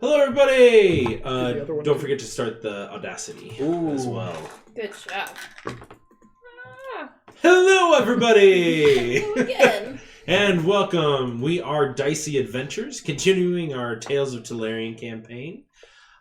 Hello, everybody! Don't forget to start the Audacity as well. Good job. Hello, everybody! Hello again. And welcome. We are Dicey Adventures, continuing our Tales of Talerian campaign.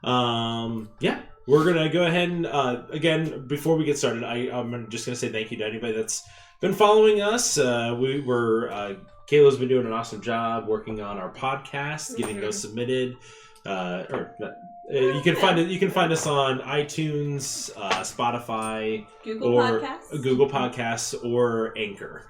We're going to go ahead and, again, before we get started, I'm just going to say thank you to anybody that's been following us. Kayla's been doing an awesome job working on our podcast, getting those submitted. You can find us on iTunes, Spotify, Google Podcasts, or Anchor.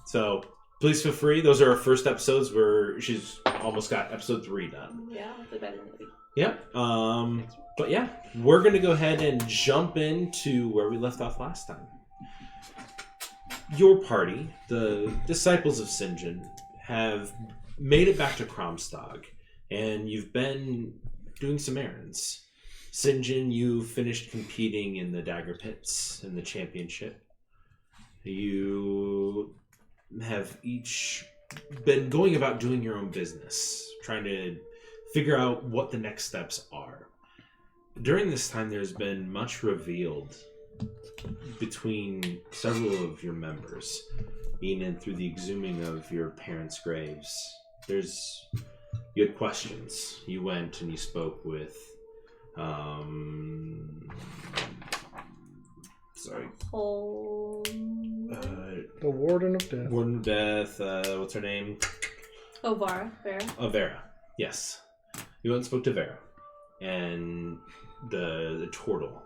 So please feel free. Those are our first episodes where she's almost got episode 3 done. Yeah, the better movie. Yep. But yeah, we're gonna go ahead and jump into where we left off last time. Your party, the Disciples of Sinjin, have made it back to Kromstag, and you've been doing some errands. Sinjin, you finished competing in the Dagger Pits in the championship. You have each been going about doing your own business, trying to figure out what the next steps are. During this time, there's been much revealed between several of your members, even through the exhuming of your parents' graves. You had questions. You went and you spoke with, The Warden of Death. Warden of Death, what's her name? Oh, Vera. Vera, yes. You went and spoke to Vera. And the Turtle,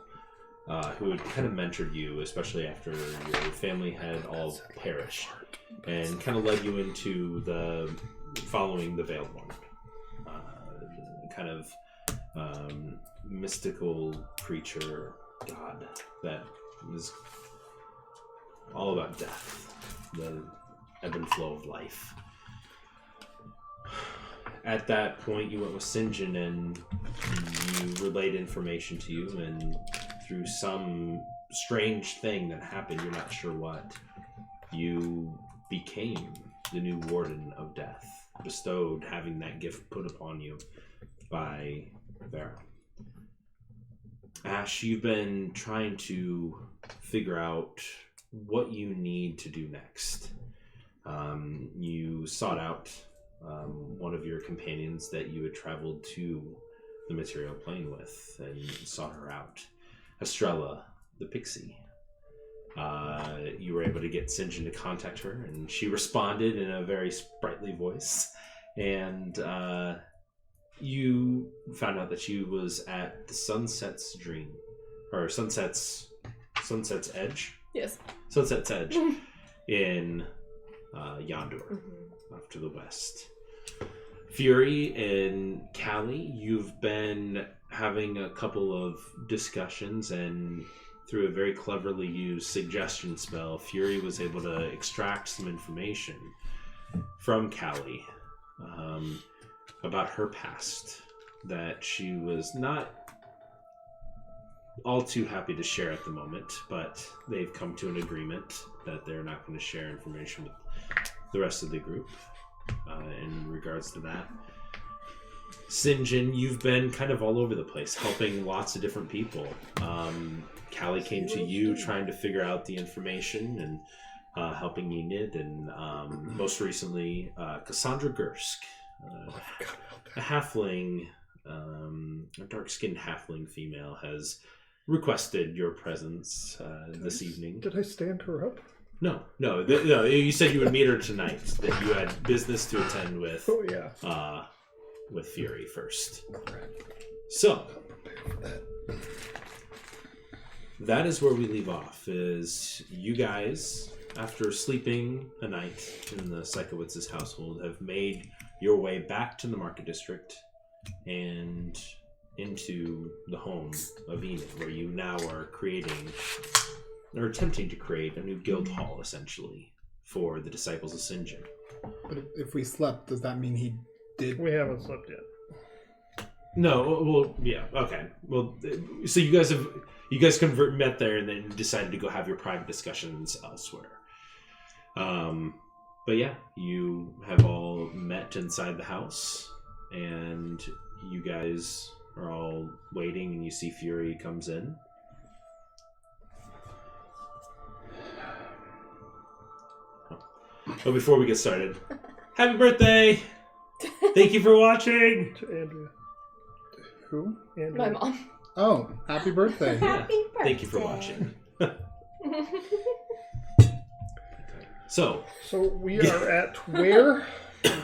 who had kind of mentored you, especially after your family had all perished, and kind of led you into following the Veiled One. Kind of mystical creature, god, that is all about death, the ebb and flow of life. At that point, you went with Sinjin, and you relayed information to you, and through some strange thing that happened. You're not sure what. You became the new Warden of Death, bestowed, having that gift put upon you by Vera. Ash, you've been trying to figure out what you need to do next. You sought out one of your companions that you had traveled to the material plane with and sought her out. Estrella, the pixie. You were able to get St. John to contact her, and she responded in a very sprightly voice. And you found out that she was at the Sunset's Edge? Yes. Sunset's Edge in Yondur, off to the west. Fury and Callie, you've been having a couple of discussions, and through a very cleverly used suggestion spell, Fury was able to extract some information from Callie about her past that she was not all too happy to share at the moment, but they've come to an agreement that they're not going to share information with the rest of the group in regards to that. Sinjin, you've been kind of all over the place, helping lots of different people. Callie came to you trying to figure out the information and helping Enid, and most recently Cassandra Gursk, a halfling, a dark-skinned halfling female, has requested your presence this evening. Did I stand her up? No. You said you would meet her tonight. That you had business to attend with. Oh yeah. With Fury first. So that is where we leave off. Is you guys, after sleeping a night in the Psychowitz's household, have made your way back to the Market District and into the home of Enid, where you now are creating, or attempting to create, a new guild hall, essentially, for the Disciples of Sinjin. But if we slept, does that mean he did? We haven't slept yet. No, well, yeah, okay. Well, so you guys met there and then decided to go have your private discussions elsewhere. But yeah, you have all met inside the house, and you guys are all waiting, and you see Fury comes in. But before we get started, happy birthday! Thank you for watching! To Andrea. Who? Andrea. My mom. Oh, happy birthday. Happy birthday. Thank you for watching. So we are at where?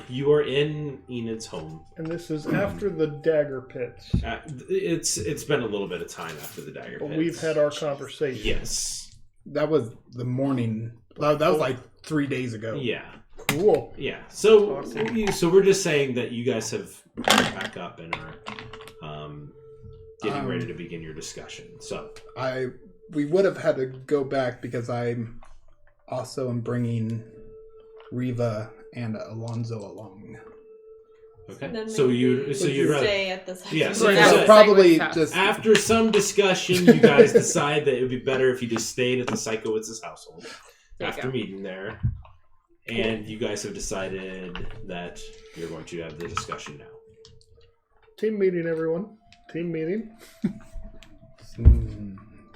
you are in Enid's home. And this is after the dagger pits. It's been a little bit of time after the dagger But pits. we've had our conversation. Yes. That was the morning. That was like 3 days ago. Yeah. Cool. Yeah. So Awesome. so we're just saying that you guys have come back up and are getting ready to begin your discussion. So We would have had to go back because I'm also am bringing Riva and Alonzo along. okay. Then So maybe you'd we rather, stay at this house. Yeah, so So Yeah. I'll probably House. just after some discussion, you guys decide that it would be better if you just stayed at the Psychowitz's household There you after go. meeting there. And you guys have decided that you're going to have the discussion now. Team meeting, everyone. Team meeting.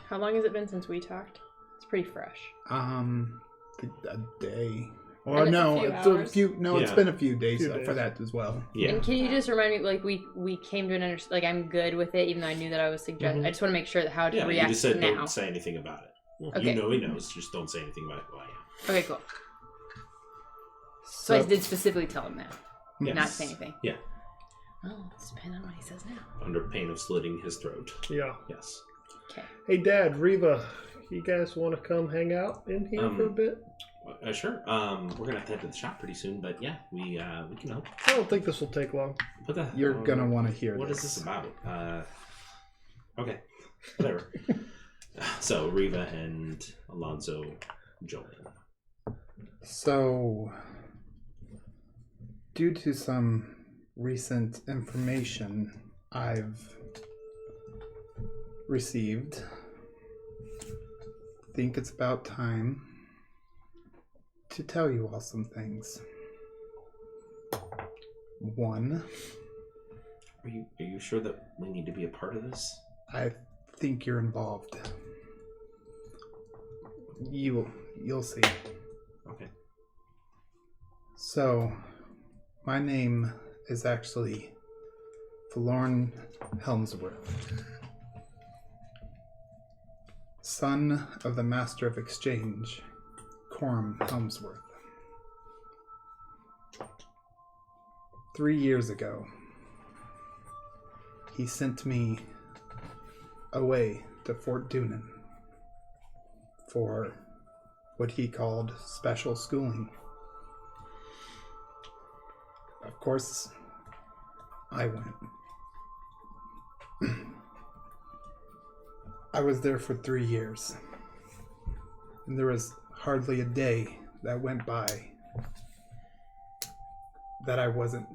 How long has it been since we talked? It's pretty fresh. A day. And Or it's no, a few it's a hours? few. No, it's Yeah. been a few days, Few for days. that as well. Yeah. And can you just remind me, like, we came to an understanding, like, I'm good with it, even though I knew that I was suggesting. Mhm. I just want to make sure that how to Yeah, you react just said now. don't say anything about it. Okay. You know he knows, just don't say anything about who I am. Okay, cool. So I did specifically tell him that, Yes. not say anything. Yeah. Oh, it's depending on what he says now. Under pain of slitting his throat. Yeah. Yes. Okay. Hey, Dad, Riva, you guys want to come hang out in here for a bit? Sure. We're gonna have to head to the shop pretty soon, but yeah, we can help. I don't think this will take long. What the? You're gonna want to hear What this. is this about? Okay, whatever. So Riva and Alonzo join. So, due to some recent information I've received, think it's about time to tell you all some things. One, Are you sure that we need to be a part of this? I think you're involved. You'll see. Okay. So, my name is actually Talerian Helmsworth, son of the Master of Exchange, Coram Helmsworth. 3 years ago, he sent me away to Fort Dunan for what he called special schooling. Of course, I went. I was there for 3 years, and there was hardly a day that went by that I wasn't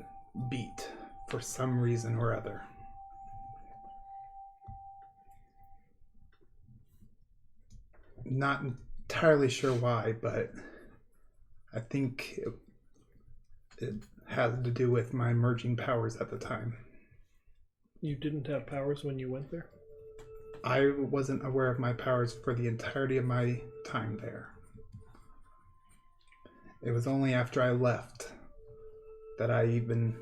beat for some reason or other. Not entirely sure why, but I think it had to do with my merging powers at the time. You didn't have powers when you went there? I wasn't aware of my powers for the entirety of my time there. It was only after I left that I even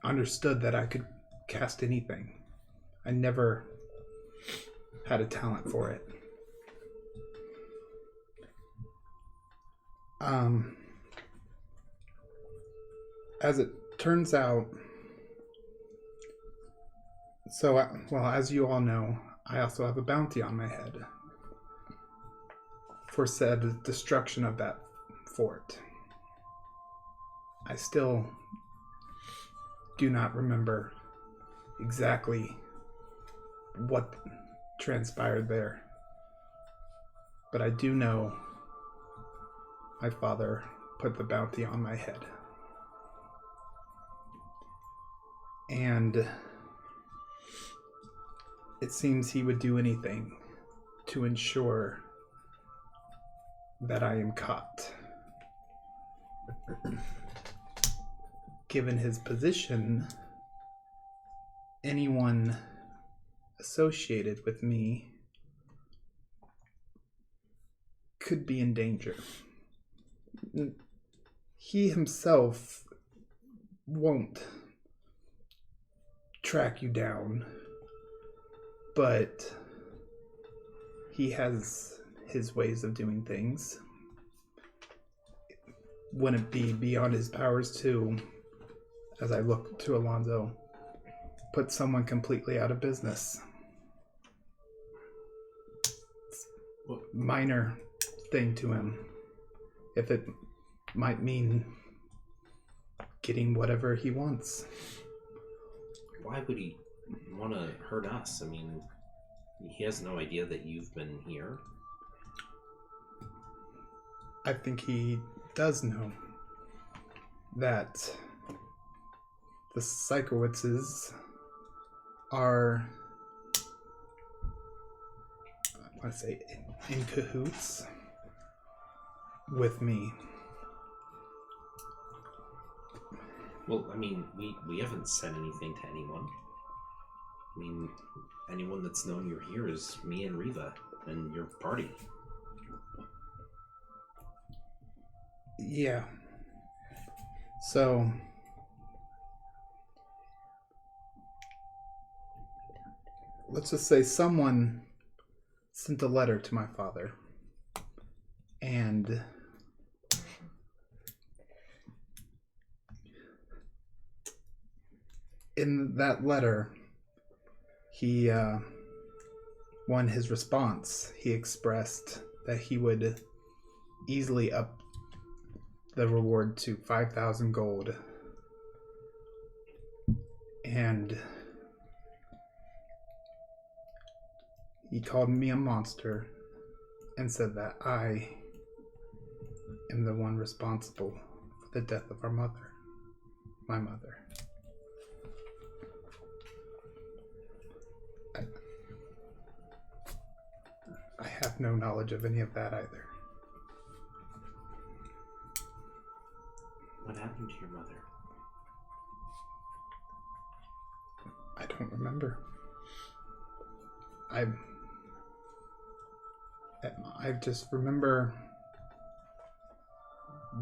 understood that I could cast anything. I never had a talent for it. As it turns out, as you all know, I also have a bounty on my head for said destruction of that fort. I still do not remember exactly what transpired there, but I do know my father put the bounty on my head. And it seems he would do anything to ensure that I am caught. Given his position, anyone associated with me could be in danger. He himself won't track you down, but he has his ways of doing things. Wouldn't it be beyond his powers to, as I look to Alonzo, put someone completely out of business? It's a minor thing to him, if it might mean getting whatever he wants. Why would he want to hurt us? I mean, he has no idea that you've been here. I think he does know that the Psychowitzes are, I want to say, in cahoots with me. Well, I mean, we haven't said anything to anyone. I mean, anyone that's known you're here is me and Riva and your party. Yeah. So, let's just say someone sent a letter to my father, and in that letter, he, his response, he expressed that he would easily up the reward to 5,000 gold. And he called me a monster and said that I am the one responsible for the death of our mother, my mother. have no knowledge of any of that either. What happened to your mother? I don't remember. I just remember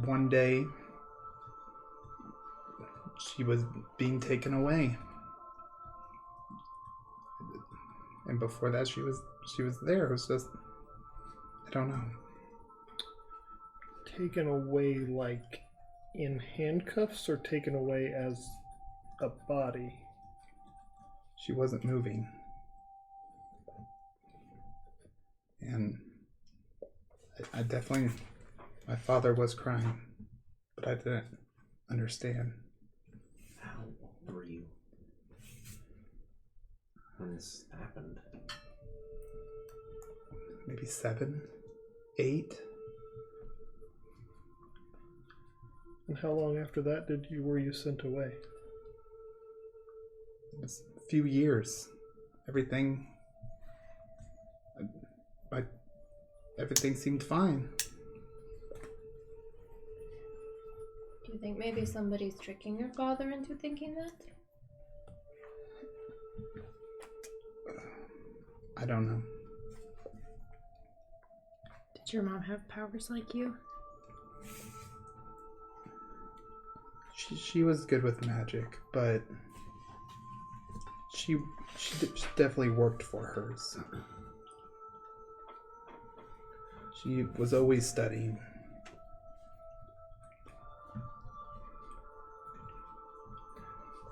one day she was being taken away. And before that she was there. It was just, I don't know. Taken away like in handcuffs or taken away as a body? She wasn't moving. And I definitely, my father was crying, but I didn't understand. How old were you when this happened? Maybe 7, 8. And how long after that were you sent away? It was a few years. Everything seemed fine. Do you think maybe somebody's tricking your father into thinking that? I don't know. Did your mom have powers like you? She was good with magic, but she definitely worked for hers. She was always studying.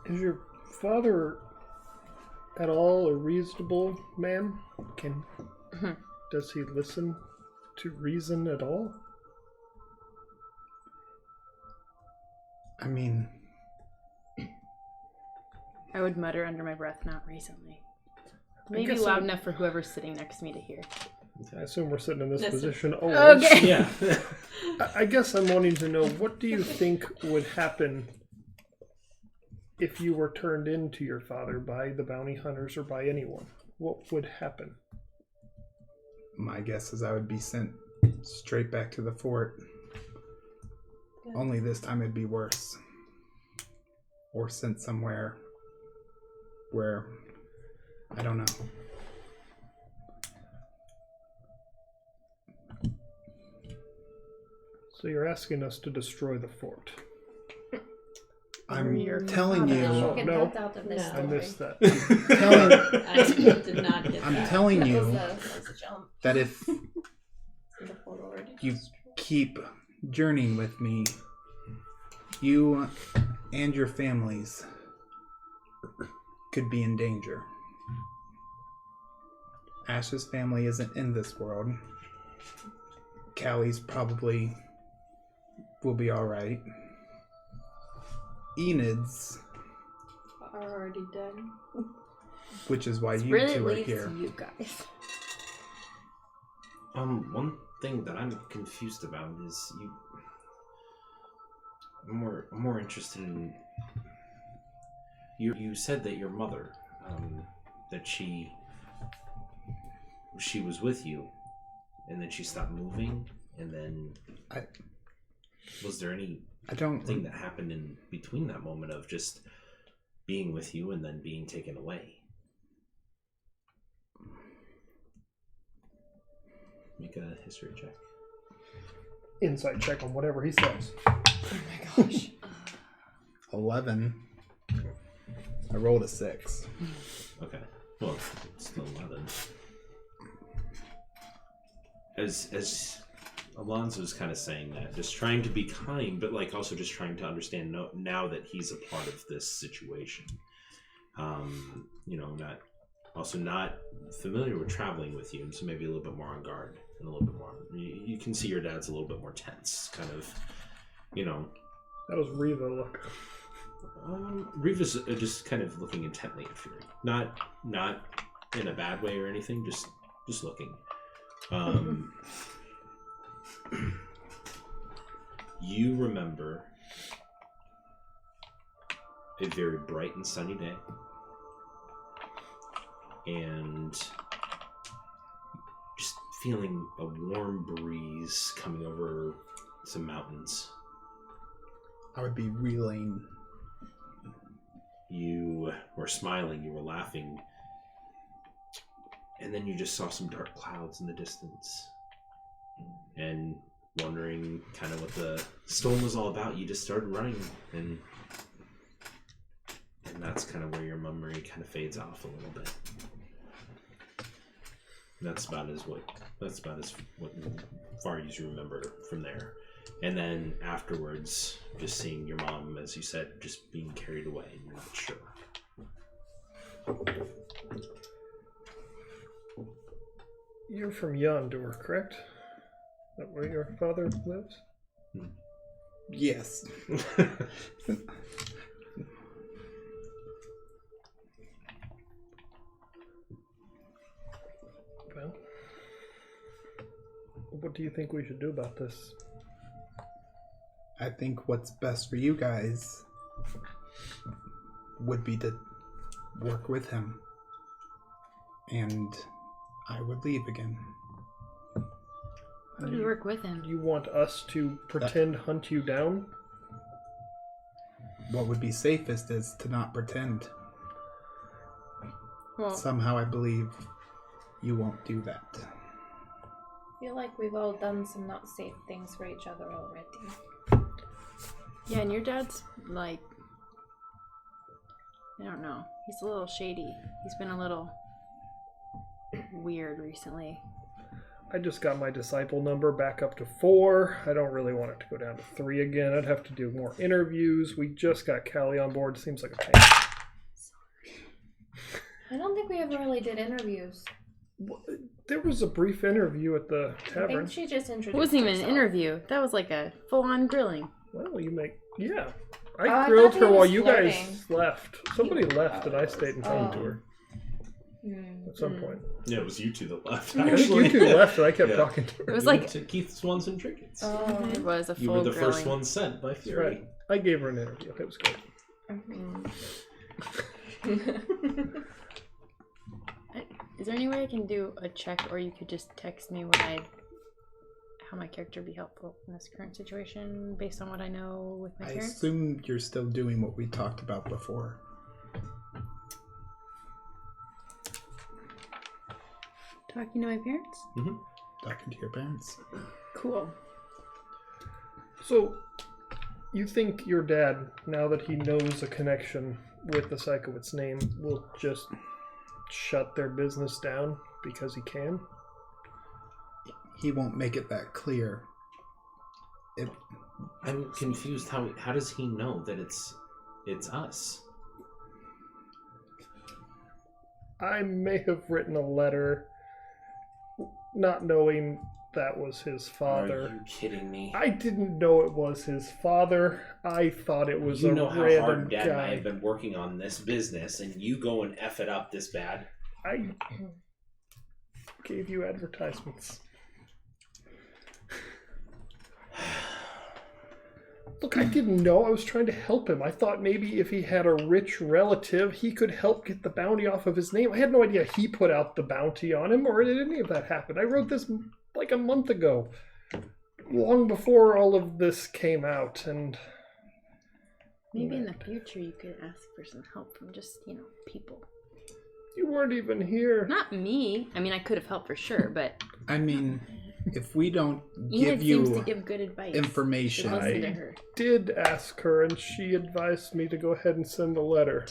Is your father at all a reasonable man? Does he listen to reason at all? I mean, I would mutter under my breath, not recently. Maybe guess loud enough for whoever's sitting next to me to hear. I assume we're sitting in this Listen. position always. Okay. Yeah. I guess I'm wanting to know, what do you think would happen if you were turned into your father by the bounty hunters or by anyone? What would happen? my guess is I would be sent straight back to the fort. Good. Only this time it'd be worse. Or sent somewhere where, I don't know. So you're asking us to destroy the fort. I'm Your telling You you, get no. helped out of this I story. missed that. I did not get I'm that. telling That you was a jump. that if See the fort already. you keep journeying with me, you and your families could be in danger. Ash's family isn't in this world. Callie's probably will be alright. Enid's, Are already dead. which is why It's you really two are leaves here. to you guys. One thing that I'm confused about is I'm more interested in you said that your mother, that she was with you, and then she stopped moving, and then was there anything that happened in between that moment of just being with you and then being taken away? Make a history check. Insight check on whatever he says. Oh my gosh. 11. I rolled a 6. Okay. Well, it's still 11. As Alonso's kind of saying that, just trying to be kind, but like also just trying to understand now that he's a part of this situation. Not familiar with traveling with you, so maybe a little bit more on guard and a little bit more. You can see your dad's a little bit more tense, kind of, That was Reva look. Reva's just kind of looking intently at Fury, not in a bad way or anything, just looking. You remember a very bright and sunny day, and just feeling a warm breeze coming over some mountains. I would be relaying. You were smiling, you were laughing, and then you just saw some dark clouds in the distance. And wondering kind of what the storm was all about, you just started running, and that's kind of where your memory kind of fades off a little bit. And that's about as far as you remember from there. And then afterwards, just seeing your mom, as you said, just being carried away, and you're not sure. You're from Yondur, correct? Is that where your father lives? Yes. Well, what do you think we should do about this? I think what's best for you guys would be to work with him. And I would leave again. How do we work with him? You want us to pretend hunt you down? What would be safest is to not pretend. Well, Somehow I believe you won't do that. I feel like we've all done some not safe things for each other already. yeah, and your dad's like, I don't know. He's a little shady. He's been a little weird recently. I just got my disciple number back up to 4. I don't really want it to go down to 3 again. I'd have to do more interviews. We just got Callie on board. Seems like a pain. I don't think we ever really did interviews. There was a brief interview at the I tavern. think she just introduced It wasn't even an herself. interview. That was like a full-on grilling. Well, you make... Yeah. I I grilled thought her he while was you flirting. guys left. Somebody left and I stayed and talked to her Hmm. at some point. Yeah, it was you two that left. I think you two left and I kept Yeah. talking to her. It was You like went to Keith Swanson Trinkets. Oh. it was a You full were the grilling. first one sent by That's Fury. right. I gave her an interview. It was great. Is there any way I can do a check, or you could just text me how my character would be helpful in this current situation based on what I know with my I parents? assume you're still doing what we talked about before. Talking to my parents? Talking to your parents. Cool. So, you think your dad, now that he knows a connection with the Psychowitz name, will just shut their business down because he can? He won't make it that clear. I'm confused. How does he know that it's us? I may have written a letter not knowing that was his father. Are you kidding me? I didn't know it was his father. I thought it was You a know how random hard Dad and I guy. have been working on this business, and you go and F it up this bad? I gave you advertisements. Look, I didn't know. I was trying to help him. I thought maybe if he had a rich relative, he could help get the bounty off of his name. I had no idea he put out the bounty on him, or did any of that happen. I wrote this like a month ago, long before all of this came out, and... Maybe in the future you could ask for some help from just, people. You weren't even here. Not me. I mean, I could have helped for sure, but I mean, if we don't Enid give seems to you give good advice. information, Should listen to I her. did ask her, and she advised me to go ahead and send a letter.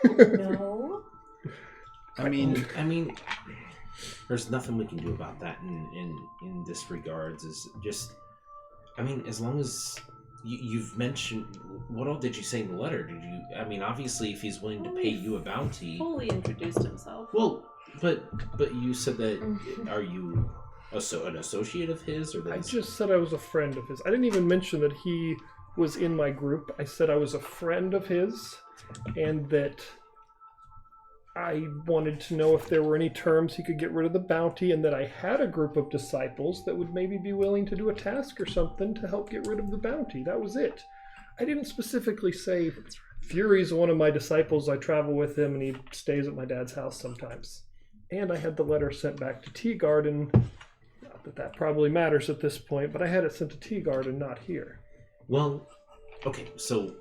No. I mean, there's nothing we can do about that in this regards. Is just, as long as you've mentioned, what all did you say in the letter? Did you? Obviously, if he's willing to pay you a bounty. Fully introduced himself. Well, but you said that. Are you an associate of his, or I does- just said I was a friend of his. I didn't even mention that he was in my group. I said I was a friend of his, and that I wanted to know if there were any terms he could get rid of the bounty, and that I had a group of disciples that would maybe be willing to do a task or something to help get rid of the bounty. That was it. I didn't specifically say Fury's one of my disciples. I travel with him, and he stays at my dad's house sometimes. And I had the letter sent back to Tea Garden. Not that that probably matters at this point, but I had it sent to Tea Garden, not here. Well, okay, so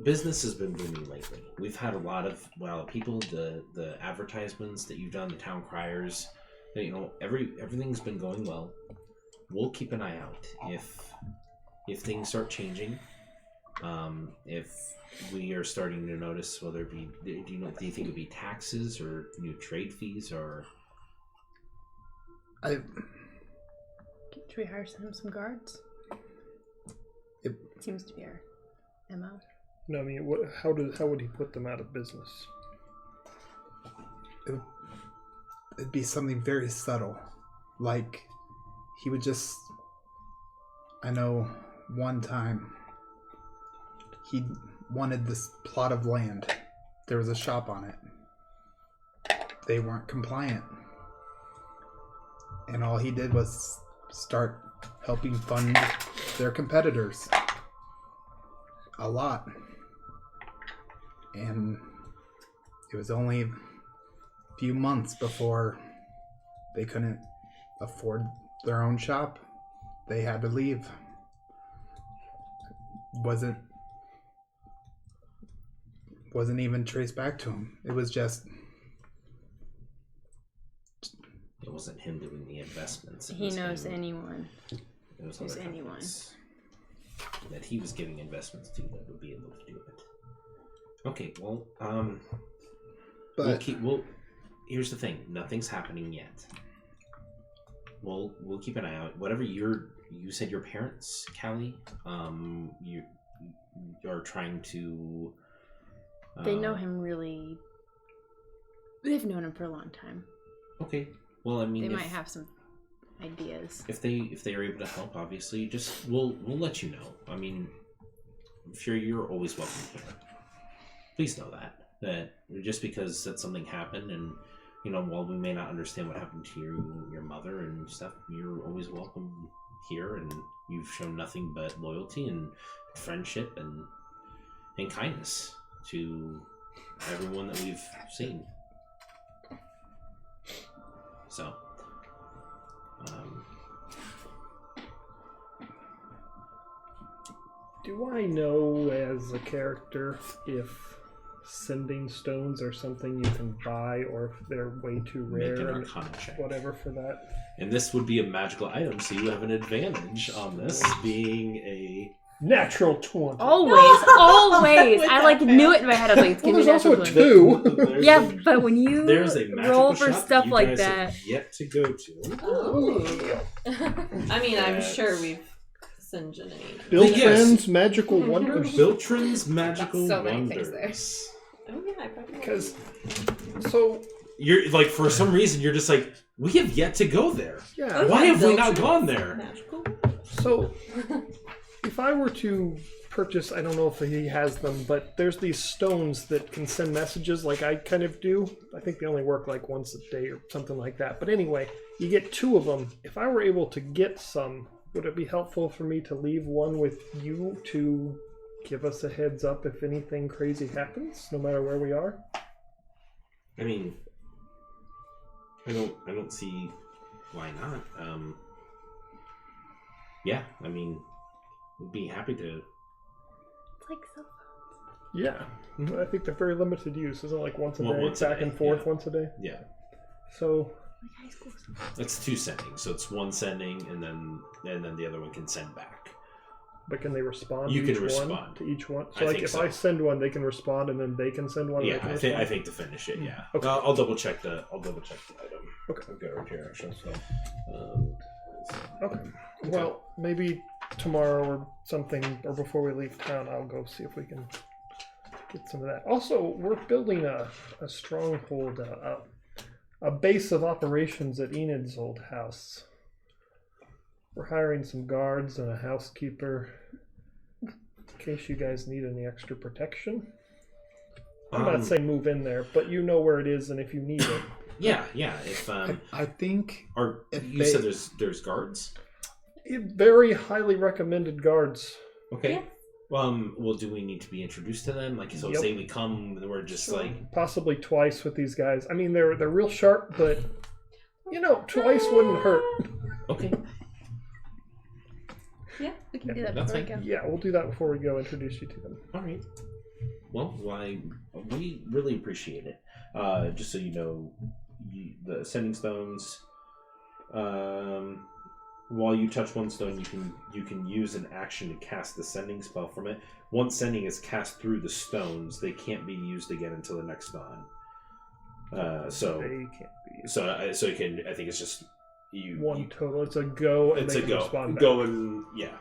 business has been booming lately. We've had a lot of people, the advertisements that you've done, the town criers, everything's been going well. We'll keep an eye out if things start changing. If we are starting to notice whether it be, do you think it would be taxes or new trade fees or? Should we hire some guards? It seems to be our MO. No, I mean, how would he put them out of business? It'd be something very subtle. Like, he would just... I know one time he wanted this plot of land. There was a shop on it. They weren't compliant. And all he did was start helping fund their competitors. A lot. And it was only a few months before they couldn't afford their own shop. They had to leave. Wasn't even traced back to him. It was just... It wasn't him doing the investments. He knows anyone. It was Who's anyone that he was giving investments to that would be able to do it. Okay, well, but here's the thing. Nothing's happening yet. We'll keep an eye out. Whatever you said your parents, Callie, you are trying to... They know him really... They've known him for a long time. Okay. Well, I mean... They might have some ideas. If they are able to help, obviously, just we'll let you know. I mean, I'm sure you're always welcome here. Please know that just because that something happened, and while we may not understand what happened to your mother and stuff, you're always welcome here, and you've shown nothing but loyalty and friendship and kindness to everyone that we've seen. So, do I know as a character if sending stones are something you can buy, or if they're way too rare? Make an Arcana check. Whatever for that. And this would be a magical item, so you have an advantage on this, being a... Natural 20. Always. I knew it in my head. I was like, it's Well, gonna be there's also natural a 20. 2. Yeah, but when you there's a magical roll for shop stuff you like guys that, have yet to go to. Oh. I mean, I'm Yes. sure we've St. and Biltran's Magical Wonders? Biltran's Magical So many Wonders. things Oh yeah, I probably Because, so, You're like, for some reason, you're just like, we have yet to go there. yeah. Why have we not Biltran's gone there? Magical. So, if I were to purchase, I don't know if he has them, but there's these stones that can send messages like I kind of do. I think they only work like once a day or something like that. But anyway, you get 2 of them. If I were able to get some, would it be helpful for me to leave one with you to give us a heads up if anything crazy happens, no matter where we are? I mean, I don't see why not. Yeah, I mean, we'd be happy to. it's like cell phones. Yeah. I think they're very limited use. Isn't it like once a Well, day, once a back day, and forth yeah. once a day? Yeah, So, Like high school. it's 2 sending, so it's 1 sending, and then the other one can send back. but can they respond You to can each respond. one? To each one? I So, like, think if so. I send one, they can respond, and then they can send one. And Yeah, they can I respond? think to finish it. Yeah, Okay. I'll double check the item. Okay. I've got it right here actually. Okay. Well, maybe tomorrow or something, or before we leave town, I'll go see if we can get some of that. Also, we're building a stronghold, a base of operations at Enid's old house. We're hiring some guards and a housekeeper in case you guys need any extra protection. I'm not saying move in there, but you know where it is, and if you need it. Yeah. If I think you said there's guards. Very highly recommended guards. Okay. Yeah. Well, do we need to be introduced to them? Like, so Yep. say we come, we're just like, Possibly twice with these guys. I mean, they're real sharp, but twice wouldn't hurt. okay, Yeah, we can do that That's before we fine. go. Yeah, we'll do that before we go introduce you to them. all right. Well, we really appreciate it. Just so you know, the sending stones. While you touch one stone, you can use an action to cast the sending spell from it. Once sending is cast through the stones, they can't be used again until the next dawn. So They can't be. so you can. I think it's just you. One total. It's a go, and It's they a can go. respond back. Go and yeah.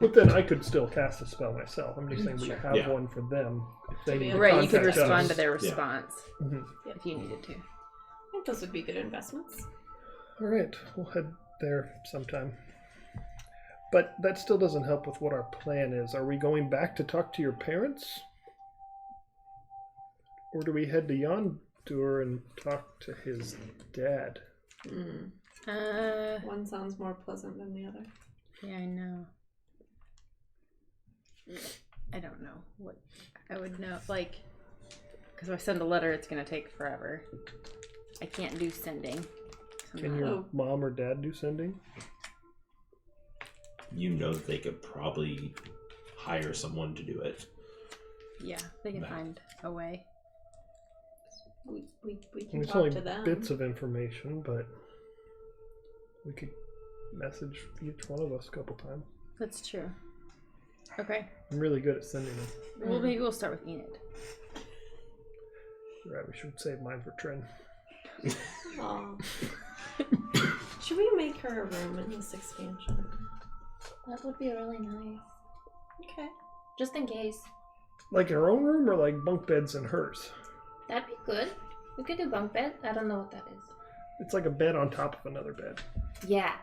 But then I could still cast a spell myself. I'm just saying we have Yeah. one for them. If they need to Right, you could contact respond us. to their response Mhm. if you needed to. I think those would be good investments. All right, we'll head there sometime. But that still doesn't help with what our plan is. Are we going back to talk to your parents? Or do we head to Yondur and talk to his dad? One sounds more pleasant than the other. Yeah, I know. I don't know what I would know, like, because if I send a letter, it's gonna take forever. I can't do sending. 'Cause I'm Can not- your mom or dad do sending? You know that they could probably hire someone to do it. Yeah, they can No. find a way. We I can mean, it's talk only to them. bits of information, but we could message each one of us a couple times. That's true. Okay. I'm really good at sending them. Well, maybe we'll start with Enid. You're right, we should save mine for Trin. Aw. Should we make her a room in this expansion? That would be really nice. Okay. Just in case. Like her own room or like bunk beds in hers? That'd be good. We could do bunk bed. I don't know what that is. It's like a bed on top of another bed. Yeah,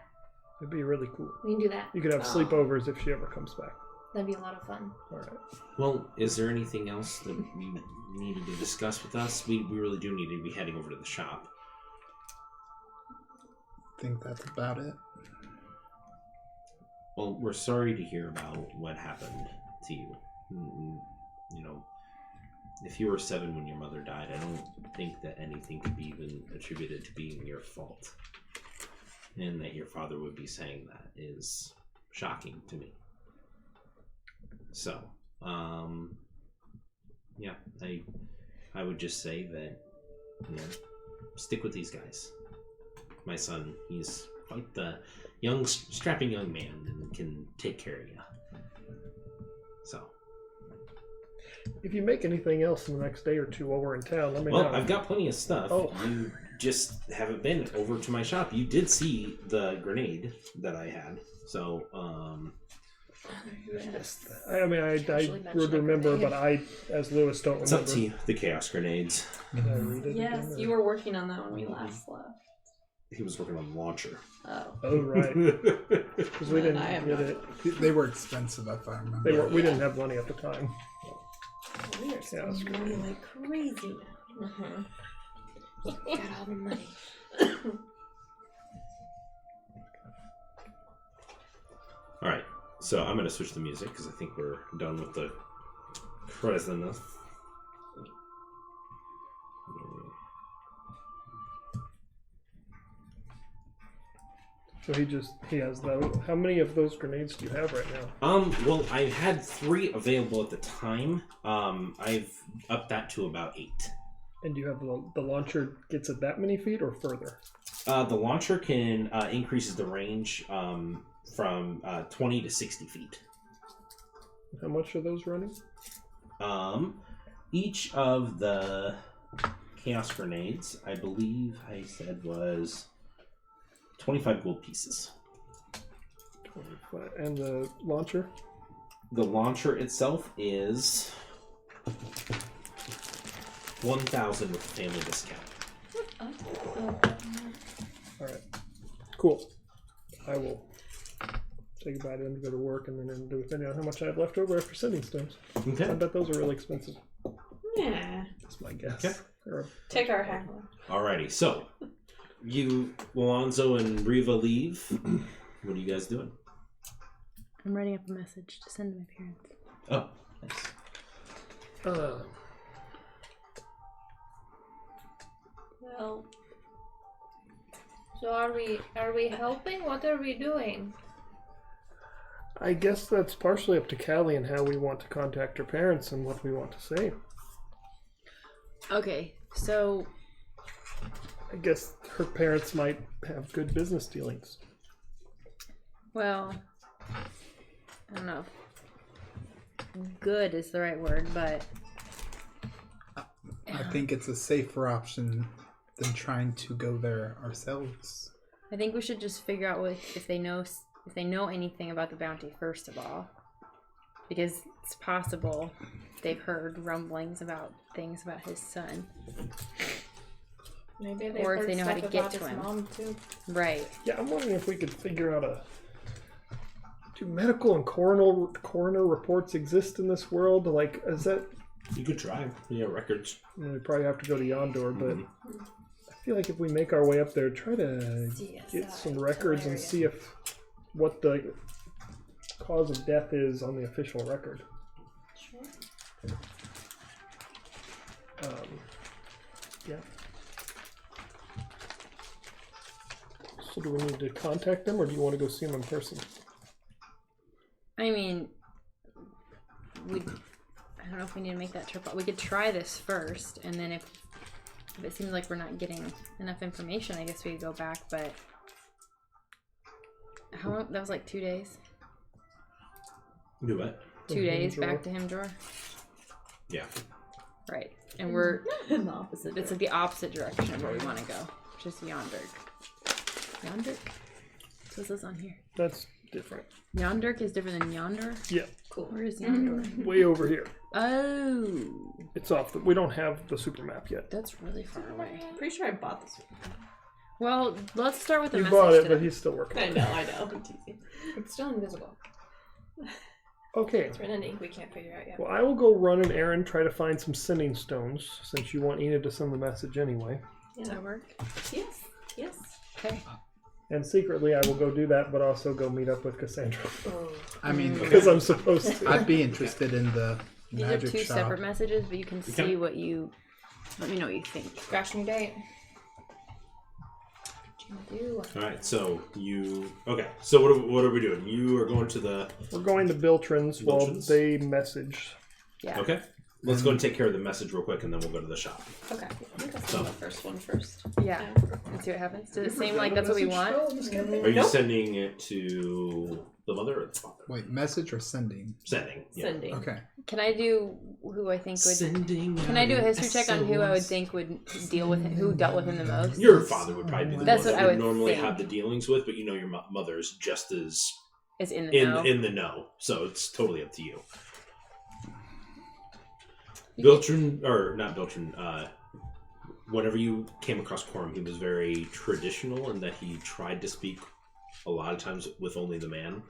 It'd be really cool. we can do that. You could have Oh. sleepovers if she ever comes back. That'd be a lot of fun. Alright. Well, is there anything else that you needed to discuss with us? We really do need to be heading over to the shop. I think that's about it. Well, we're sorry to hear about what happened to you. You know, if you were 7 when your mother died, I don't think that anything could be even attributed to being your fault. And that your father would be saying that is shocking to me. So, yeah, I would just say that, stick with these guys. My son, he's quite the strapping young man and can take care of you. So, If you make anything else in the next day or two while we're in town, let me well, know. I've got plenty of stuff. Oh. You just haven't been over to my shop. You did see the grenade that I had. So, I mean, I Actually mentioned would a remember, grenade. but I, as Lewis, don't it's remember. up to you. The chaos grenades. Can I read it Yes, again, you or- were working on that when we last left. He was working on the launcher. Oh. Oh, right. Because we Then didn't I have get no it. They were expensive, if I remember. We didn't have money at the time. We are spending screw money like crazy now. Got all the money. All right. So I'm going to switch the music because I think we're done with the present. So he has those. How many of those grenades do you have right now? Well, I had 3 available at the time. I've upped that to about 8. And do you have the launcher gets it that many feet or further? The launcher can increases the range from 20 to 60 feet. How much are those running? Each of the chaos grenades, I believe I said, was 25 gold pieces. 25. And the launcher? The launcher itself is 1,000 with family discount. Alright. Cool. I will say goodbye to them to go to work and then depending on how much I have left over after sending stones. I Okay. bet those are really expensive. Yeah. That's my guess. Okay. Or- Take our hackler. Alrighty, so you, Alonzo and Riva leave. What are you guys doing? I'm writing up a message to send to my parents. Oh, nice. Well, so are we helping? What are we doing? I guess that's partially up to Callie and how we want to contact her parents and what we want to say. Okay, so I guess her parents might have good business dealings. well, I don't know. Good is the right word, but I think it's a safer option than trying to go there ourselves. I think we should just figure out if they know anything about the bounty first of all, because it's possible they've heard rumblings about things about his son. Maybe they've Or if heard they know how stuff to get about to his him. mom too. Right. Yeah, I'm wondering if we could figure out do medical and coroner reports exist in this world? Like, is that... You could try. Yeah, records. We probably have to go to Yondor, but Mhm. I feel like if we make our way up there, try to get CSI, some records and see if what the cause of death is on the official record. Sure. Yeah. So do we need to contact them, or do you want to go see them in person? I mean, I don't know if we need to make that trip. We could try this first, and then if it seems like we're not getting enough information, I guess we could go back. But how long? That was like 2 days. Do what? 2 days back to him, drawer. Yeah. Right, and we're In the opposite. it's like the opposite direction of where we want to go, which is Yondirk. Yondirk? So this is on here. That's different. Yondirk is different than Yonder. Yeah, Cool. Where is Yondor? way over here. Oh, It's off. We don't have the super map yet. that's really far away. I'm pretty sure I bought this one. Well, let's start with the You message. bought it, to but them. he's still working. I know. I'm teasing. It's still invisible. Okay. It's written in ink we can't figure out yet. Well, I will go run an errand, try to find some sending stones, since you want Enid to send the message anyway. Does that work? Yes. Yes. Okay. And secretly, I will go do that, but also go meet up with Cassandra. I mean, Because I'm supposed to. I'd be interested in the These are magic two shop. separate messages, but you can see Okay. what you. Let me know what you think. Scratch new date. What you do? All right. So you. Okay. So what are we doing? You are going to the. We're going to Biltrin's while Biltrin's? they message. Yeah. Okay. Let's go and take care of the message real quick, and then we'll go to the shop. Okay. I think I'll send the first one first. Yeah. Let's see what happens. Does it seem like that's what we want? Are you sending it to the mother or the father? Wait, message or sending? Sending. Yeah. Sending. Okay. Can I do who I think would? Sending. Can I do a history check on who I would think would deal with him, who dealt with him the most? Your father would probably be the That's one what that I would would normally think. have the dealings with, but you know your mother's just as Is in the know. in the know, so it's totally up to you. Biltrin, or not Biltrin, whenever you came across Quorum, he was very traditional in that he tried to speak a lot of times with only the man.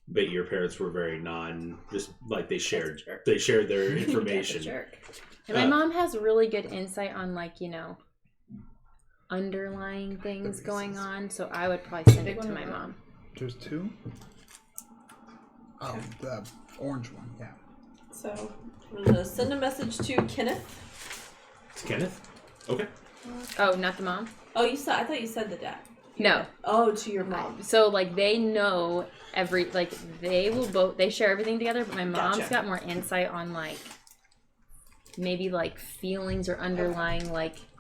But your parents were very just like they shared their information. Jerk. And my mom has really good insight on underlying things going on, so I would probably send it to my mom. There's two? Oh, the orange one, yeah. So I'm gonna send a message to Kenneth. It's Kenneth? Okay. Oh, not the mom? Oh, you said. I thought you said the dad. No. Oh, to your mom. So they know they share everything together, but my mom's Gotcha. got more insight on maybe feelings or underlying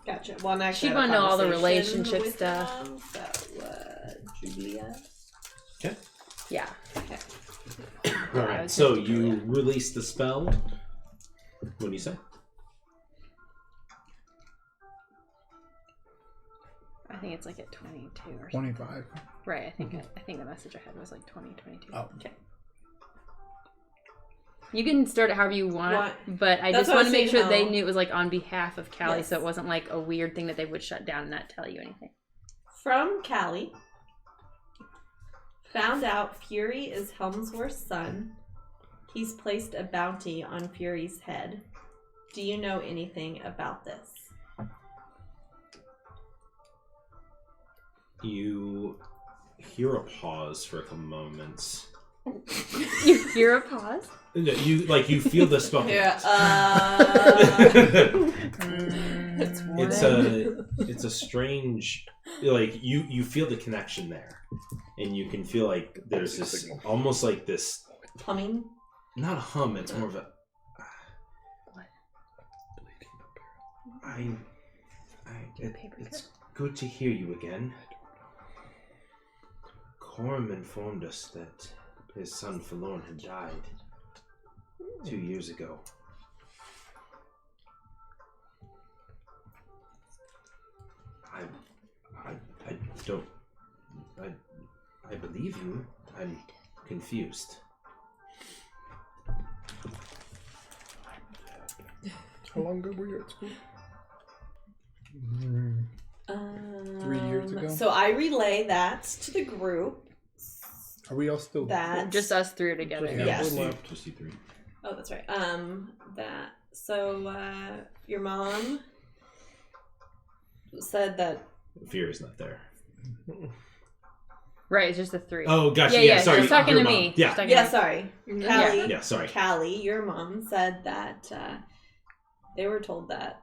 Gotcha. Well, and She actually, wanna know all the conversation relationship with stuff. Mom, so, Julia. Okay. yeah. Okay. All I right. would So send it to you Julia. release the spell. What do you say? I think it's at 22 or something. 25. Right, I think the message I had was 20, 22. Oh. Okay. You can start it however you want, but I That's just what I want to was make saying, sure they how- knew it was on behalf of Callie, Yes. so it wasn't a weird thing that they would shut down and not tell you anything. From Callie. Found out Fury is Helmsworth's son. He's placed a bounty on Fury's head. Do you know anything about this? You hear a pause for a couple moments, You hear a pause. No, you feel the spell. Yeah. It's a strange, like you feel the connection there, and you can feel like there's this almost like this Humming. not a hum. It's more of a. It's good to hear you again. Coram informed us that his son Forlorn had died 2 years ago. I believe you. I'm confused. How long ago were you at school? 3 years ago. So I relay that to the group. Are we all still? That Just us three together. Yeah, Yes. we're left. Just you three. Oh, that's right. Your mom said that. Fear is not there. Right, it's just the three. Oh, gotcha. Yeah, Sorry, she's talking your to mom. me. Yeah. She's talking Yeah, to me. sorry. Yeah. Callie. Yeah, sorry. Callie, your mom said that they were told that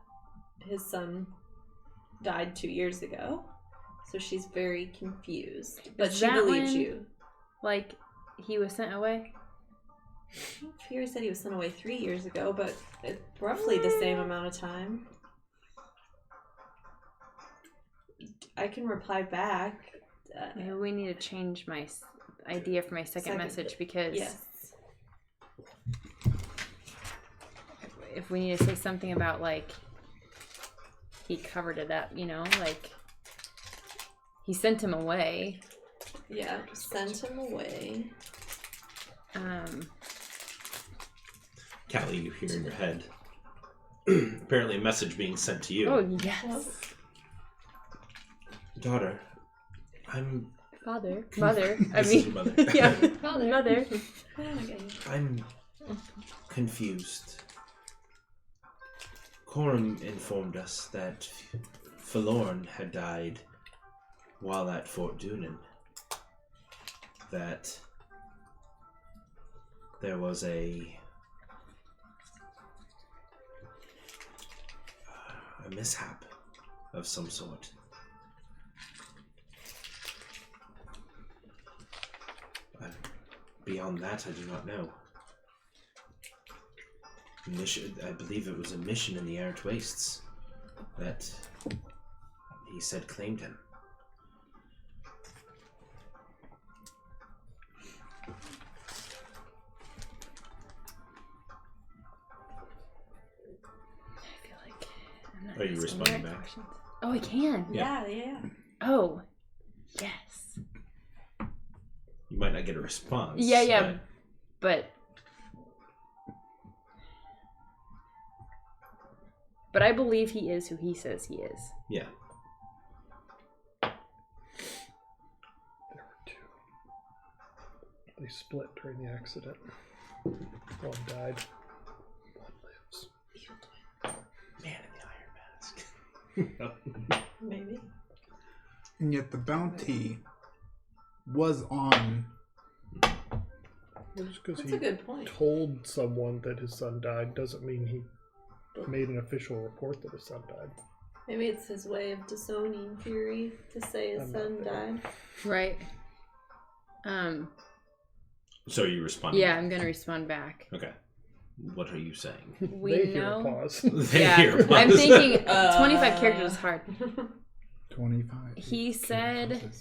his son died 2 years ago. So she's very confused. But Is she that believes when- you. Like, he was sent away? Fear said he was sent away 3 years ago, but it's roughly the same amount of time. I can reply back. Maybe we need to change my idea for my second message because Yes. if we need to say something about, like, he covered it up, you know? Like, he sent him away. Yeah, sent him away. Callie, you hear in your head. Apparently a message being sent to you. Oh, yes. Daughter, I'm Father. Mother. I This is mean, mother. yeah. Father. Mother. I'm confused. Coram informed us that Forlorn had died while at Fort Dunan. That there was a mishap of some sort. Beyond that, I do not know. Mission, I believe it was a mission in the Arid Wastes that he said claimed him. I feel like I'm not Are you asking responding the right back? questions. Oh, I can. Yeah. Oh, yes. You might not get a response. Yeah. But I believe he is who he says he is. Yeah. There were two. They split during the accident. One died. One lives. Man in the Iron Mask. Maybe. And yet the bounty was on. Well, just because That's he a good point. told someone that his son died doesn't mean he made an official report that his son died. Maybe it's his way of disowning Fury to say his I'm son not there. died. Right. So you responding? Yeah, I'm gonna respond back. Okay. What are you saying? We They hear know. a pause. They Yeah, hear a I'm pause. thinking 25 characters is hard. 25. He said,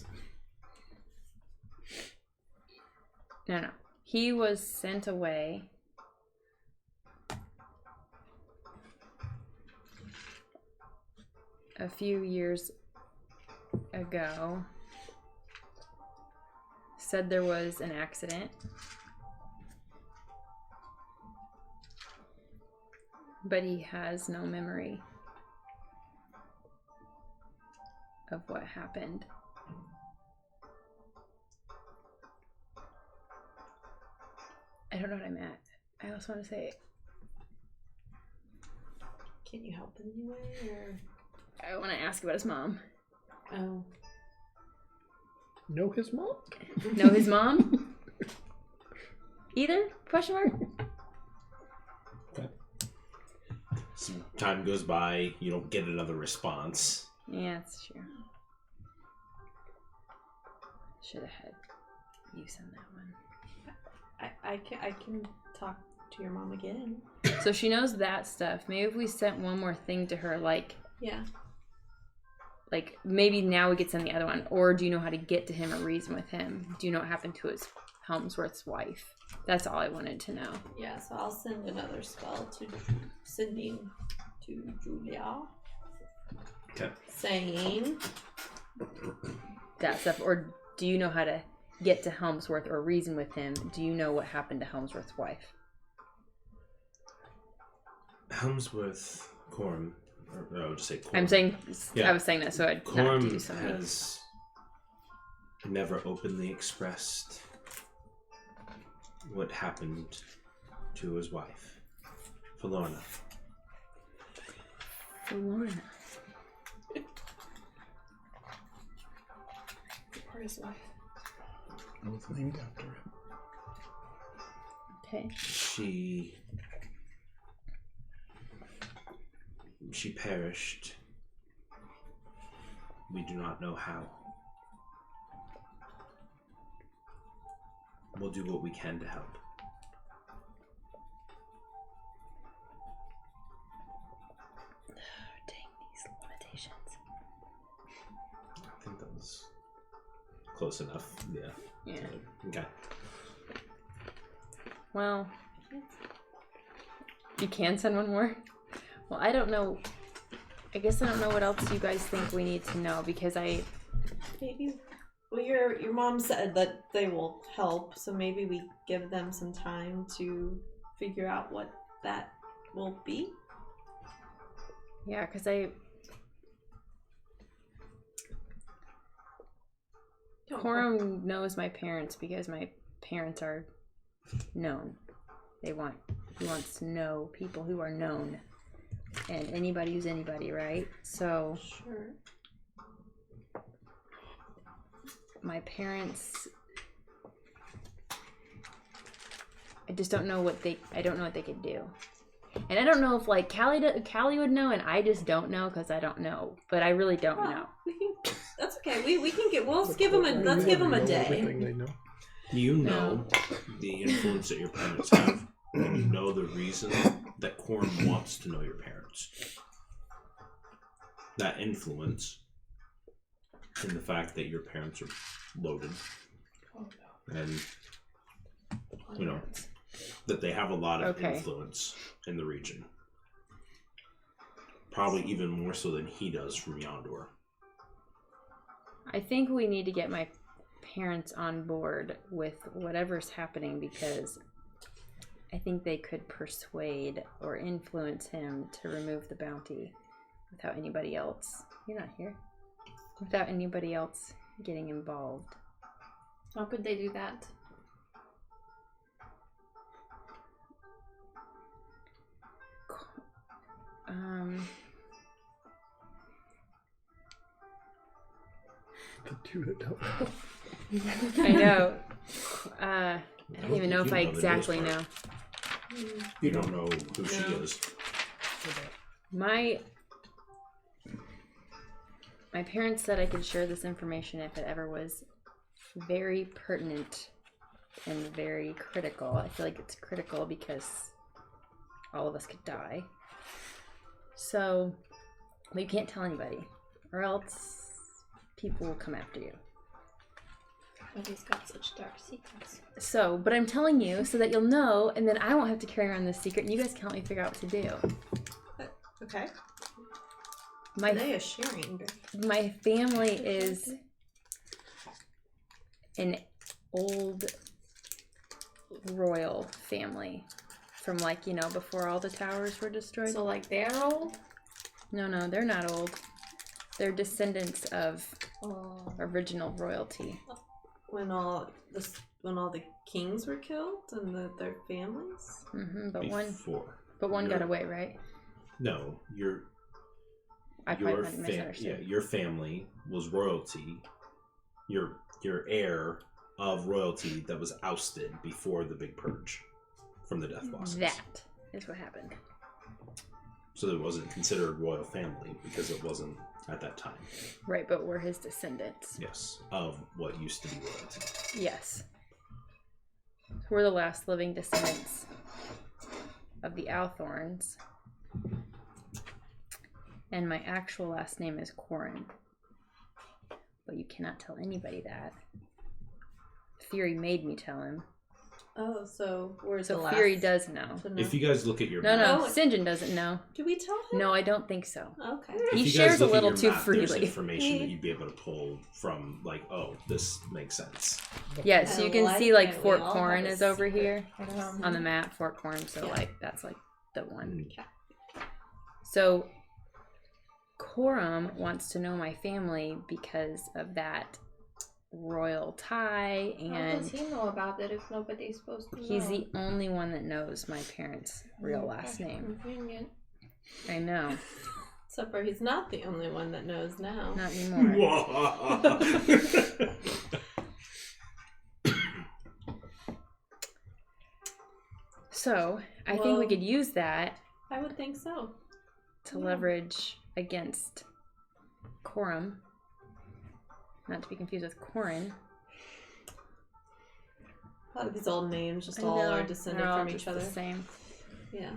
no. He was sent away a few years ago. Said there was an accident. But he has no memory of what happened. I don't know what I'm at. I also want to say, Can you help in any way? Or... I want to ask about his mom. Oh. Know his mom? Know his mom? Either? Question mark? Some time goes by, you don't get another response. Yeah, that's true. Should have had you send that one. I can talk to your mom again. So she knows that stuff. Maybe if we sent one more thing to her, like maybe now we could send the other one. Or do you know how to get to him or reason with him? Do you know what happened to his Helmsworth's wife? That's all I wanted to know. Yeah, so I'll send another spell to Julia. Okay. Saying That stuff. Or do you know how to get to Helmsworth or reason with him? Do you know what happened to Helmsworth's wife? Helmsworth, Corum, or I'll just say Corum. I'm saying, Yeah. I was saying that so I'd not do Corum something. has never openly expressed what happened to his wife, Falorna. Falorna. or his wife. I was named after him. Okay. She perished. We do not know how. We'll do what we can to help. Dang these limitations. I think that was close enough. Yeah. Yeah. Okay. Well, you can send one more? Well, I don't know. I guess I don't know what else you guys think we need to know because Maybe. Well, your mom said that they will help, so maybe we give them some time to figure out what that will be. Yeah, because Corum knows my parents because my parents are known. He wants to know people who are known. And anybody who's anybody, right? So Sure. my parents, I just don't know what they could do. And I don't know if like Callie would know, and I just don't know because I don't know. But I really don't know. We can. That's okay. We can get. Let's give them a day. Everything they know. You know the influence that your parents have, and you know the reason that Corum wants to know your parents. That influence in the fact that your parents are loaded, and you know that they have a lot of influence in the region. Probably even more so than he does from Yondor. I think we need to get my parents on board with whatever's happening because I think they could persuade or influence him to remove the bounty without anybody else. You're not here. Without anybody else getting involved. How could they do that? The two that don't know. I know. I don't even know if I exactly know. You don't know who she is. My parents said I could share this information if it ever was very pertinent and very critical. I feel like it's critical because all of us could die. So, you can't tell anybody, or else people will come after you. But he's got such dark secrets. So, but I'm telling you so that you'll know, and then I won't have to carry around this secret, and you guys can help me figure out what to do. Okay. My They are sharing. My family is an old royal family from before all the towers were destroyed. So like they're old? No, they're not old. They're descendants of original royalty. When all the kings were killed and their families. Mm-hmm, but Before. one got away, right? No, I probably misunderstood. Your family was royalty. Your heir of royalty that was ousted before the big purge from the death bosses. That is what happened. So it wasn't considered royal family because it wasn't at that time. Right, but we're his descendants. Yes, of what used to be royalty. Yes. We're the last living descendants of the Althorns. And my actual last name is Corin. But you cannot tell anybody that. Fury made me tell him. Oh, so we're the last. Fury does know. to know. If you guys look at your No, map, no, St. John doesn't know. Do we tell him? No, I don't think so. Okay. if He you guys shares a look at little your too map, there's freely. information that you'd be able to pull from, like, oh, this makes sense. Yeah, so I you can like see like it. We Fort all Corn have a is over secret. here on the map, Fort Corn, so Yeah. like that's like the one. Okay. So Coram wants to know my family because of that royal tie, How and does he know about it if nobody's supposed to know? he's the only one that knows my parents' real last name. Convenient. I know, Except for he's not the only one that knows now. not anymore. So I think we Well- could use that I would think so. to Yeah. leverage against Coram. Not to be confused with Corin. A lot of these old names just I all know, are descended they're all from each just other. the same. Yeah.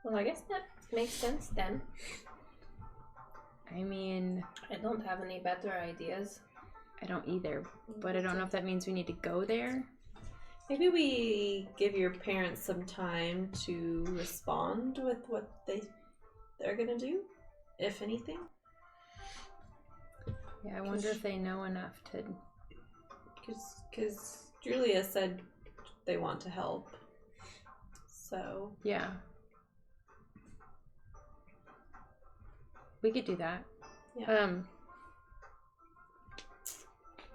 Well, I guess that makes sense then. I mean, I don't have any better ideas. I don't either, but I don't know if that means we need to go there. Maybe we give your parents some time to respond with what they're gonna do, if anything. Yeah, I wonder if they know enough to. Because Julia said they want to help. So Yeah. We could do that. yeah.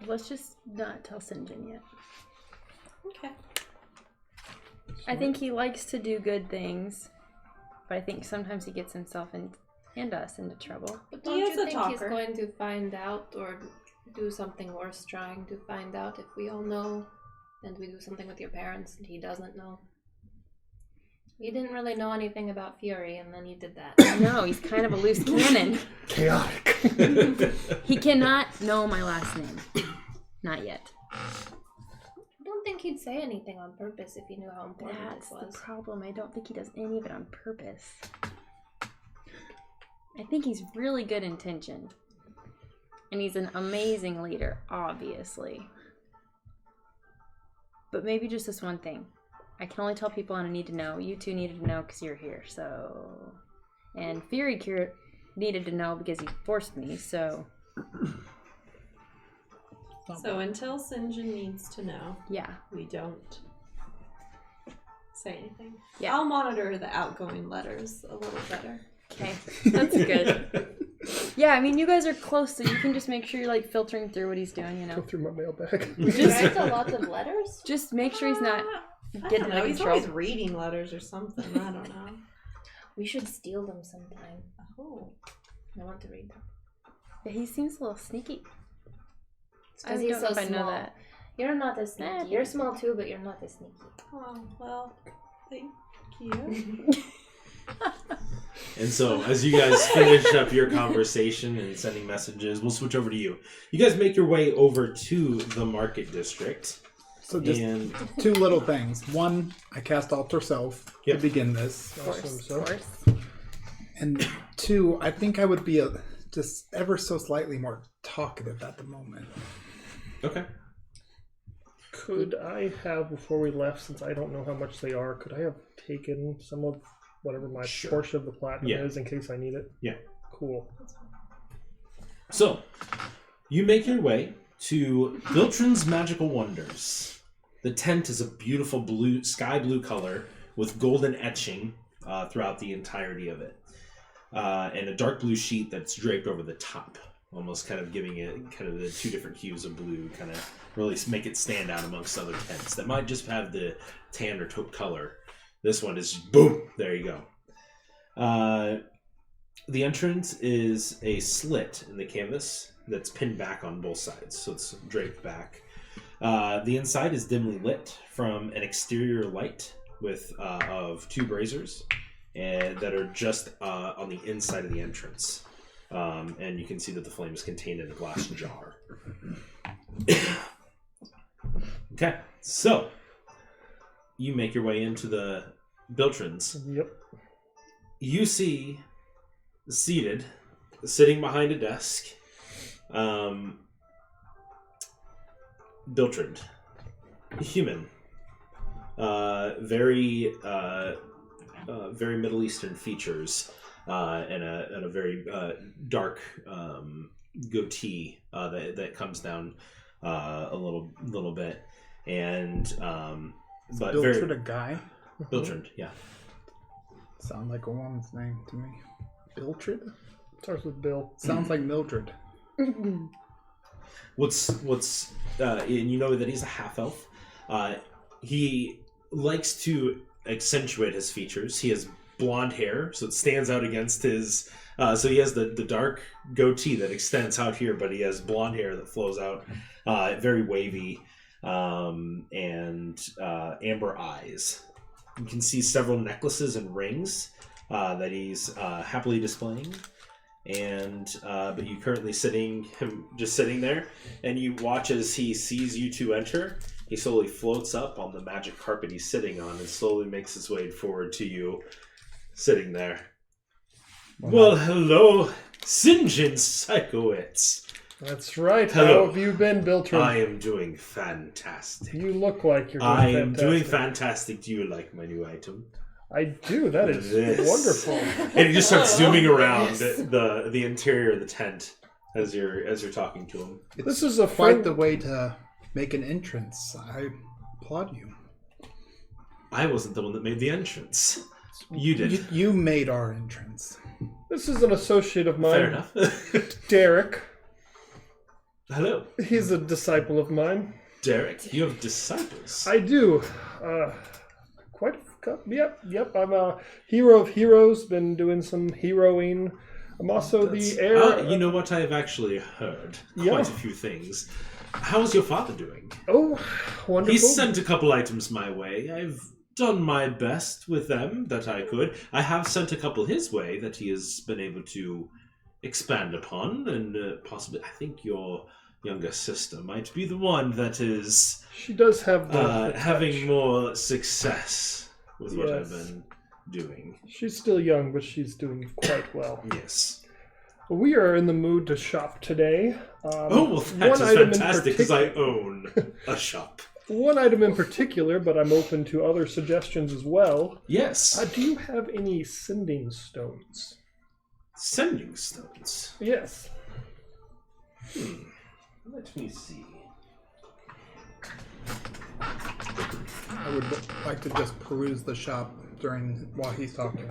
Let's just not tell St. John yet. Okay. I think he likes to do good things, but I think sometimes he gets himself and us into trouble. But He don't you is a think he's talker. going to find out or do something worse trying to find out if we all know and we do something with your parents and he doesn't know? You didn't really know anything about Fury and then you did that. No, he's kind of a loose cannon. Chaotic. He cannot know my last name. Not yet. I don't think he'd say anything on purpose if he knew how important That's it the was. problem. I don't think he does any of it on purpose. I think he's really good intention. And he's an amazing leader, obviously. But maybe just this one thing. I can only tell people I need to know. You two needed to know because you're here, so... And Fury needed to know because he forced me, so... So until Sinjin needs to know, Yeah. we don't say anything. Yeah. I'll monitor the outgoing letters a little better. Okay, that's good. Yeah, I mean, you guys are close, so you can just make sure you're, like, filtering through what he's doing, you Go know? through my mailbag. He writes a lot of letters? Just make sure he's not I getting don't out know. of He's control. always reading letters or something. I don't know. We should steal them sometime. Oh. I want to read them. Yeah, he seems a little sneaky. I Because don't he's know so if I know small. that. You're not as sneaky. Eh. You're small too, but you're not as sneaky. Oh, well, thank you. And so, as you guys finish up your conversation and sending messages, we'll switch over to you. You guys make your way over to the market district. So just And two little things. One, I cast Alter Self Yep. to begin this. Of course, Awesome, of so. course. And two, I think I would be just ever so slightly more talkative at the moment. okay. Could I have, before we left, since I don't know how much they are, could I have taken some of whatever my Sure. portion of the platinum Yeah. is in case I need it? Yeah. Cool. So, you make your way to Viltrin's Magical Wonders. The tent is a beautiful blue, sky blue color with golden etching throughout the entirety of it. And a dark blue sheet that's draped over the top, almost kind of giving it kind of the two different hues of blue, kind of really make it stand out amongst other tents that might just have the tan or taupe color. This one is boom, there you go. The entrance is a slit in the canvas that's pinned back on both sides, so it's draped back. The inside is dimly lit from an exterior light of 2 braziers, and that are just on the inside of the entrance. And you can see that the flame is contained in a glass jar. Okay, so you make your way into the Biltrins. Yep. You see, sitting behind a desk, Biltrand, human, very Middle Eastern features, and a very dark goatee that comes down a little bit, and but Biltrand very a guy? Biltrand, yeah. Sound like a woman's name to me. Biltrand? Starts with Bill. Sounds like Mildred. What's and you know that he's a half elf. He likes to accentuate his features. He has blonde hair, so it stands out against his. So he has the dark goatee that extends out here, but he has blonde hair that flows out, very wavy, and amber eyes. You can see several necklaces and rings that he's happily displaying. And but you currently just sitting there, and you watch as he sees you two enter. He slowly floats up on the magic carpet he's sitting on and slowly makes his way forward to you, sitting there. Well, hello, St. John Psychowitz. That's right. Hello. How have you been, Biltrand? I am doing fantastic. You look like you're doing I fantastic. am doing fantastic. Do you like my new item? I do. That is This. wonderful. And he just starts zooming around Yes. the interior of the tent as you're talking to him. This is a Quite fun... the way to make an entrance. I applaud you. I wasn't the one that made the entrance. You did. You made our entrance. This is an associate of mine, Fair enough. Derek. Hello, He's a disciple of mine. Derek. You have disciples. I do. Quite a couple. Yep. I'm a hero of heroes. Been doing some heroing. I'm also the heir. You know what? I have actually heard Yeah. quite a few things. How's your father doing? Oh, wonderful. He sent a couple items my way. I've done my best with them that I could. I have sent a couple his way that he has been able to expand upon, and possibly, I think your younger sister might be the one that is She does have the having touch. more success with what I've Yes. been doing. She's still young, but she's doing quite well. Yes. We are in the mood to shop today. Oh, well, that is fantastic, because I own a shop. One item in particular, but I'm open to other suggestions as well. Yes. Do you have any sending stones? Sending stones. Yes. Let me see. I would like to just peruse the shop while he's talking.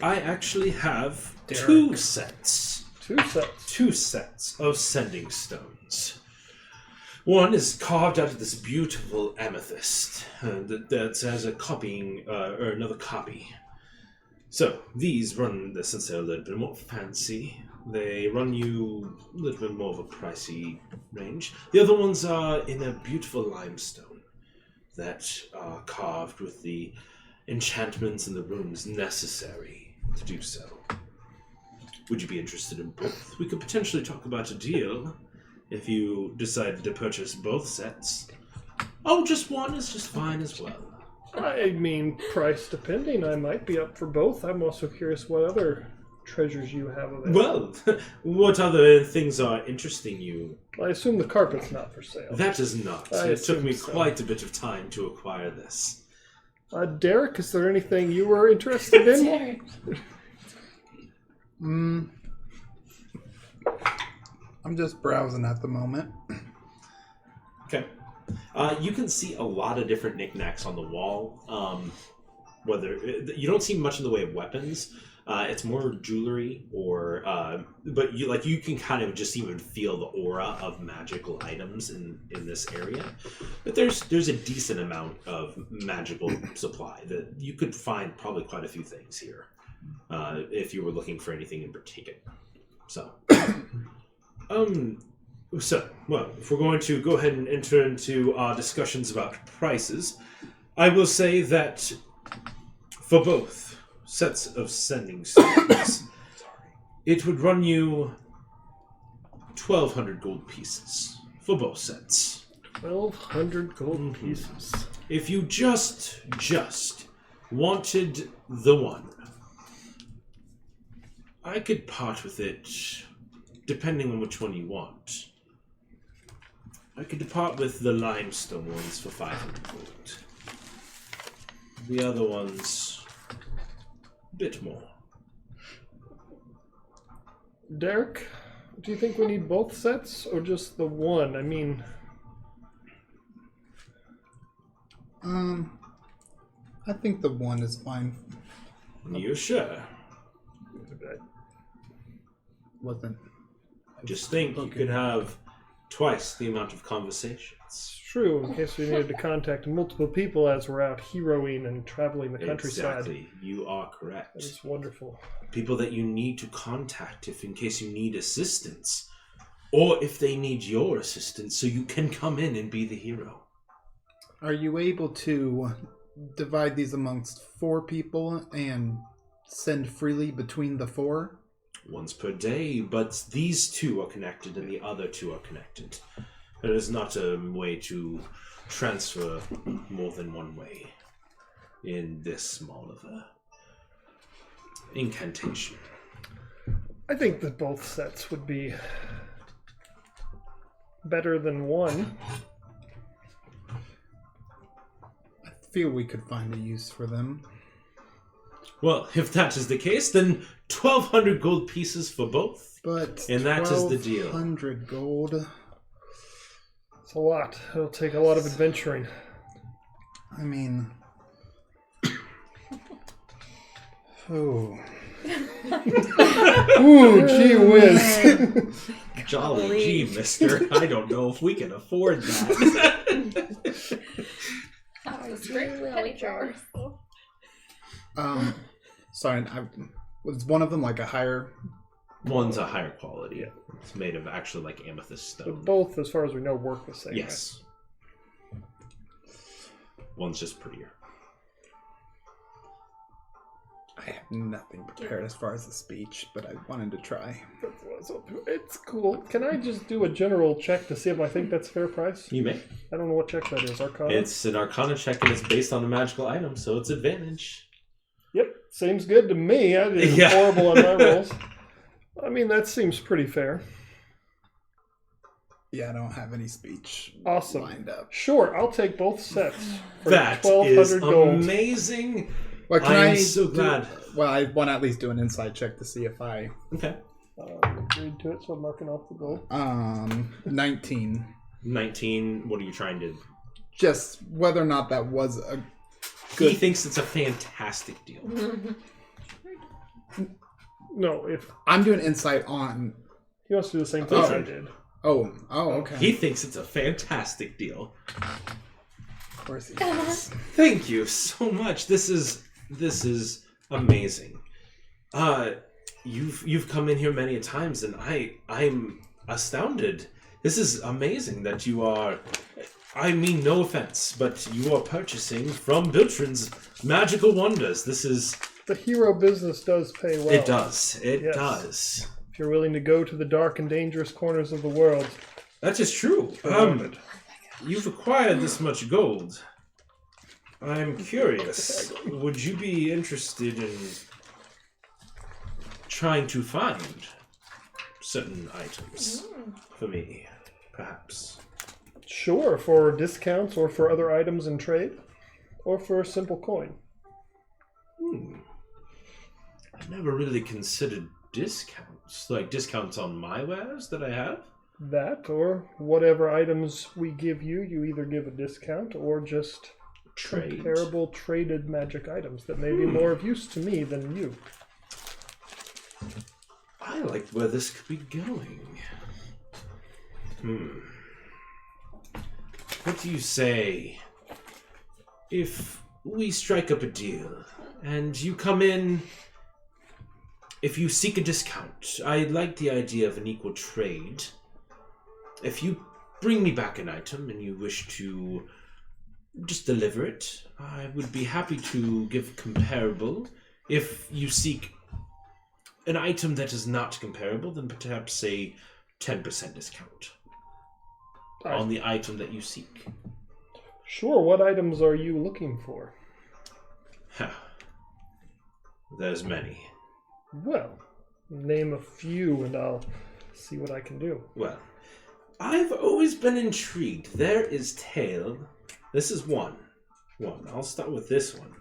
I actually have Derek. 2 sets. 2 sets. 2 sets of sending stones. One is carved out of this beautiful amethyst that has a copying, or another copy. So, these run, since they're a little bit more fancy, they run you a little bit more of a pricey range. The other ones are in a beautiful limestone that are carved with the enchantments and the runes necessary to do so. Would you be interested in both? We could potentially talk about a deal if you decided to purchase both sets. Oh, just one is just fine as well. I mean, price depending. I might be up for both. I'm also curious what other treasures you have available. Well, what other things are interesting you? I assume the carpet's not for sale. That is not. I It took assume me so. quite a bit of time to acquire this. Derek, is there anything you were interested in? I'm just browsing at the moment. Okay. You can see a lot of different knickknacks on the wall. Whether you don't see much in the way of weapons, it's more jewelry, or but you can kind of just even feel the aura of magical items in this area. But there's a decent amount of magical supply that you could find probably quite a few things here, if you were looking for anything in particular. So. So, well, if we're going to go ahead and enter into our discussions about prices, I will say that for both sets of sending stones, it would run you 1,200 gold pieces for both sets. 1,200 gold pieces. If you just wanted the one, I could part with it depending on which one you want. I could depart with the limestone ones for 500 gold. The other ones, a bit more. Derek, do you think we need both sets or just the one? I mean... I think the one is fine. You sure? Wasn't. Just think you could have twice the amount of conversations. It's true, in case we needed to contact multiple people as we're out heroing and traveling the countryside. Exactly. You are correct. That is wonderful. People that you need to contact if in case you need assistance. Or if they need your assistance so you can come in and be the hero. Are you able to divide these amongst 4 people and send freely between the 4? Once per day, but these 2 are connected and the other 2 are connected. There is not a way to transfer more than one way in this small of a incantation. I think that both sets would be better than one. I feel we could find a use for them. Well, if that is the case, then 1,200 gold pieces for both. But And that is the deal. 1,200 gold. It's a lot. It'll take a lot of adventuring. I mean... Oh. Ooh, gee whiz. Jolly gee, mister. I don't know if we can afford that. Penny jar. Sorry, was one of them like a higher... One's a higher quality. It's made of actually like amethyst But stone. both, as far as we know, work the same. Yes. One's just prettier. I have nothing prepared as far as the speech, but I wanted to try. It's cool. Can I just do a general check to see if I think that's fair price? You may. I don't know what check that is. Arcana? It's an Arcana check and it's based on a magical item, so it's advantage. Yep, seems good to me. I did Yeah. horrible on my rolls. I mean, that seems pretty fair. Yeah, I don't have any speech Awesome. lined up. Sure, I'll take both sets for That 1,200 is gold. amazing. Well, can I'm I so glad. Well, I want to at least do an insight check to see if I... Okay. Read to it, so I'm marking off the gold. 19. 19. What are you trying to... Just whether or not that was a He good... thinks it's a fantastic deal. No, if I'm doing insight on... he wants to do the same thing I did. Oh, okay. He thinks it's a fantastic deal. Of course he does. Thank you so much. This is amazing. You've come in here many a times, and I'm astounded. This is amazing that you are. I mean, no offense, but you are purchasing from Biltrin's magical wonders. This is. The hero business does pay well. It does. It Yes. does. If you're willing to go to the dark and dangerous corners of the world. That is true. You've acquired this much gold. I'm curious. Would you be interested in trying to find certain items for me, perhaps? Sure, for discounts or for other items in trade, or for a simple coin. I've never really considered discounts, like discounts on my wares that I have. That, or whatever items we give you, you either give a discount or just Trade. comparable traded magic items that may be more of use to me than you. I like where this could be going. What do you say if we strike up a deal and you come in if you seek a discount, I like the idea of an equal trade. If you bring me back an item and you wish to just deliver it, I would be happy to give comparable. If you seek an item that is not comparable, then perhaps a 10% discount on the item that you seek. Sure, what items are you looking for? There's many. Well, name a few and I'll see what I can do. Well, I've always been intrigued. There is tail. This is one. I'll start with this one.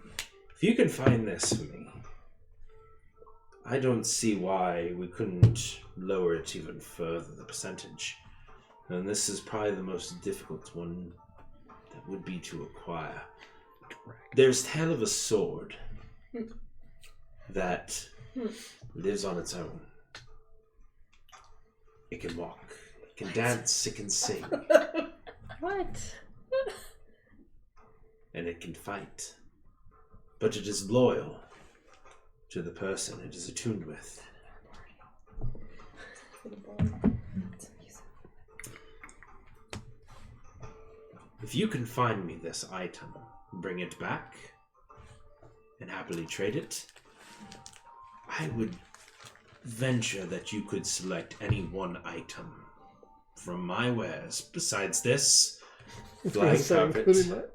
If you can find this for me, I don't see why we couldn't lower it even further, the percentage. And this is probably the most difficult one that would be to acquire. There's tail of a sword that lives on its own. It can walk, it can dance, it can sing, What? and it can fight. But it is loyal to the person it is attuned with. If you can find me this item, bring it back, and happily trade it, I would venture that you could select any one item from my wares besides this flying carpet.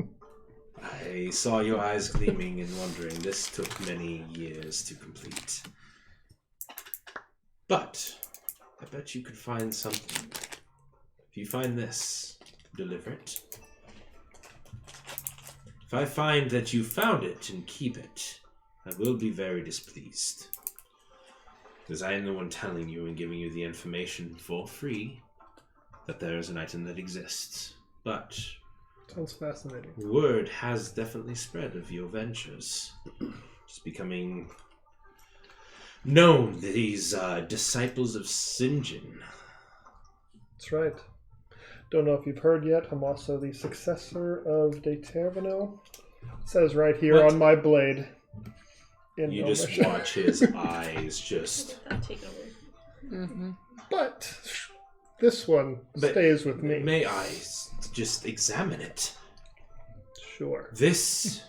I saw your eyes gleaming and wondering. This took many years to complete. But I bet you could find something. If you find this, deliver it. If I find that you found it and keep it, I will be very displeased. Because I am the one telling you and giving you the information for free that there is an item that exists. But Sounds fascinating. word has definitely spread of your ventures. Just becoming known, these disciples of Sinjin. That's right. Don't know if you've heard yet, I'm also the successor of De Tervino. It says right here What? on my blade. You just Omish. watch his eyes just... Take over. Mm-hmm. But this one But stays with me. May I just examine it? Sure. This...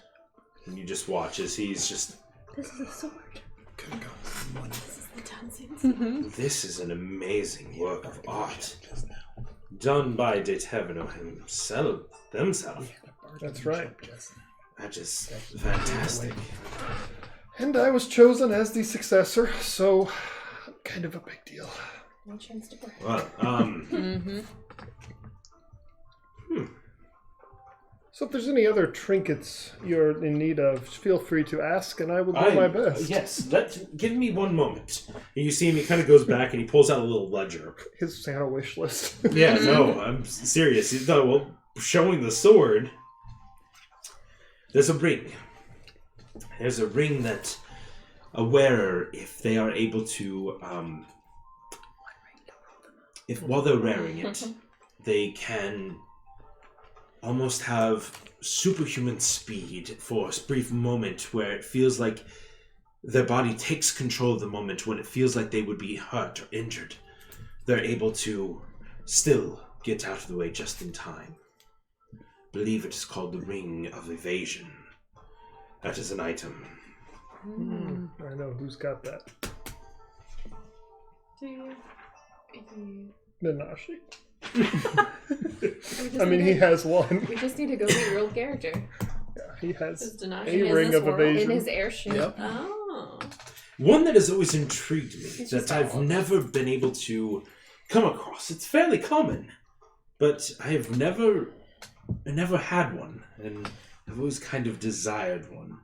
And you just watch as he's just... This is a sword. Could go someone The tonsils. Mm-hmm. This is an amazing work of art. Done by De Tervino themselves. That's right. That is fantastic. And I was chosen as the successor, so kind of a big deal. No chance to work. Well, Mm-hmm. So if there's any other trinkets you're in need of, feel free to ask, and I will do my best. Yes, give me one moment. And you see him, he kind of goes back and he pulls out a little ledger. His Santa wish list. Yeah, no, I'm serious. He's showing the sword. There's a ring. There's a ring that a wearer, if they are able to, if while they're wearing it, they can almost have superhuman speed for a brief moment where it feels like their body takes control of the moment when it feels like they would be hurt or injured. They're able to still get out of the way just in time. I believe it is called the Ring of Evasion. That is an item. I know who's got that. Minashi. I mean, he has one. We just need to go be a real character Yeah, he has Does Danashi a has ring this of world? evasion. in his airship. Yep. Oh. One that has always intrigued me, It's that just I've odd. never been able to come across. It's fairly common, but I have never had one, and I've always kind of desired one.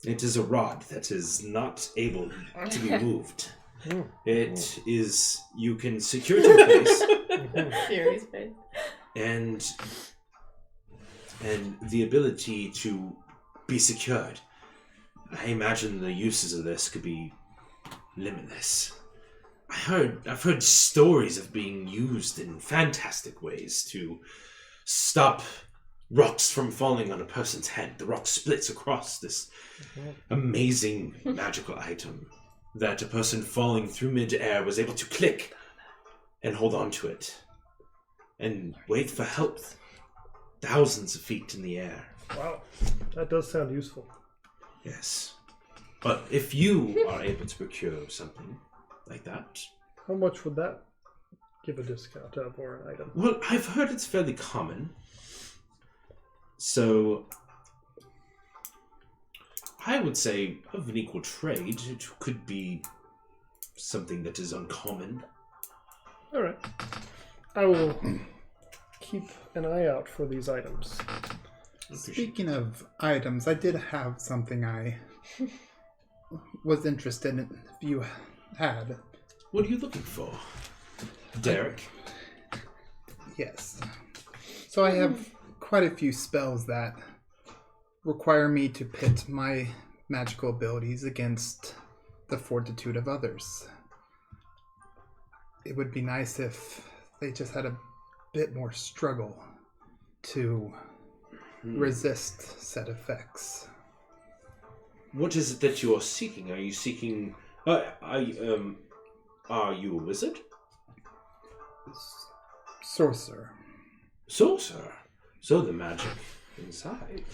It is a rod that is not able to be moved. It is, you can secure it in place, Fury's face. and the ability to be secured. I imagine the uses of this could be limitless. I've heard stories of being used in fantastic ways to stop rocks from falling on a person's head. The rock splits across this amazing magical item. that a person falling through mid-air was able to click and hold on to it and wait for help thousands of feet in the air. Wow, that does sound useful. Yes. But if you are able to procure something like that... How much would that give a discount for an item? Well, I've heard it's fairly common. So... I would say of an equal trade, it could be something that is uncommon. All right. I will keep an eye out for these items. Speaking of items, I did have something I was interested in if you had. What are you looking for, Derek? Yes. So I have quite a few spells that require me to pit my magical abilities against the fortitude of others. It would be nice if they just had a bit more struggle to resist said effects. What is it that you are seeking? Are you seeking... are you a wizard? Sorcerer. Sorcerer? So the magic inside.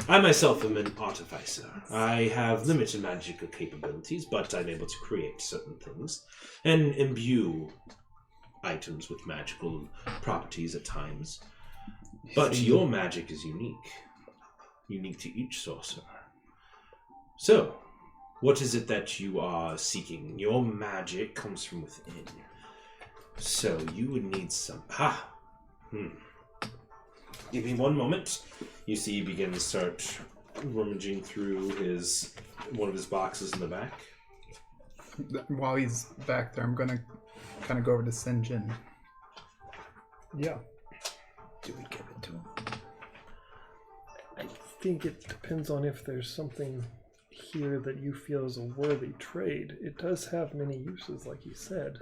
I myself am an artificer. I have limited magical capabilities, but I'm able to create certain things and imbue items with magical properties at times. But your magic is unique to each sorcerer. So, what is it that you are seeking? Your magic comes from within. So, you would need some... Give me one moment. You see he begins to start rummaging through one of his boxes in the back. While he's back there, I'm going to kind of go over to Sinjin. Yeah. Do we give it to him? I think it depends on if there's something here that you feel is a worthy trade. It does have many uses, like he said.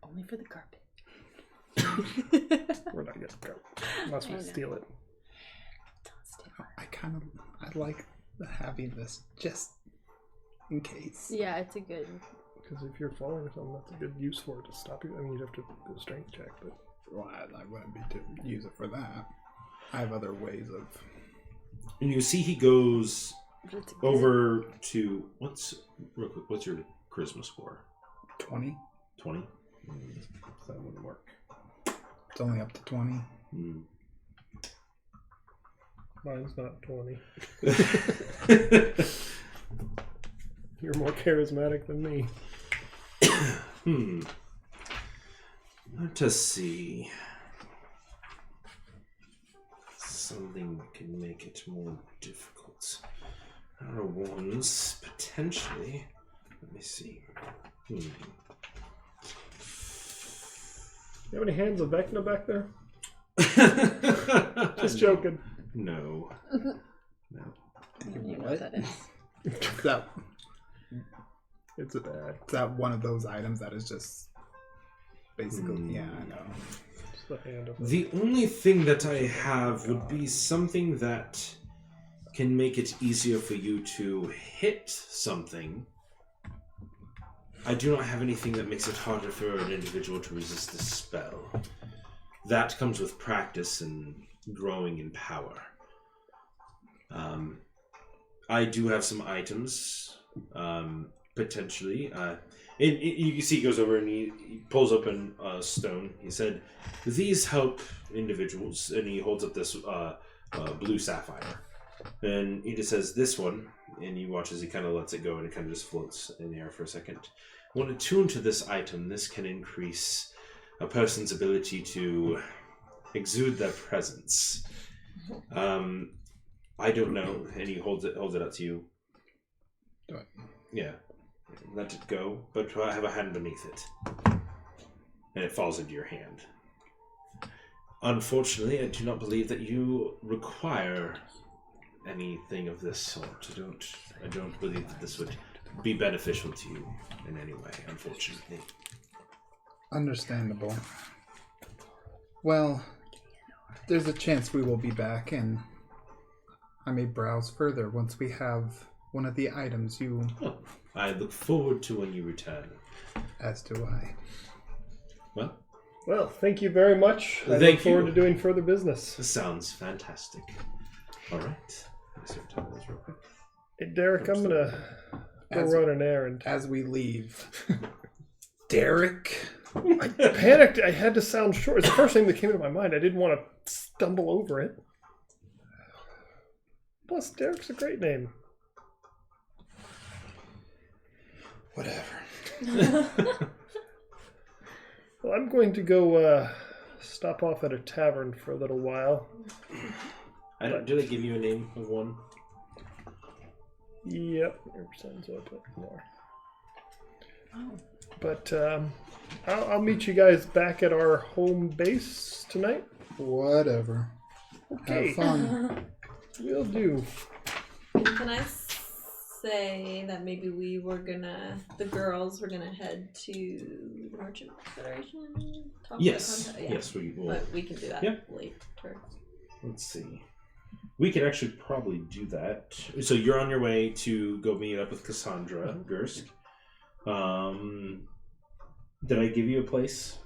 Only for the carpet. We're not going to go. Unless we steal it. I like having this just in case. Yeah, it's a good... Because if you're falling or something, that's a good use for it to stop you. I mean, you'd have to do a strength check, but... Well, I wouldn't be to use it for that. I have other ways of... And you see he goes over to... Real quick, what's your charisma score? 20. 20? That wouldn't work. It's only up to 20. Mine's not 20. You're more charismatic than me. Let us see. Something that can make it more difficult. Our ones, potentially. Let me see. You have any hands of Vecna back there? Just joking. No. No. You know what that is. It's a bad. Is that one of those items that is just basically... Yeah, I know. Just the hand of The only thing that I have would be something that can make it easier for you to hit something. I do not have anything that makes it harder for an individual to resist a spell. That comes with practice and growing in power. I do have some items, potentially. You can see he goes over and he pulls open a stone. He said, "These help individuals," and he holds up this blue sapphire. And he just says, "This one," and you watch as he kind of lets it go and it kind of just floats in the air for a second. When attuned to this item, this can increase a person's ability to exude their presence. I don't know, and he holds it out to you. Do it. Yeah, let it go, but I have a hand beneath it, and it falls into your hand. Unfortunately, I do not believe that you require anything of this sort. I don't believe that this would be beneficial to you in any way, unfortunately. Understandable. Well, there's a chance we will be back, and I may browse further once we have one of the items you... Oh, I look forward to when you return. As do I. Well, thank you very much. I look Thank forward you. to doing further business. This sounds fantastic. All right. Let me see what time it is real quick. Hey, Derek, I'm going to go run an errand. As we leave... Derek? I panicked. I had to sound short. It's the first thing that came into my mind. I didn't want to stumble over it. Plus, Derek's a great name. Whatever. Well, I'm going to go stop off at a tavern for a little while. Did I give you a name of one? Yep, your son's up more. But I'll meet you guys back at our home base tonight. Whatever. Okay, Have fun. will do. Can I say that maybe the girls were gonna head to the Merchant Federation? Talk to Yes. the contact? Yeah. Yes, we will. But we can do that Yep. later. Let's see. We could actually probably do that. So you're on your way to go meet up with Cassandra Gersk. Did I give you a place?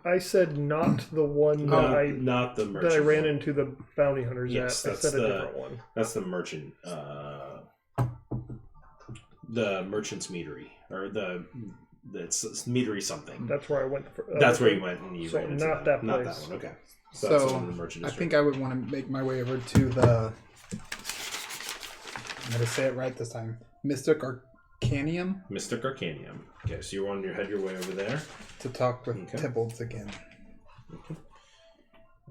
I said not the one Not the merchant. that I ran one. into the bounty hunters Yes, at. I that's said a the- different one. That's the merchant. The merchant's meadery, or it's meadery something. That's where I went. That's where you went, and you so ran into not that. that Not place. that one. Okay. So that's the So, one in the merchant I district. think I would want to make my way over to the... I'm going to say it right this time. Mystic Arcanium Mystic Arcanium. Okay, so you want to head your way over there. to talk with Okay. Tybalt again. Okay.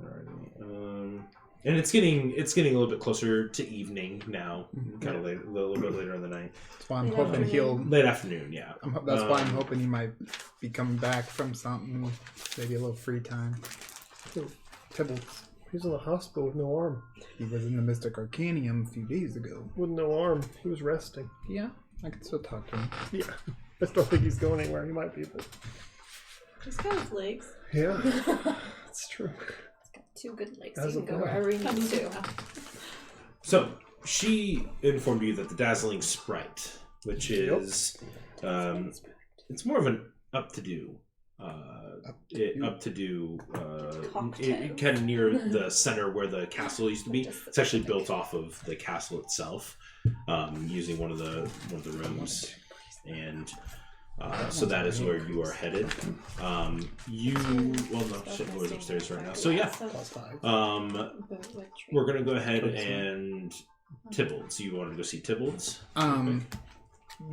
Alrighty. And it's getting a little bit closer to evening now. Kind of late, a little bit later in the night. That's why I'm Late hoping afternoon. he'll... Late afternoon, yeah. That's why I'm hoping he might be coming back from something. Maybe a little free time. Tybalt. He's in the hospital with no arm. He was in the Mystic Arcanium a few days ago. With no arm. He was resting. Yeah, I can still talk to him. Yeah. I still think he's going anywhere. He might be, but... He's got his legs. Yeah. That's true. Two good legs. As You a can go boy. wherever you need to. So she informed you that the Dazzling Sprite, which Yep. is, it's more of an up-to-do, kind of near the center where the castle used to be. It's actually built off of the castle itself, using one of the rooms, and so that is where you are headed. Shit was upstairs right now. So yeah, +5. we're gonna go ahead and Tybalt. You want to go see Tybalt?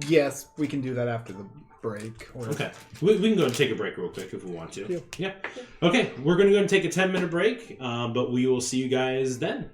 Yes, we can do that after the break. Or... Okay, we can go and take a break real quick if we want to. Yeah. Yeah. Okay, we're gonna go and take a 10-minute break, but we will see you guys then.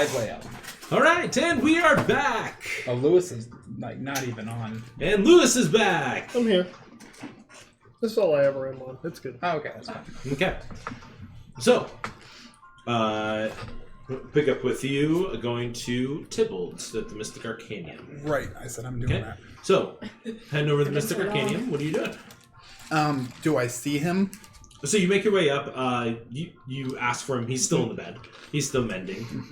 live layout. All right, and we are back. Oh, Lewis is like not even on. And Lewis is back. I'm here. This is all I ever am on. It's good. Oh, okay, that's fine. Okay. So, pick up with you going to Tibbald's at the Mystic Arcanium. Right, I said I'm doing Okay. that. So, heading over to the Mystic Arcanium. What are you doing? Do I see him? So you make your way up. You ask for him. He's still in the bed. He's still mending.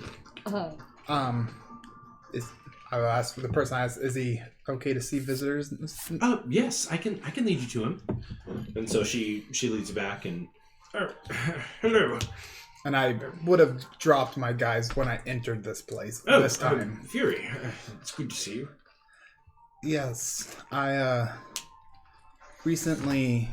I will ask for the person I asked, is he okay to see visitors? Oh yes, I can lead you to him. And so she leads you back and hello. And I would have dropped my guys when I entered this place this time. Fury, it's good to see you. Yes, I recently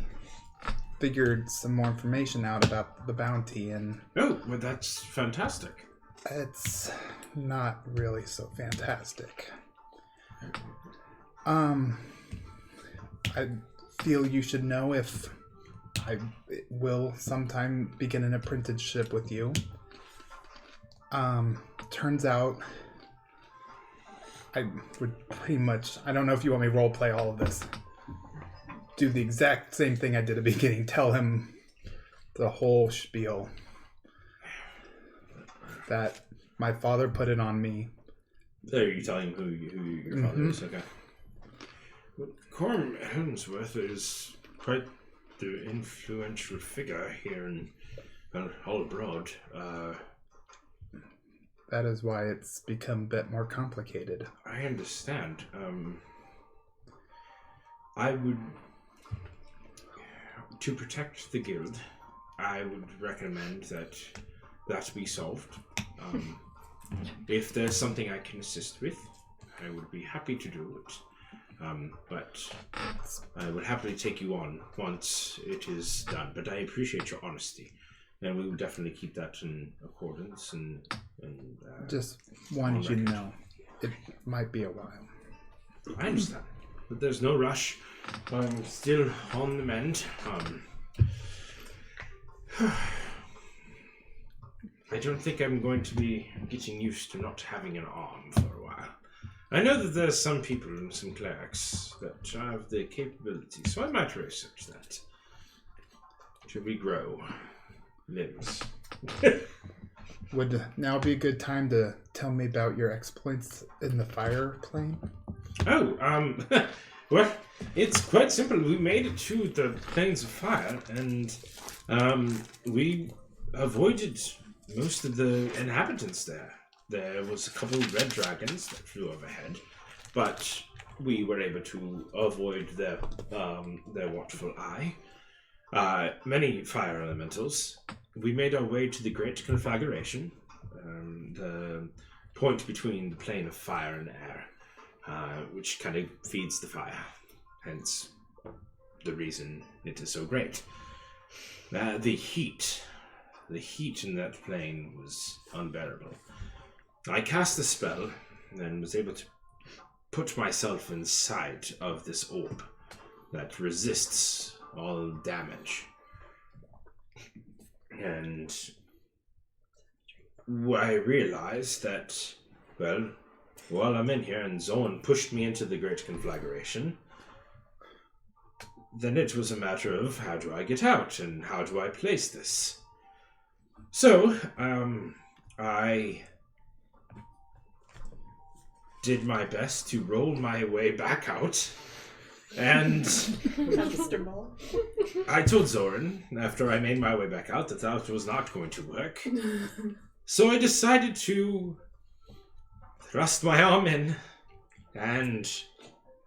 figured some more information out about the bounty, and Oh, well, that's fantastic. it's not really so fantastic. I feel you should know if I will sometime begin an apprenticeship with you. Turns out I would pretty much, I don't know if you want me to role play all of this, do the exact same thing I did at the beginning, tell him the whole spiel. That my father put it on me. Are you telling who your father is? Okay. Well, Corm Helmsworth is quite the influential figure here and all abroad. That is why it's become a bit more complicated. I understand. I would, to protect the guild, I would recommend that be solved. If there's something I can assist with, I would be happy to do it. But I would happily take you on once it is done. But I appreciate your honesty, and we will definitely keep that in accordance. And Just wanted you to know, it might be a while. I understand, but there's no rush. I'm still on the mend. I don't think I'm going to be getting used to not having an arm for a while. I know that there's some people and some clerics that have the capability, so I might research that. To regrow limbs. Would now be a good time to tell me about your exploits in the fire plane? Oh, well, it's quite simple. We made it to the plains of fire, and we avoided most of the inhabitants there. There was a couple of red dragons that flew overhead, but we were able to avoid their watchful eye. Many fire elementals. We made our way to the Great Conflagration, the point between the plane of fire and air, which kind of feeds the fire, hence the reason it is so great. The heat in that plane was unbearable. I cast a spell and was able to put myself inside of this orb that resists all damage. And I realized that, well, while I'm in here and Zorn pushed me into the Great Conflagration, then it was a matter of how do I get out and how do I place this. So, I did my best to roll my way back out, and I told Zoran, after I made my way back out, that was not going to work. So I decided to thrust my arm in, and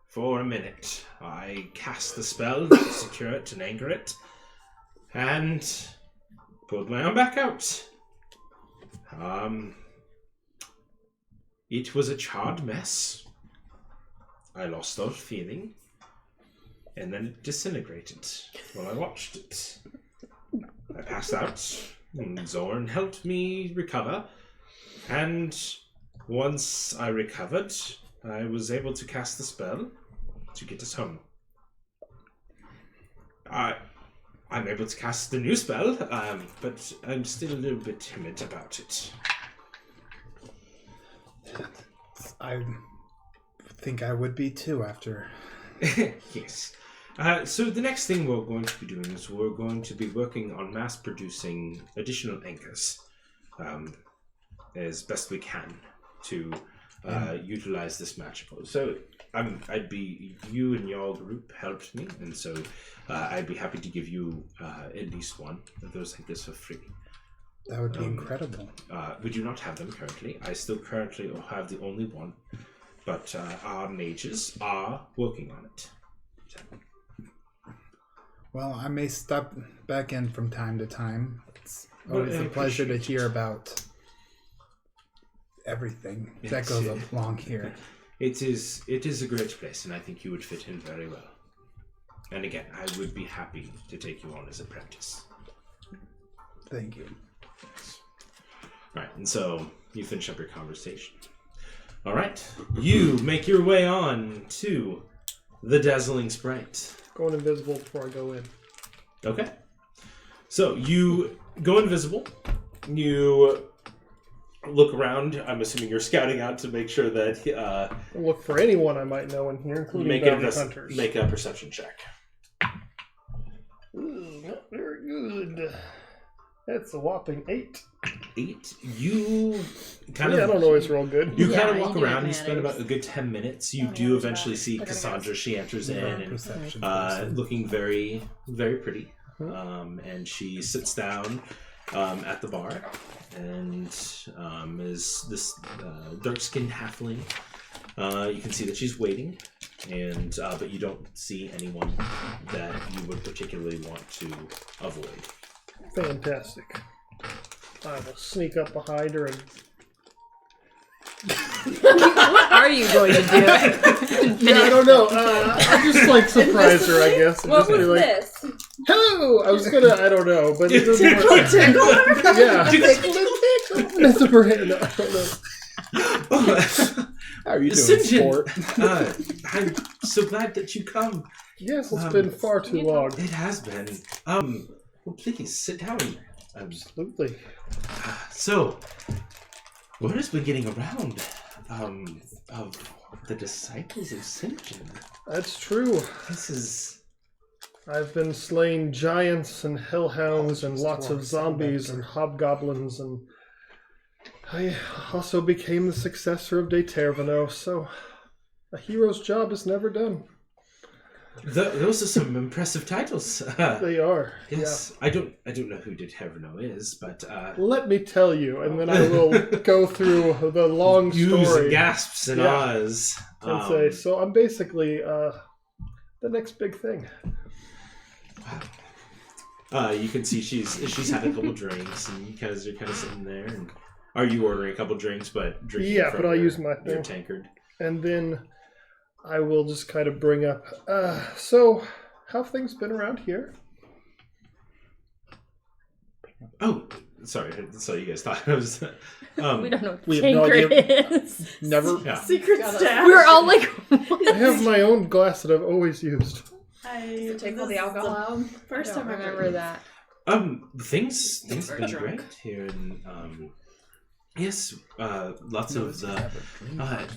for a minute I cast the spell to secure it and anchor it, and pulled my arm back out. It was a charred mess. I lost all feeling, and then it disintegrated while I watched it. I passed out, and Zorn helped me recover, and once I recovered, I was able to cast the spell to get us home. I'm able to cast the new spell, but I'm still a little bit timid about it. I think I would be too after. Yes. So the next thing we're going to be doing is we're going to be working on mass producing additional anchors as best we can to utilize this magical. So I'd be, you and your group helped me, and so I'd be happy to give you at least one of those anchors for free. That would be incredible. We do not have them currently. I still currently have the only one, but our mages are working on it. So. Well, I may stop back in from time to time. It's always Well, a pleasure to appreciate hear it. about everything that Yes, goes yeah. along here. It is a great place, and I think you would fit in very well. And again, I would be happy to take you on as apprentice. Thank you. All right, and so you finish up your conversation. All right, you make your way on to the Dazzling Sprite. Going invisible before I go in. Okay. So you go invisible. You look around. I'm assuming you're scouting out to make sure that Look for anyone I might know in here, including bounty hunters. make a perception check. Ooh, not very good. That's a whopping 8. 8. You kind I of don't always roll good. You Yeah, kind of you walk do, it around. You spend matters. about a good 10 minutes. You Oh, do yeah, eventually that's see bad. Cassandra. She enters in and Perception. looking very, very pretty. And she sits down at the bar and is this dark-skinned halfling. You can see that she's waiting, and but you don't see anyone that you would particularly want to avoid. Fantastic. I will sneak up behind her and What are you going to do? I don't know. I'll just like surprise her, I guess. And What just be was like, this? hello! I was gonna, I don't know, but it doesn't Tickle, work. tickle her? Yeah. Tickle and tickle. Mess up her hand. No, I don't know. How are you doing, St. John, sport? I'm so glad that you come. Yes, it's been far too long. It has been. Well, please sit down. Absolutely. So, word has been getting around of the disciples of St. John. That's true. This is I've been slaying giants and hellhounds and lots of zombies and hobgoblins, and I also became the successor of De Tervino, so a hero's job is never done. those are some impressive titles. They are. Yes, I don't know who De Tervino is, but Yeah. Let me tell you, and then I will go through the long use story and gasps and Yeah. ahs. and say, so I'm basically the next big thing. You can see she's had a couple drinks, and you guys are kind of sitting there. And are you ordering a couple drinks, but drinking? Yeah, from but I'll your- use my your thing. tankard. And then I will just kind of bring up, so how have things been around here? Oh, sorry. So you guys thought I was. We don't know what We have no Tancred is. Never. Yeah. Secret stash. We were all like, I have my own glass that I've always used. I Take all the alcohol out. I First don't time I remember that. Things have We're been drunk. great here, and yes, lots of the.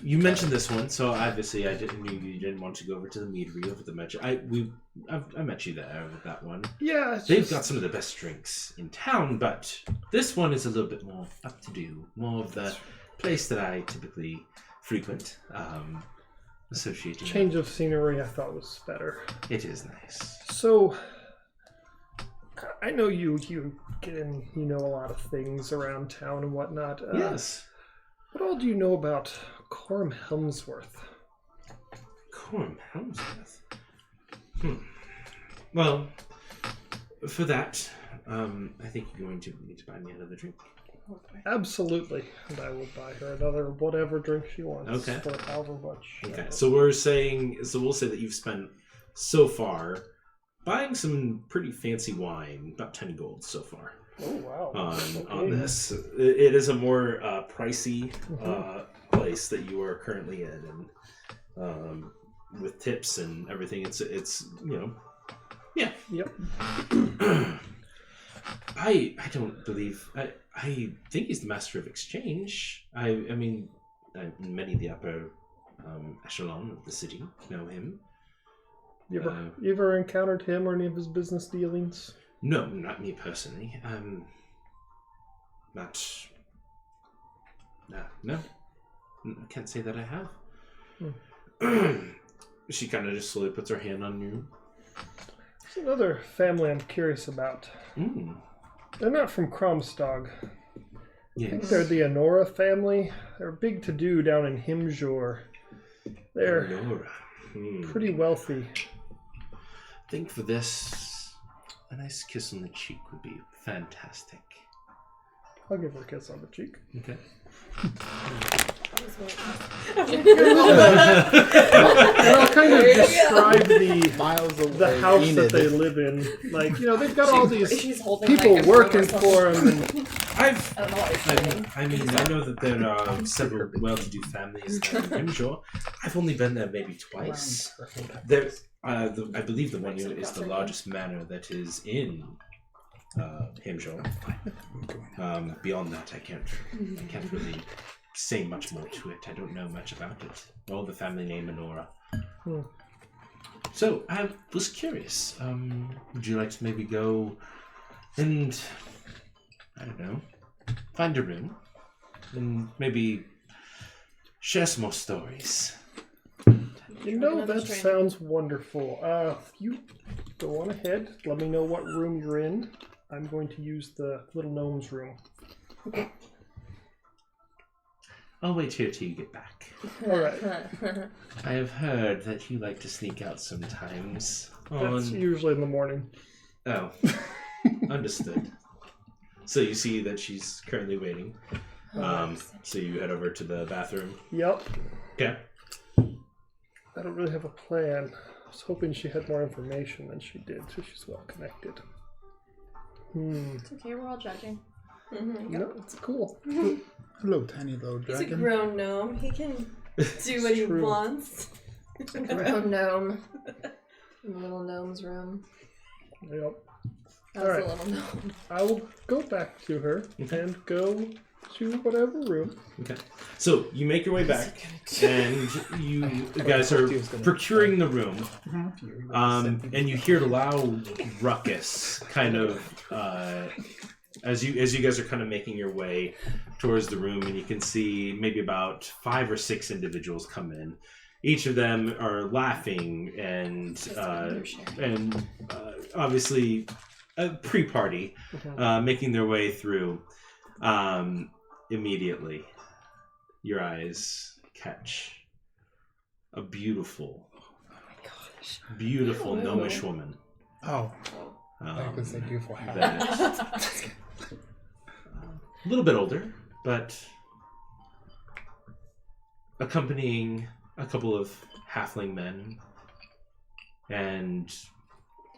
You mentioned this one, so obviously I didn't knew you didn't want to go over to the meadery over the metro. I met you there with that one. Yeah, it's They've just, got some of the best drinks in town, but this one is a little bit more up to do. More of the place that I typically frequent. Associated. change of scenery I thought was better. It is nice. So, I know you get in, you know a lot of things around town and whatnot. Yes. What all do you know about Coram Helmsworth? Coram Helmsworth. Well, for that, I think you're going to need to buy me another drink. Absolutely, and I will buy her another whatever drink she wants Okay. for however much. Okay, so we'll say that you've spent so far buying some pretty fancy wine, about 10 gold so far Oh wow! on this. It is a more pricey place that you are currently in, and with tips and everything, it's yeah. Yep. I don't believe I think he's the master of exchange. I mean, many of the upper echelon of the city know him. You ever encountered him or any of his business dealings? No, not me personally. No. I can't say that I have. She kind of just slowly puts her hand on you. There's another family I'm curious about. They're not from Kromstog. Yes. I think they're the Honora family. They're big to do down in Himjor. They're pretty wealthy. I think for this, a nice kiss on the cheek would be fantastic. I'll give her a kiss on the cheek. Okay. And I'll kind of describe the house that they live in. Like, they've got all these people working for them. And I know that there are several well-to-do families down in Himjor. I've only been there maybe twice. I believe the one is the largest manor that is in Himjor. Beyond that, I can't really say much more to it. I don't know much about it. Or the family name Honora. So, I was curious. Would you like to maybe go and, I don't know, find a room and maybe share some more stories? That sounds wonderful. You go on ahead. Let me know what room you're in. I'm going to use the little gnome's room. I'll wait here till you get back. All right. I have heard that you like to sneak out sometimes. That's usually in the morning. Oh, understood. So you see that she's currently waiting. So you head over to the bathroom. Yep. Okay. I don't really have a plan. I was hoping she had more information than she did, so she's well connected. It's okay, we're all judging. No, it's cool. Hello, tiny little He's dragon. a grown gnome. He can do what he True. wants. Grown gnome. In the little gnome's room. Yep. That's Alright. a little gnome. I will go back to her and go to whatever room. Okay. So you make your way back, and you guys are procuring the room, and you hear a loud ruckus, kind of as you guys are kind of making your way towards the room, and you can see maybe about 5 or 6 individuals come in. Each of them are laughing and obviously a pre-party, making their way through. Immediately, your eyes catch a beautiful, gnomish woman. Oh, I could say beautiful hat. That, a little bit older, but accompanying a couple of halfling men and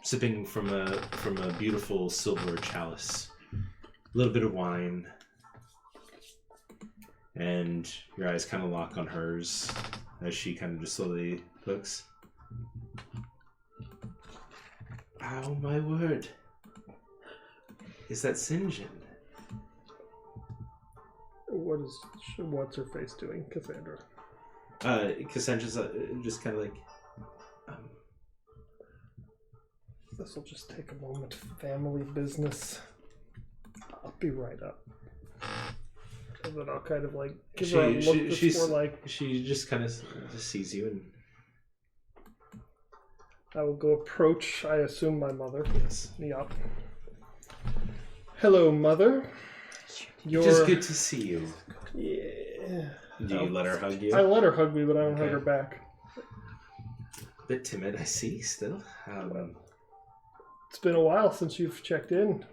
sipping from a beautiful silver chalice. A little bit of wine. And your eyes kind of lock on hers as she kind of just slowly looks. Oh my word. Is that St. John? What's her face doing, Cassandra? Cassandra's just kind of like... This will just take a moment. Family business. I'll be right up. And then I'll kind of like give her a look before like... She just kind of just sees you and... I will go approach, I assume, my mother. Yes. Yep. Hello, mother. Just good to see you. Yeah. Do you let her hug you? I let her hug me, but I don't hug her back. A bit timid, I see, still. It's been a while since you've checked in.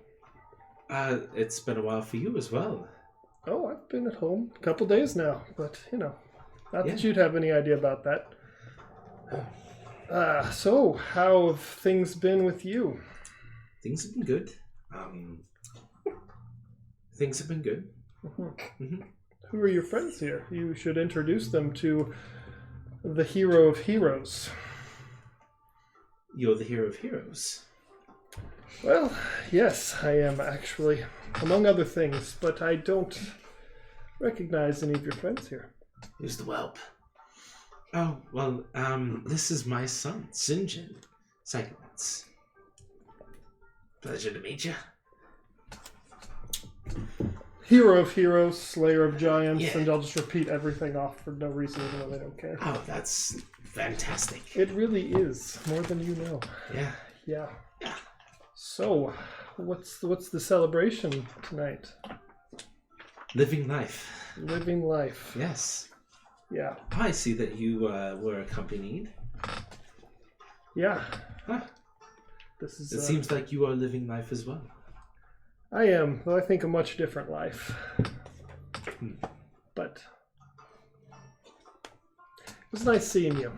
It's been a while for you as well. Oh, I've been at home a couple days now, but, not that you'd have any idea about that. So, how have things been with you? Things have been good. Things have been good. Mm-hmm. Who are your friends here? You should introduce them to the hero of heroes. You're the hero of heroes. Well, yes, I am actually, among other things, but I don't recognize any of your friends here. Who's the whelp? Oh, well, this is my son, Sinjin. Psychonauts. Pleasure to meet you. Hero of heroes, slayer of giants, Yeah. and I'll just repeat everything off for no reason, even though they don't care. Oh, that's fantastic. It really is, more than you know. Yeah. Yeah. So, what's the celebration tonight? Living life. Living life. Yes. Yeah. I see that you were accompanied. Yeah. Huh. This is. It seems like you are living life as well. I am, though I think a much different life. But it was nice seeing you.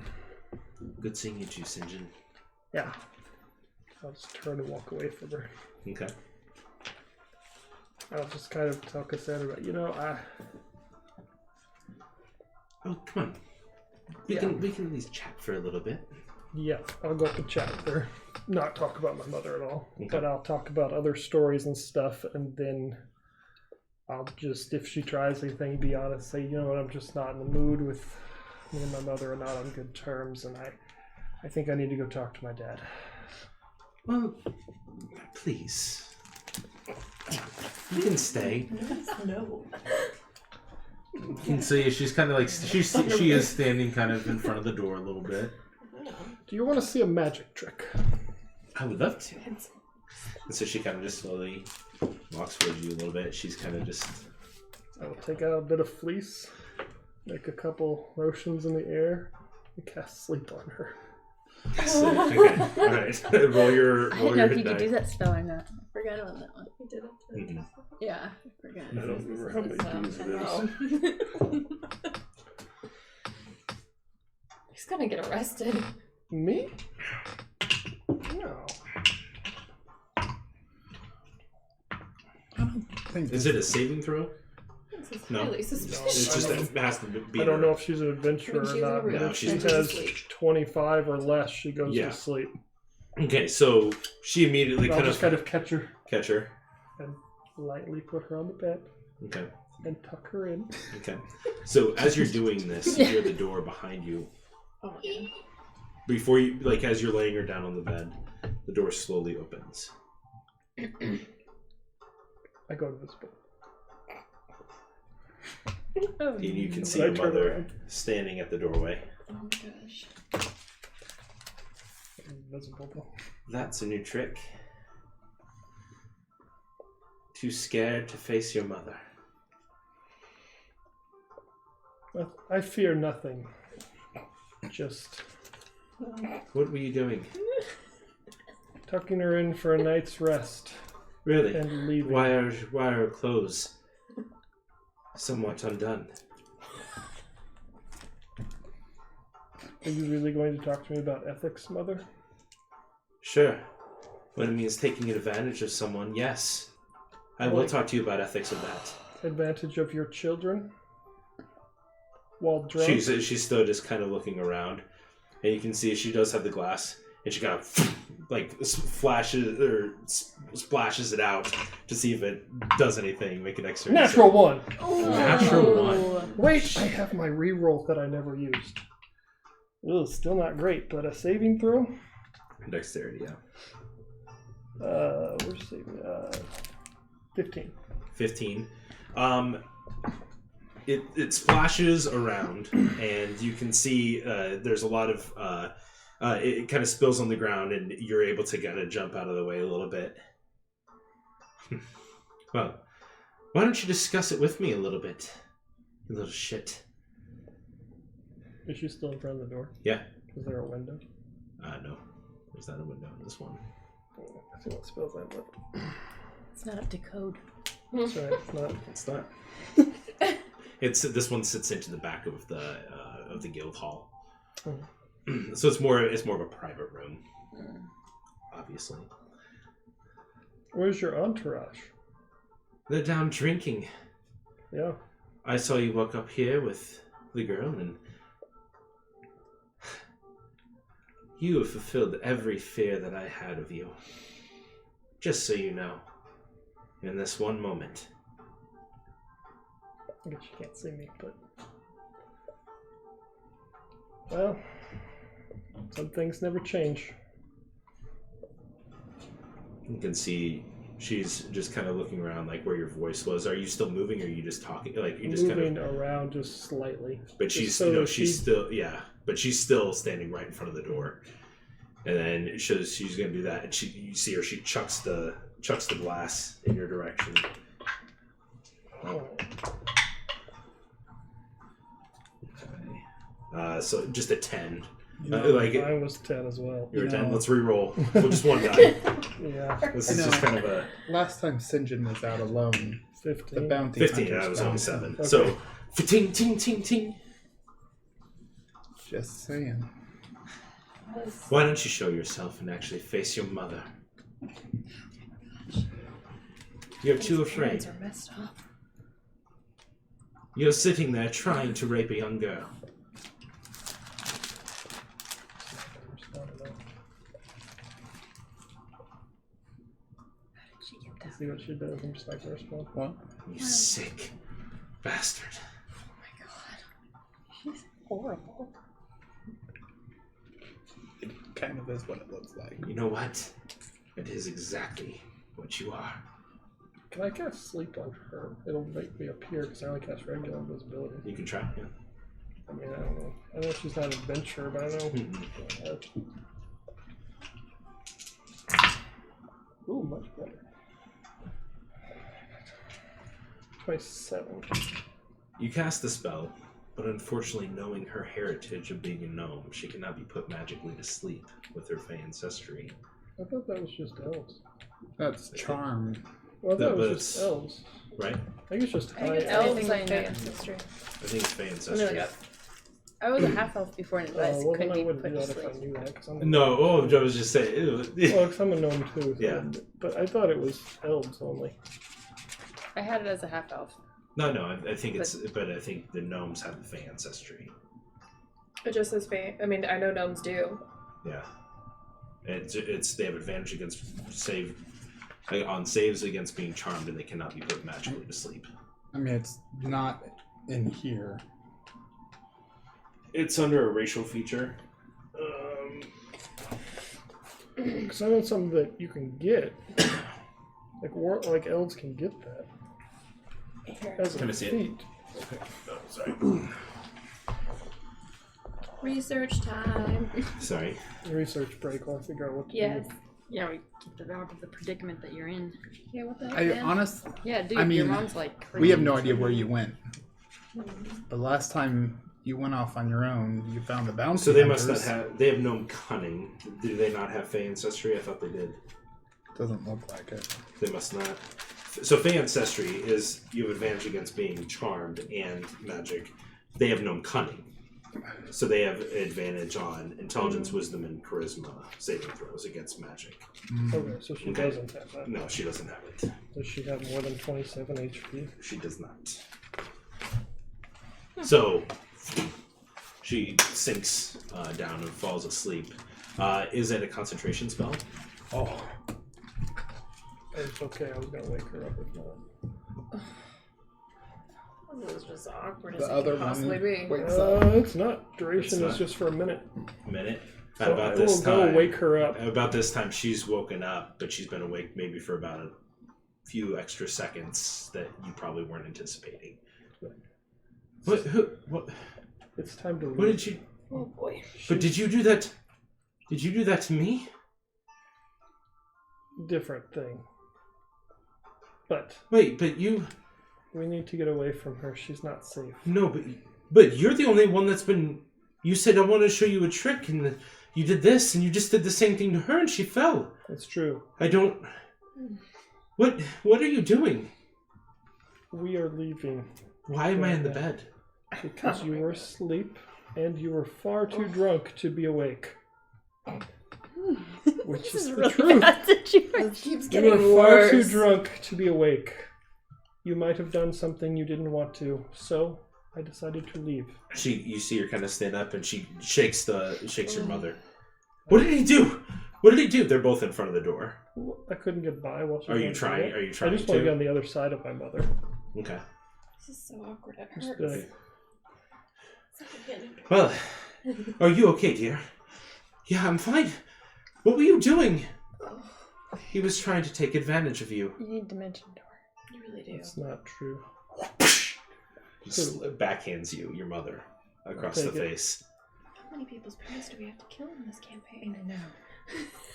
Good seeing you too, Sinjin. Yeah. I'll just turn and walk away from her. Okay. I'll just kind of talk us out about, Oh, come on. We can at least chat for a little bit. yeah, I'll go up and chat with her. Not talk about my mother at all, Okay. but I'll talk about other stories and stuff, and then I'll just, if she tries anything, be honest, say, you know what, I'm just not in the mood with me and my mother are not on good terms, and I think I need to go talk to my dad. Well, please. You can stay. No. You can see she's kind of like she is standing kind of in front of the door a little bit. Do you want to see a magic trick? I would love to. And so she kind of just slowly walks towards you a little bit. She's kind of just. I will take out a bit of fleece, make a couple motions in the air, and cast sleep on her. Okay, all right. roll your I didn't know if you hit could die. do that spell or not. I forgot about that one. We did it. Mhm. Yeah, I forgot. I don't remember how many keys it is. Oh. He's gonna get arrested. Me? No. I think Is it a saving throw? This is No. really It's suspicious. just it has to be. I don't know if she's an adventurer When she's or in a not, room, but No, if she's she just has asleep. 25 or less, she goes Yeah. to sleep. Okay, so she immediately I'll kind just of kind of catch her catch her. and lightly put her on the bed Okay. and tuck her in. Okay. So as you're doing this, you hear the door behind you. Oh my god. Before you, like, as you're laying her down on the bed, the door slowly opens. I go invisible. And you can see I your turn mother around. standing at the doorway. Oh my gosh. Invisible though. That's a new trick. Too scared to face your mother. I fear nothing. Just What were you doing? tucking her in for a night's rest Really? and leaving. Why are her clothes somewhat undone? Are you really going to talk to me about ethics, Mother? Sure. When it means taking advantage of someone, yes. I will talk to you about ethics of that. Advantage of your children? While drunk? She's still just kind of looking around, and you can see she does have the glass, and she kind of like flashes or splashes it out to see if it does anything. Make an extra. Natural one! Natural one. Wait, I have my reroll that I never used. Ugh, still not great, but a saving throw? Dexterity, yeah. Where's saving? 15. 15. It splashes around, and you can see there's a lot of it kind of spills on the ground, and you're able to kind of jump out of the way a little bit. Well, why don't you discuss it with me a little bit, you little shit? Is she still in front of the door? Yeah. Is there a window? No. There's not a window in this one. I see what spells I have. It's not up to code. That's right, it's not. It's not. This one sits into the back of the guild hall. So it's more of a private room. Obviously. Where's your entourage? They're down drinking. Yeah. I saw you walk up here with the girl, and you have fulfilled every fear that I had of you. Just so you know, in this one moment. I guess you can't see me, but Well, some things never change. You can see she's just kind of looking around, like where your voice was. Are you still moving, or are you just talking? Like you just Moving kind of around just slightly. But Just she's so that she's still but she's still standing right in front of the door. And then she's gonna do that, and you see her. She chucks the glass in your direction. Oh. So just a 10. Mine was 10 as well. You're a 10. Let's re-roll. Well, just one die. Yeah. This is just kind of a Last time St. John was out alone, 15. the bounty 15. hunters That was found only him. 7. Okay. So, ting, ting, ting, ting. Just saying. Why don't you show yourself and actually face your mother? You're too afraid. Parents are messed up. You're sitting there trying to rape a young girl. See what she does. I'm just not going to respond. What? You sick bastard. She's horrible. It kind of is what it looks like. You know what? It is exactly what you are. Can I cast sleep on her? It'll make me appear because I only cast regular invisibility. You can try, yeah. I mean, I don't know. I know she's not an adventurer, but I know. Ooh, much better. 27. You cast the spell, but unfortunately, knowing her heritage of being a gnome, she cannot be put magically to sleep with her Fey ancestry. I thought that was just elves. That's charm. Well, I thought it but was just elves. Right? I think it's just I think it's high anything I with know. Fey ancestry. I think it's Fey Let me ancestry. look it up. I was a half elf before and advice well, could then I be wouldn't put do to that if I sleep. knew that. Cause I'm a, No, I was just saying. Ew. well, because I'm a gnome too. So Yeah. But I thought it was elves only. I had it as a half elf. No, I think it's. But I think the gnomes have the Fey ancestry. It just says Fey. I mean, I know gnomes do. Yeah. It's they have advantage against on saves against being charmed, and they cannot be put magically to sleep. I mean, it's not in here. It's under a racial feature. Because I know something that you can get. Like elves can get that. Here. As Can I a see it? feat. Oh, sorry. Research time. Sorry. Research break while I figure out what to Yes. do. Yeah, we keep it out of the predicament that you're in. Yeah, what the heck, I man? honest, Yeah, dude, I your mean, mom's like we have crazy. no idea where you went. The last time you went off on your own, you found the bounty So they hunters. must not have. They have gnome cunning. Do they not have Fey ancestry? I thought they did. Doesn't look like it. They must not. So Fey ancestry is you have advantage against being charmed and magic. They have gnome cunning, so they have advantage on intelligence, wisdom, and charisma saving throws against magic. Okay, so she Okay. doesn't have that. No, she doesn't have it. Does she have more than 27 HP? She does not. So she sinks down and falls asleep. Is it a concentration spell? Oh, It's okay, I was going to wake her up if not. This is just awkward the as it other can possibly be. one wakes up. It's not. Duration It's is not. just for a minute. Minute. So About I this will go time. wake her up. About this time, she's woken up, but she's been awake maybe for about a few extra seconds that you probably weren't anticipating. What? Who? What? It's time to leave. What did you? Oh boy. But did you do that? Did you do that to me? Different thing. But Wait, but you? we need to get away from her. She's not safe. No, but you're the only one that's been. You said I want to show you a trick, and you did this, and you just did the same thing to her, and she fell. It's true. I don't. What are you doing? We are leaving Why am I in the bed? because you were asleep and you were far too drunk to be awake. Which This is is the really truth. bad situation. This keeps You getting were far too worse. drunk to be awake. You might have done something you didn't want to, so I decided to leave. You see her kind of stand up, and she shakes your mother. What did he do? What did he do? They're both in front of the door. I couldn't get by while she Are you was trying? awake. Are you I trying just want to get to? on the other side of my mother. Okay. This is so awkward. It Just hurts. be like, Well, Are you okay, dear? Yeah, I'm fine. What were you doing? He was trying to take advantage of you. You need dimension door. You really do. That's not true. He backhands you, your mother, across the face. How many people's parents do we have to kill in this campaign? I know.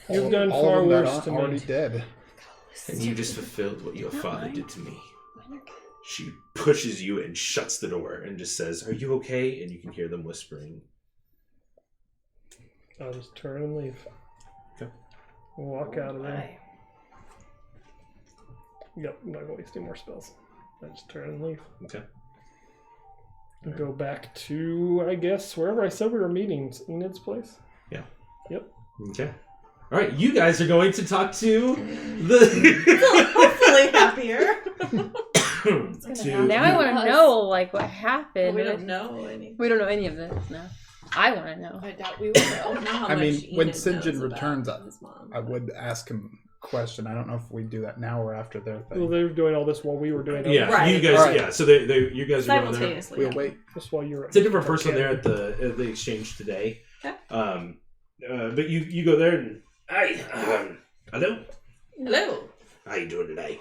You've done all far of them that worse aren't to already me. dead. And you just fulfilled what your Not father mine. did to me. Mine are good. She pushes you and shuts the door and just says, "Are you okay?" And you can hear them whispering. I'll just turn and leave. Okay. Walk out of there. Why? Yep, I'm not gonna waste any more spells. I just turn and leave. Okay. And go back to, I guess, wherever I said we were meeting. Enid's place? Yeah. Yep. Okay. All right, you guys are going to talk to the. Hopefully happier. Now I want to know, like, what But happened. we don't know anything. We don't know any of this now. I want to know. I doubt we will know. Know how I mean, much when Enid St. John knows about returns, his mom. I would ask him a question. I don't know if we do that now or after their Well, thing. they were doing all this while we were doing it. Yeah, Right. you guys. All right. Yeah, so you guys are going there. Simultaneously. We'll yeah. wait. Just while you were. It's a different person there at the exchange today. Okay. But you go there and hi, hello. Hello. How you doing today?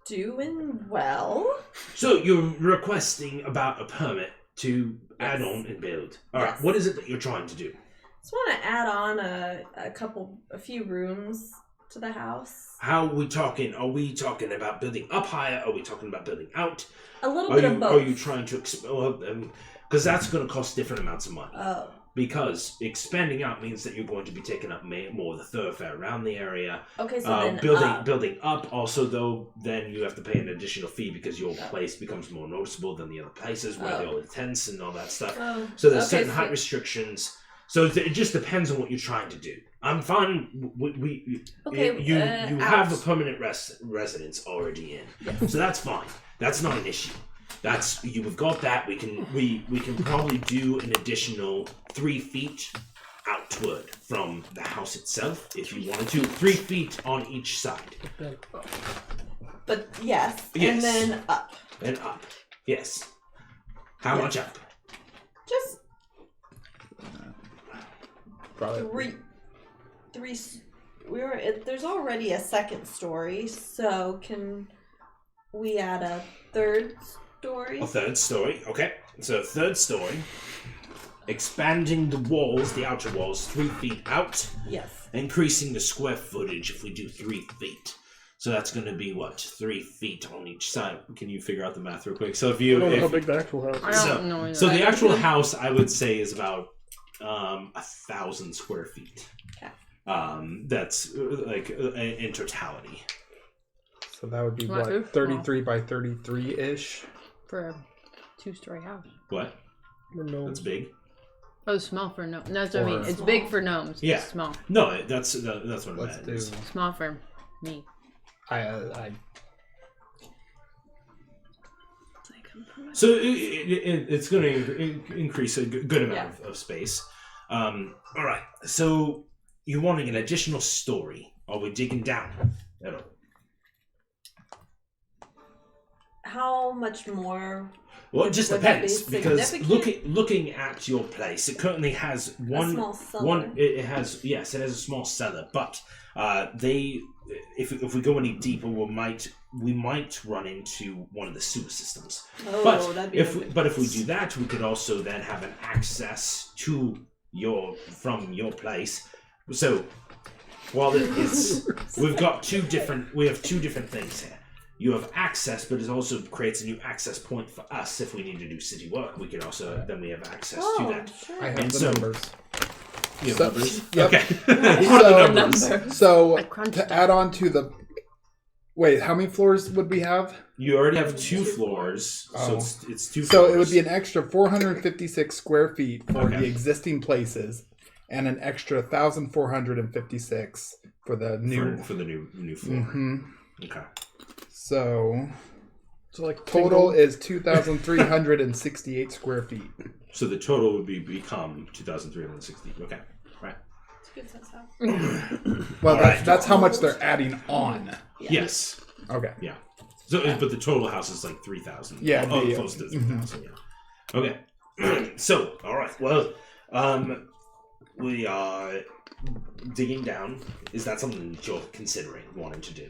Doing well. So you're requesting about a permit to add on and build. All right. Yes. What is it that you're trying to do? Just want to add on a few rooms to the house. How are we talking? Are we talking about building up higher? Are we talking about building out? A little Are bit you of both. are you trying to expand? Because that's going to cost different amounts of money. Oh. Because expanding out means that you're going to be taking up more of the thoroughfare around the area. Okay, so then Building up also, though, then you have to pay an additional fee because your Oh. place becomes more noticeable than the other places where Oh. all the tents and all that stuff. Oh, So there's okay, certain height restrictions. So it just depends on what you're trying to do. I'm fine. Okay, You have a out. permanent residence already in, Yes. so that's fine. That's not an issue. You've got that. We can probably do an additional 3 feet outward from the house itself if you wanted to. 3 feet on each side But yes, Yes. and then up. and up. Yes. How Yeah. much up? Just Probably. three. There's already a second story, so can we add a third story? A third story. Okay. So third story. Expanding the walls, the outer walls, 3 feet out. Yes. Increasing the square footage if we do 3 feet. So that's going to be what? 3 feet on each side. Can you figure out the math real quick? So if I you, don't know how if, big the actual house I is. don't know. so either. the actual house, I would say, is about 1,000 square feet. Okay. That's like in totality. So that would be Not too what, 33 by 33 ish. For a 2-story house. What? No. That's big. Oh, it's small for gnomes. That's what I mean. Or- It's big for gnomes. Yeah. It's small. No, that's what I Let's meant. do. Small for me. I So it's going to increase a good amount of space. All right. So you're wanting an additional story. Are we digging down at all? How much more? Well, it just Would that depends be because significant? looking at your place, it currently has A small cellar. It has a small cellar, but if we go any deeper, we might run into one of the sewer systems. Oh, But that'd be if we do that, we could also then have an access to from your place. So while it is, we have two different things here. You have access, but it also creates a new access point for us. If we need to do city work, we can also then we have access to that. Sure. have And the so- numbers. You have So- numbers? yep. Okay. So- What are the numbers? So I crunched to it. add on to the. Wait, how many floors would we have? You already have 2 floors, so Oh. it's 2 So floors. it would be an extra 456 square feet for Okay. the existing places, and an extra 1,456 for the new. for the new floor. hmm Okay. So So like total is 2,368 square feet. So the total would become 2,360. Okay. Right. It's good sense how. Well, All that's, right. that's how much they're adding on. Yeah. Yes. Okay. Yeah. So, but the total house is like 3,000. Yeah, Oh, the- close to 3,000. Yeah. Okay. So, all right. Well, We are digging down. Is that something that you're considering wanting to do?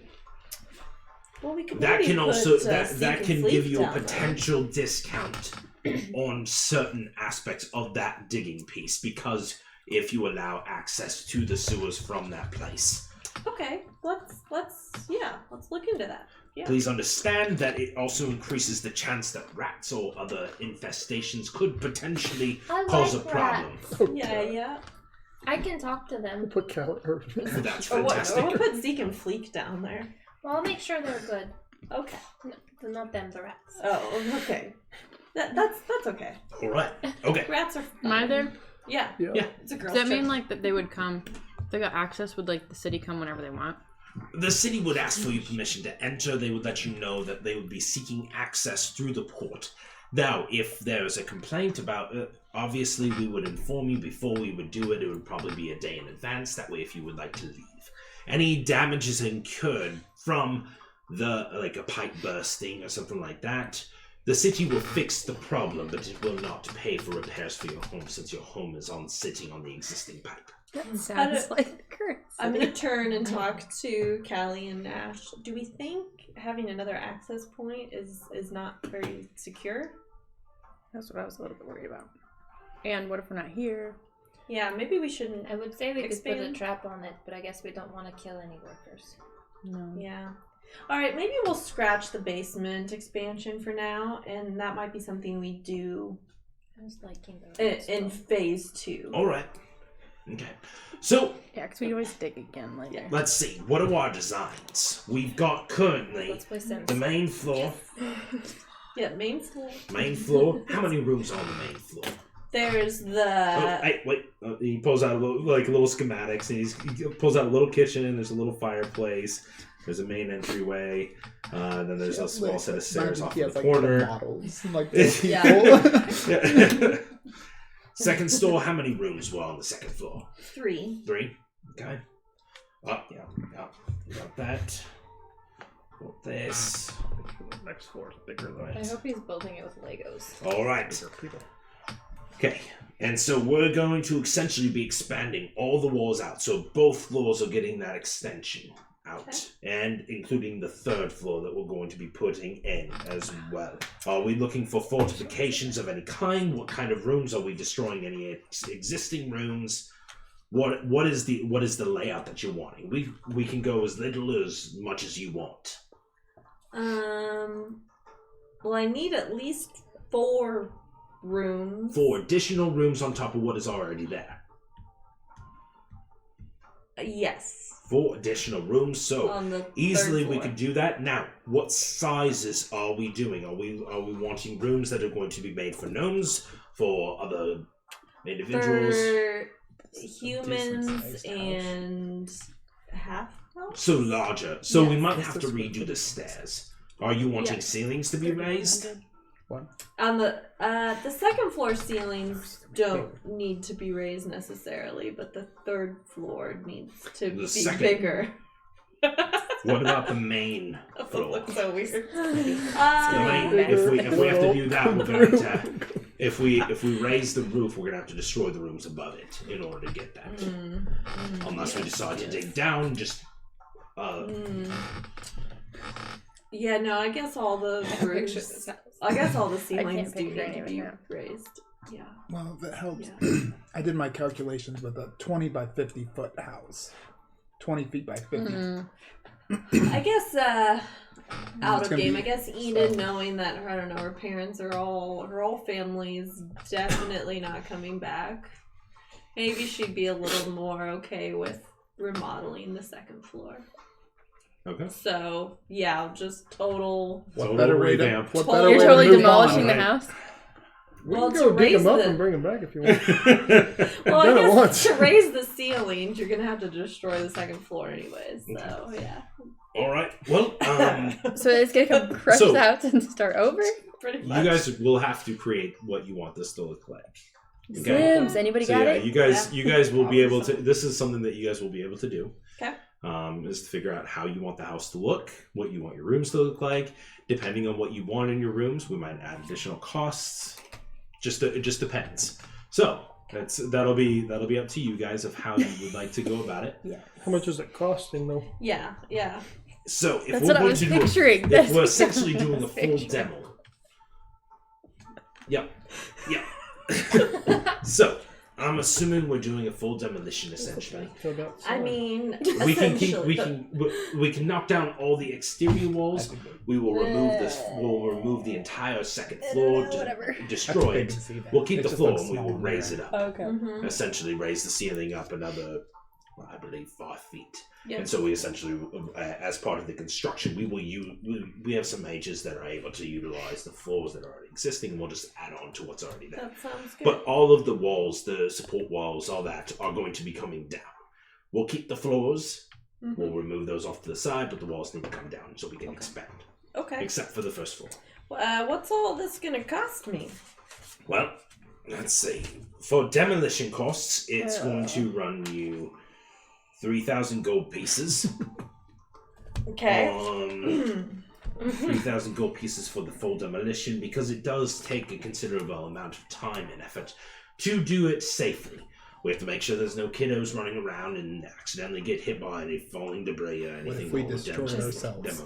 Well, we could That maybe can also put, that Seek and can Fleet give you a down there. potential discount on certain aspects of that digging piece, because if you allow access to the sewers from that place. Okay, let's look into that. Yeah. Please understand that it also increases the chance that rats or other infestations could potentially I cause a like problem. rats. Yeah. I can talk to them. Put Cal. That's Or what? fantastic. Or we'll put Zeke and Fleek down there. Well, I'll make sure they're good. Okay. No, not them, the rats. Oh, okay. That's okay. All right. Okay. Rats are. Am I there? Yeah. Yeah. It's a girl. Does that mean like that they would come? If they got access, would like the city come whenever they want? The city would ask for your permission to enter. They would let you know that they would be seeking access through the port. Now, if there's a complaint about it, obviously we would inform you before we would do it. It would probably be a day in advance. That way, if you would like to leave. Any damages incurred from like a pipe bursting or something like that, the city will fix the problem, but it will not pay for repairs for your home since your home is sitting on the existing pipe. That sounds like the current I'm city. gonna turn and talk to Callie and Nash. Do we think having another access point is not very secure? That's what I was a little bit worried about. And what if we're not here? Yeah, maybe we shouldn't. I would say we could put a Expand. trap on it, but I guess we don't want to kill any workers. No. Yeah. All right, maybe we'll scratch the basement expansion for now, and that might be something we do I was liking the rats. in phase 2. All right. Okay. So Yeah, because we always dig again later. let's see. What are our designs? We've got currently Let's play Sims. the main floor. Yeah, main floor. Main floor. How many rooms are on the main floor? There's the. Hey, wait. He pulls out a little schematics, and he pulls out a little kitchen. There's a little fireplace. There's a main entryway. Then there's a small set of stairs off in the corner. Models, like Yeah. Yeah. Second store. How many rooms were on the second floor? 3. 3. Okay. Oh, yeah. Got that. Got this. Next floor is bigger though. I hope he's building it with Legos. All right. Bigger people. Okay. And so we're going to essentially be expanding all the walls out. So both floors are getting that extension out. Okay. And including the third floor that we're going to be putting in as well. Are we looking for fortifications of any kind? What kind of rooms? Are we destroying any existing rooms? What is the layout that you're wanting? We can go as little or as much as you want. Well, I need at least 4 rooms. 4 additional rooms on top of what is already there. Yes. 4 additional rooms, so On the easily third we floor. could do that. Now, what sizes are we doing? Are we wanting rooms that are going to be made for gnomes, for other individuals? For Decent-sized humans house. and half elves? So larger. So we Yes. might have to redo the stairs. Are you wanting Yes. ceilings to be raised? On the second floor ceilings don't need to be raised necessarily, but the third floor needs to The be second- bigger. What about the main floor? Looks so weird. The main, if we have to do that, we're going to have, if we raise the roof, we're gonna have to destroy the rooms above it in order to get that. Unless we decide to dig down, just Yeah, no, I guess all the Picture roofs. this house. I guess all the can't ceilings do picture need to any be of it raised. Yeah. Well, that helps. Yeah. I did my calculations with a 20 by 50 foot house. 20 feet by 50. I guess out It's of gonna game. be- I guess Enid, knowing that I don't know, her parents are her whole family's definitely not coming back. Maybe she'd be a little more okay with remodeling the second floor. okay. So yeah, just total. Total Better way to, revamp. what Well, better You're way totally to move demolishing on, the right? house? We Well, can go to dig them raise up the- and bring them back if you want. Well, I done it guess once. to raise the ceilings, you're gonna have to destroy the second floor anyways. So yeah, All right. Well, So it's gonna come crush So- the house and start over? pretty you much. guys will have to create what you want this to look like. Sims, anybody So got yeah, it? you guys will be able to. Awesome. This is something that you guys will be able to do. Okay. Is to figure out how you want the house to look, what you want your rooms to look like. Depending on what you want in your rooms, we might add additional costs. It just depends. So That'll be up to you guys of how you would like to go about it. Yeah. How much is it costing, though? Yeah. So if That's we're what I going was to do, picturing. if That's we're what I essentially was doing a full picturing. demo. Yep. So I'm assuming we're doing a full demolition essentially. So that's I mean, We can keep essentially, we can knock down all the exterior walls. We will remove this. We'll remove the entire second floor, Whatever. destroy it. We'll keep the floor and we will raise it up. Okay. Mhm. Essentially, raise the ceiling up another, I believe, 5 feet. Yep. And so we essentially, as part of the construction, we have some mages that are able to utilize the floors that are already existing, and we'll just add on to what's already there. That sounds good. But all of the walls, the support walls, all that are going to be coming down. We'll keep the floors. Mhm. We'll remove those off to the side, but the walls need to come down so we can expand. Okay. Except for the first floor. What's all this gonna cost me? Well, let's see. For demolition costs, it's going to run you 3,000 gold pieces. Okay. 3,000 gold pieces for the full demolition, because it does take a considerable amount of time and effort to do it safely. We have to make sure there's no kiddos running around and accidentally get hit by any falling debris or anything. What if we while we're destroy demoing. ourselves?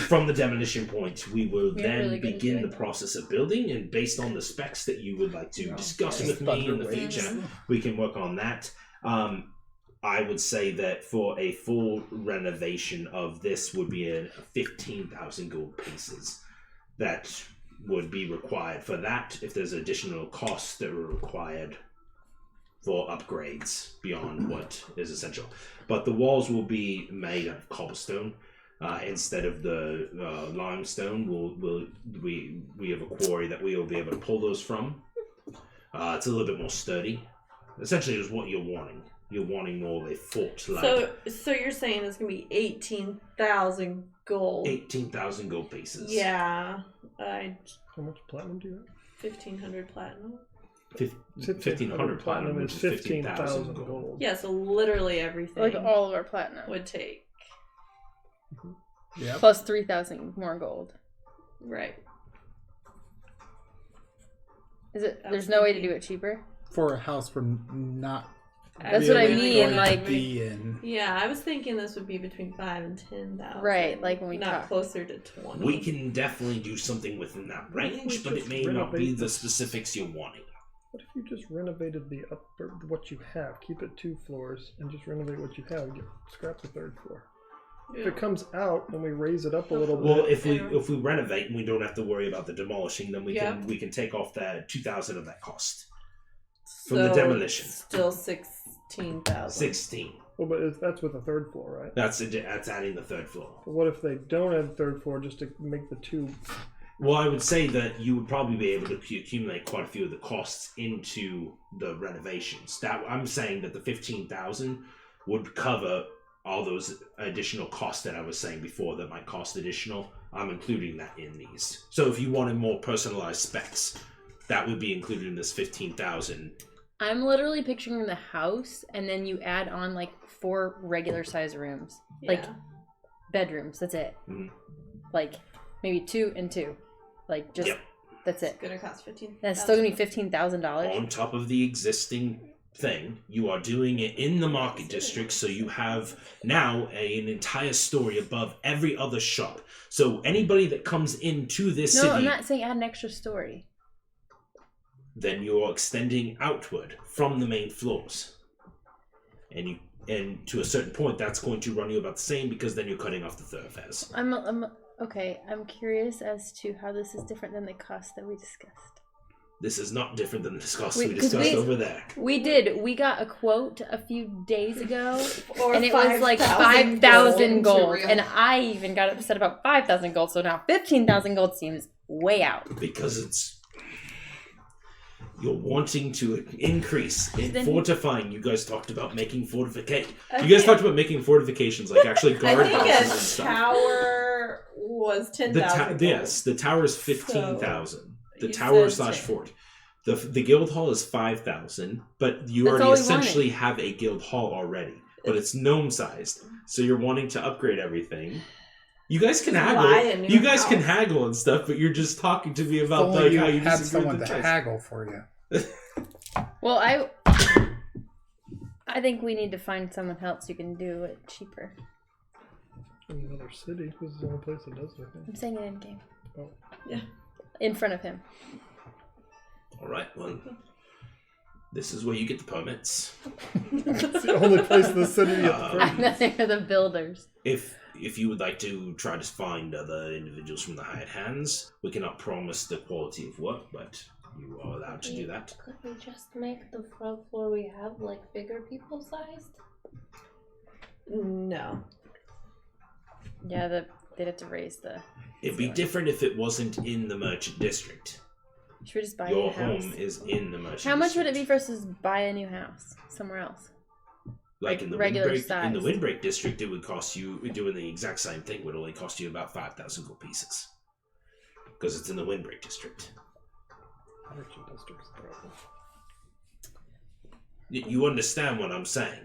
From the demolition point, we will We're then really good at begin doing the process of building, and based on the specs that you would like to discuss Just with me in the thunder waves. future, we can work on that. I would say that for a full renovation of this would be a 15,000 gold pieces that would be required for that. If there's additional costs that are required for upgrades beyond what is essential, but the walls will be made of cobblestone instead of the limestone. We have a quarry that we will be able to pull those from. It's a little bit more sturdy. Essentially, is what you're wanting. You're wanting more of a fort-like. So you're saying it's gonna be 18,000 gold? 18,000 gold pieces. Yeah. How much platinum do you have? 1,500 platinum. 1,500 platinum is is 15,000 gold. Yeah. So literally everything Like all of our platinum. would take. Yep. Plus 3,000 more gold. Right. Is it? I There's was no way to thinking- do it cheaper? For a house we're not That's what I really mean, going to like- be in. Yeah, I was thinking this would be between 5 and 10,000. Right, like when we not talked. closer to 20. We can definitely do something within that range, but it may not be the specifics you're wanting. What if you just renovated the upper, what you have? Keep it 2 floors and just renovate what you have. Scrap the 3rd floor. If it comes out and we raise it up a little Well, bit, if we renovate and we don't have to worry about the demolishing, then we Yeah. can take off that 2,000 of that cost from So the demolition. Still 16,000. 16. well, but that's with the 3rd floor, right? That's adding the 3rd floor. But what if they don't add 3rd floor just to make the 2? Well, I would say that you would probably be able to accumulate quite a few of the costs into the renovations. That I'm saying that the 15,000 would cover all those additional costs that I was saying before that might cost additional. I'm including that in these. So if you wanted more personalized specs, that would be included in this 15,000. I'm literally picturing the house, and then you add on like 4 regular size rooms, like Yeah. bedrooms. That's it. Mhm. Like maybe 2 and 2, like just Yep. that's It's it. gonna cost 15. That's still gonna be $15,000. On top of the existing thing, you are doing it in the market district, so you have now an entire story above every other shop. So anybody that comes into this No, city, I'm not saying add an extra story. then you're extending outward from the main floors, and to a certain point, that's going to run you about the same, because then you're cutting off the thoroughfares. I'm okay. I'm curious as to how this is different than the cost that we discussed. This is not different than the discuss Wait, we 'cause discussed we- over there. We got a quote a few days ago, Or and it was like 5,000 5,000 gold, Real. and I even got upset about 5,000 gold. So now 15,000 gold seems way out. Because you're wanting to increase in Then- fortifying. You guys talked about making fortification. I You guys think- talked about making fortifications, like actually I guard think houses and a stuff. tower was 10,000. Yes, the tower is 15,000. The you tower said / 10. fort. The guild hall is 5,000, but you That's all already we wanted. essentially have a guild hall already. But it's gnome sized, so you're wanting to upgrade everything. You guys can Just buy a haggle. new You guys can house. haggle and stuff, but you're just talking to me If about only like you how you had disagree someone with to the choice. haggle for you. Well, I think we need to find someone else who can do it cheaper. In another city, this is the only place that does it. I think. I'm saying it in game. Oh. Yeah. In front of him. All right, well, this is where you get the permits. It's the only place in the city you have to I'm not there for the builders. If you would like to try to find other individuals from the hired hands, we cannot promise the quality of work, but you are allowed to do that. Could we just make the front floor we have like bigger people sized? No. Yeah, they'd have to raise the... It'd be different if it wasn't in the merchant district. Should we just buy Your a new house? home is in the merchant How much would it district. be for us to buy a new house somewhere else? Like in the regular windbreak, in the size? windbreak district, it would cost you, doing the exact same thing would only cost you about 5,000 gold pieces. Because it's in the windbreak district. Merchant district's terrible. You understand what I'm saying?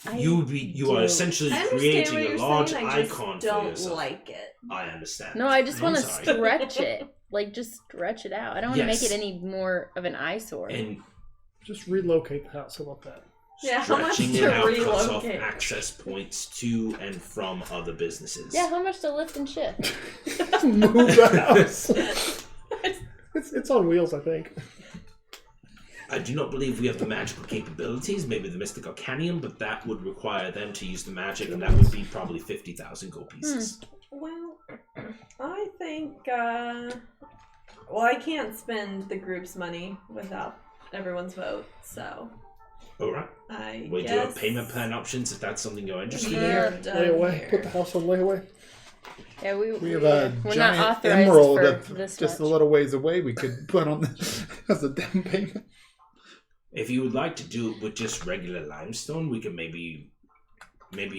I You are do. essentially I understand what creating a you're large saying, I just icon for don't yourself. like it. I understand. No, I just I'm want to sorry. stretch it. Like, just stretch it out. I don't want to Yes. make it any more of an eyesore. And Just relocate the house. How about that? Yeah, how much stretching to it out cuts off relocate? access points to and from other businesses. Yeah, how much to lift and shift? Move the house. It's on wheels, I think. I do not believe we have the magical capabilities, maybe the Mystic Arcanium, but that would require them to use the magic, and that would be probably 50,000 gold pieces. Well, I think, well, I can't spend the group's money without everyone's vote, so Alright. I We guess do have payment plan options if that's something you're interested in. we're done Layaway. here. Put the house on layaway. Yeah, We have a we're not giant authorized emerald for of this just much. a little ways away. We could put on as a down payment. If you would like to do it with just regular limestone, we can maybe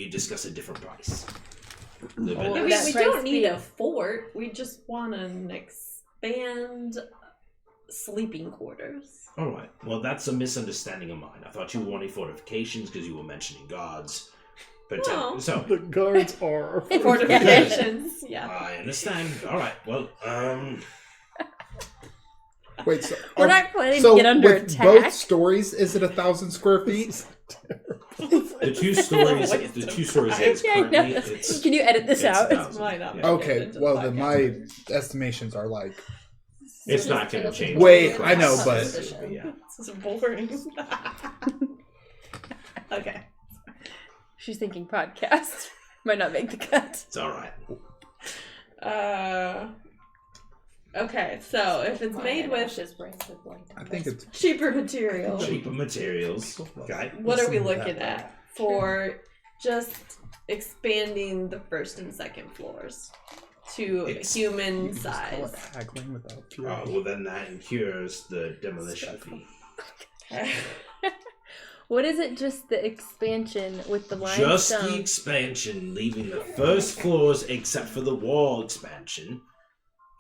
discuss a different price. A little Well, bit I mean, less. we price don't need be- a fort. We just want an expand sleeping quarters. All right. Well, that's a misunderstanding of mine. I thought you were wanting fortifications because you were mentioning guards. But No. so The guards are. Fortifications, yeah. I understand. All right. Well, Wait, so We're not planning so to get under with attack. both stories, is it 1,000 square feet? the two stories. The two stories is Yeah, I know. currently it's. Can you edit this it's out? 1,000. Might not Yeah. be. Okay, into the well then podcast. my estimations are like It's not going to change. Wait, I know, but- Yeah. This is boring. Okay. She's thinking podcast. Might not make the cut. It's all right. Okay, so if it's made with I think it's cheaper materials, Cheaper materials. Okay. what are we Listen to looking that. at for just expanding the first and second floors to human just call it size? haggling without fury. Well, then that incurs the demolition fee. What is it? Just the expansion with the Just limestone? the expansion, leaving the first floors except for the wall expansion.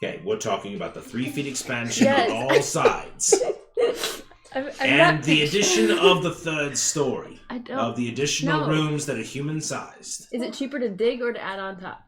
Okay, we're talking about the 3 feet expansion Yes. on all sides. I'm And not the picturing- addition of the third story. I don't. Of the additional No. rooms that are human sized. Is it cheaper to dig or to add on top?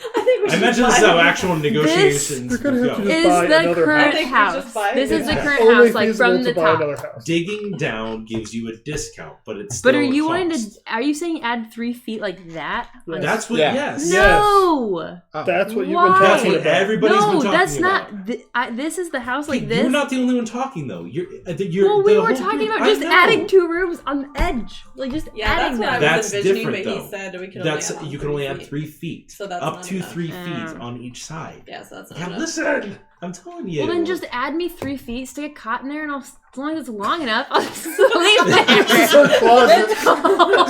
I think we I should imagine this is buy how them. actual negotiations We're gonna have go. to Is buy the another current I think we house? just buy This is the it. current Only house, like feasible from the to buy top. another house. Digging down gives you a discount, but it's still But are a you wanting cost. to? Are you saying add 3 feet like that? Yes. That's what, Yeah. yes. No. That's what you've Why? been That's talking what about. everybody's been No, talking that's about. not. This is the house like Hey, this. You're not the only one talking, though. You're well, we the were whole talking group- about I just know. adding 2 rooms on the edge, like just Yeah, that's adding what I them. was That's envisioning, different, but though. he said we can That's only add on you can only 3 add feet. 3 feet, So that's up not to enough. 3 feet Oh. on each side. Yeah, so that's not Yeah, enough. listen, I'm telling you. Well, then just add me 3 feet, stick a cot in there, and as long as it's long enough, I'll just sleep there. So closet. That's all.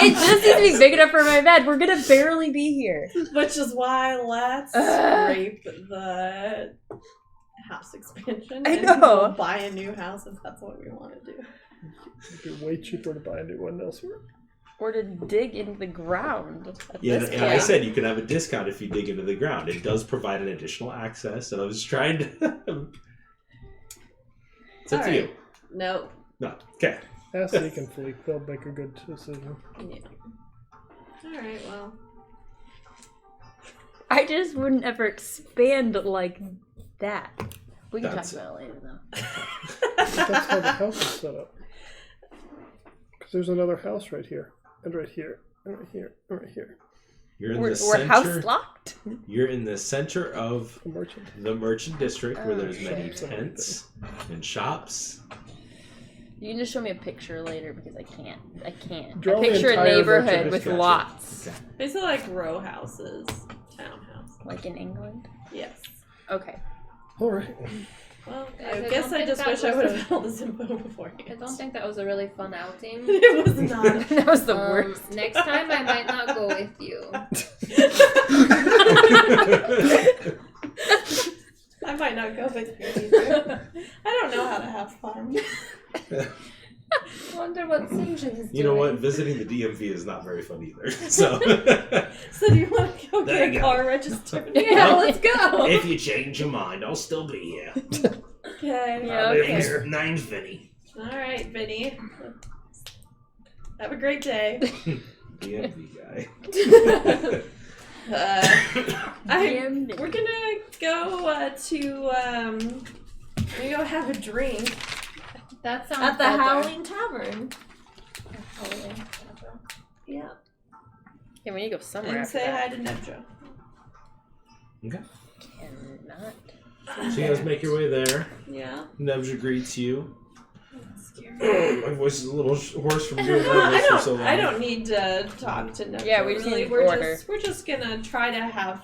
It just needs to be big enough for my bed. We're gonna barely be here. Which is why let's scrape the house expansion. I and know. we'll buy a new house if that's what we want to do. It'd be way cheaper to buy a new one elsewhere. Or to dig into the ground. At Yeah, this and I point. said you can have a discount if you dig into the ground. It does provide an additional access, and I was trying to. It's up to you. No. No, okay. Ask Zeke and Fleek. They'll make a good decision. Yeah. Alright, well. I just wouldn't ever expand like that. We can That's talk about it later, though. That's how the house is set up. Because there's another house right here, and right here, and right here, and right here. You're in We're the center. house locked. You're in the center of The merchant. the merchant district where Oh, there's many shops and tents and shops. You can just show me a picture later because I can't. Draw I the picture a entire neighborhood merchant with district. lots, Okay. Basically like row houses, townhouse. like in England. Yes. Okay. All right. Well, I I don't guess I think just that wish I was would a- have had all this info beforehand. I don't think that was a really fun outing. It was not. That was the worst. Next time I might not go with you. I might not go with you either. I don't know how to have fun. Wonder what St. John's doing. You know what? Visiting the DMV is not very fun either. So, So do you want to go There get you a go. car registered? Yeah, let's go. if you change your mind, I'll still be here. Okay. Yeah, okay. Name's Vinny. All right, Vinny. Have a great day. DMV guy. We're gonna go we go have a drink That sounds at the better. Howling Tavern. Howling. Yeah. Yeah, we need to go somewhere And after say that. hi to Nebja. Okay. Cannot. So you guys make your way there. Yeah. Nebja greets you. Scary. My voice is a little hoarse from doing all this for so long. I don't need to talk to Nebja. Yeah, we just really. need we're order. We're just gonna try to have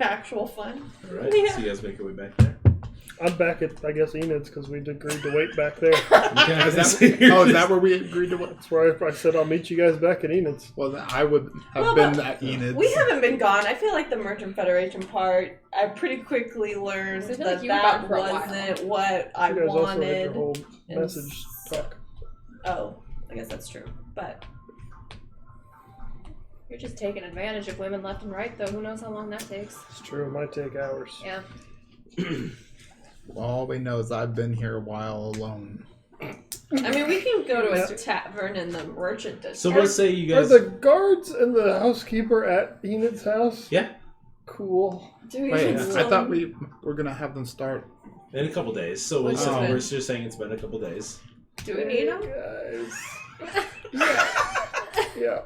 actual fun. Alright, Yeah. so you guys make your way back there. I'm back at, I guess, Enid's because we agreed to wait back there. Okay. Is that, is that where we agreed to wait? That's where I said I'll meet you guys back at Enid's. Well, then I would have Well, been but at Enid's. We haven't been gone. I feel like the Merchant Federation part, I pretty quickly learned I feel that like you were that gone for a while. wasn't what I You guys also had wanted. your whole and message talk. Oh, I guess that's true. But You're just taking advantage of women left and right, though. Who knows how long that takes? It's true. It might take hours. Yeah. Well, all we know is I've been here a while alone. I mean, we can go to a tavern in the Merchant District. So let's say you Are guys. the guards and the housekeeper at Enid's house? Yeah, Cool. Do we Wait, even I still- thought we were gonna have them start. in a couple days. So Which so is we're it? just saying it's been a couple days. Do we need them? Guys. Yeah.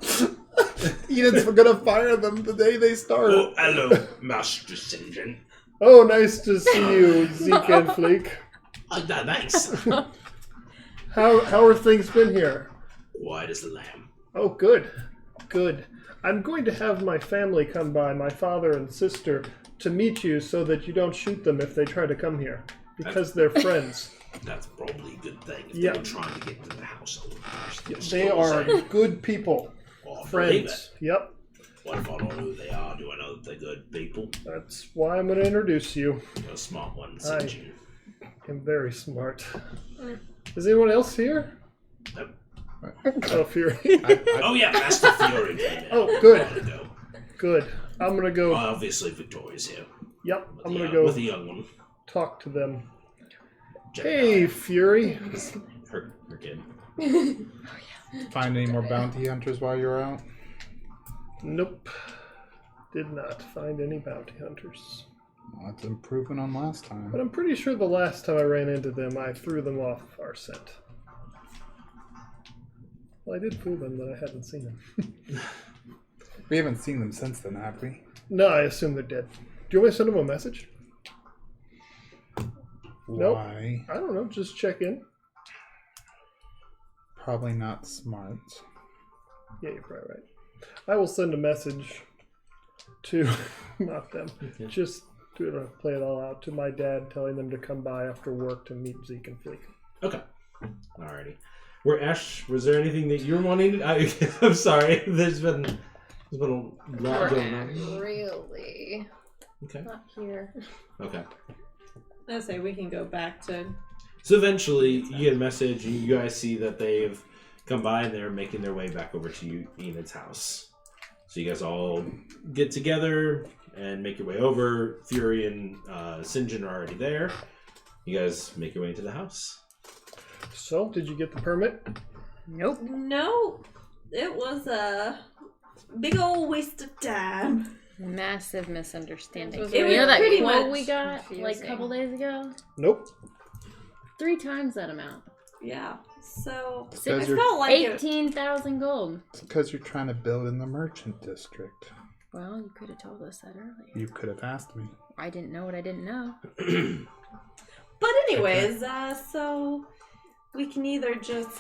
Enid's gonna fire them the day they start. Oh, hello, Master St. Oh, nice to see you, Zeke and Fleek. Thanks. How are things been here? White as a lamb. Oh, good. Good. I'm going to have my family come by, my father and sister, to meet you so that you don't shoot them if they try to come here. Because they're friends. That's probably a good thing. If Yeah. they were trying to get to the house, They are good people. Oh, Friends. Yep. What if I don't know who they are? Do I know that they're good people? That's why I'm going to introduce you. You're a smart one, Hi. St. John. I'm very smart. Is anyone else here? Nope. Oh, Fury. Oh yeah, Master Fury came in. Oh, good. a while ago. Good. I'm going to go. Obviously, Victoria's here. Yep. With I'm the, going to go with the young one. talk to them. Check Hey, it Fury. out. Her kid. Find any more bounty hunters while you're out? Nope. Did not find any bounty hunters. Well, that's an improvement on last time. But I'm pretty sure the last time I ran into them, I threw them off our scent. Well, I did fool them that I hadn't seen them. We haven't seen them since then, have we? No, I assume they're dead. Do you want me to send them a message? Nope. Why? I don't know. Just check in. Probably not smart. Yeah, you're probably right. I will send a message to, not them, just to play it all out, to my dad, telling them to come by after work to meet Zeke and Fleek. Okay. Alrighty. Ash, was there anything that you're wanting to... I'm sorry. There's been a lot going on. Really? Okay. Not here. Okay. I say we can go back to. So eventually, you get a message, and you guys see that they've come by, and they're making their way back over to Enid's house. So you guys all get together and make your way over. Fury and Sinjin are already there. You guys make your way into the house. So, did you get the permit? Nope. No, it was a big old waste of time. Massive misunderstanding. It You was know that pretty quote much we got like a confusing. couple days ago? Nope. 3 times that amount. Yeah. So I Because you're, felt like it, 18,000 gold. because you're trying to build in the merchant district. Well, you could have told us that earlier. You could have asked me. I didn't know what I didn't know. But anyways, so we can either just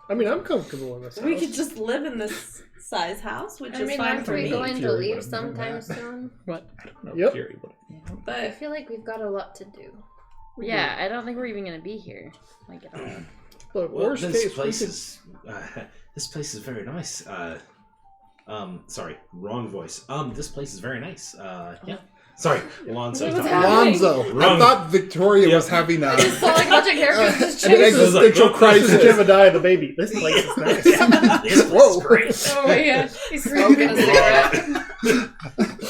I mean, I'm comfortable in this house. we could just live in this size house, which I is mean, fine aren't for we me. going to Fury leave wouldn't do sometime that. soon? What? No, Yep. Fury would. I But feel like we've got a lot to do. Yeah, I don't think we're even gonna be here. Like at all. Look, Well, worst this case, place we could... is this place is very nice. Sorry, wrong voice. This place is very nice. Yeah. Sorry, Alonso. What was talking. happening? Lonzo! Wrong. I thought Victoria Yep. was having a... It's like a bunch of characters just an changed. existential This is This is crisis. Jebediah the baby. This place is nice. This place Whoa. is great. Oh my gosh, he's smoking a cigarette.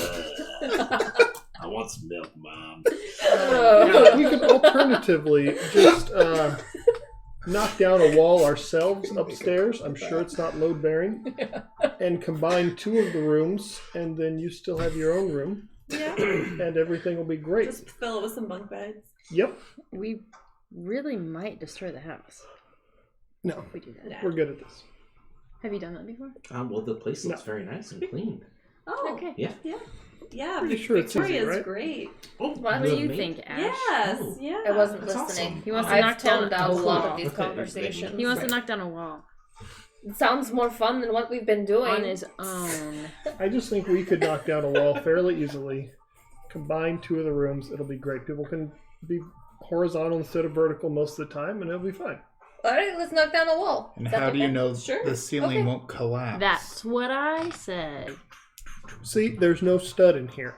I want some milk, Mom. Yeah, we could alternatively just knock down a wall ourselves upstairs. I'm sure it's not load bearing. And combine 2 of the rooms, and then you still have your own room, yeah, and everything will be great. just fill it with some bunk beds. Yep. We really might destroy the house No, if we do that. Yeah. we're good at this. Have you done that before? Well, the place looks very nice and clean. Oh, Okay. Yeah. yeah. Pretty sure it's easy, Victoria's right? great. Oh, What do you think, Ash? Yes, Oh. yeah. I wasn't That's listening. awesome. He wants to I've knock down toned out a a lot wall. of these Okay, conversations. He wants to knock down a wall It sounds more fun than what we've been doing. on his own. I just think we could knock down a wall fairly easily. Combine 2 of the rooms, it'll be great. People can be horizontal instead of vertical most of the time, and it'll be fine. All right, let's knock down a wall. And Is that how do you okay? know Sure. the ceiling Okay. won't collapse? That's what I said. See, there's no stud in here.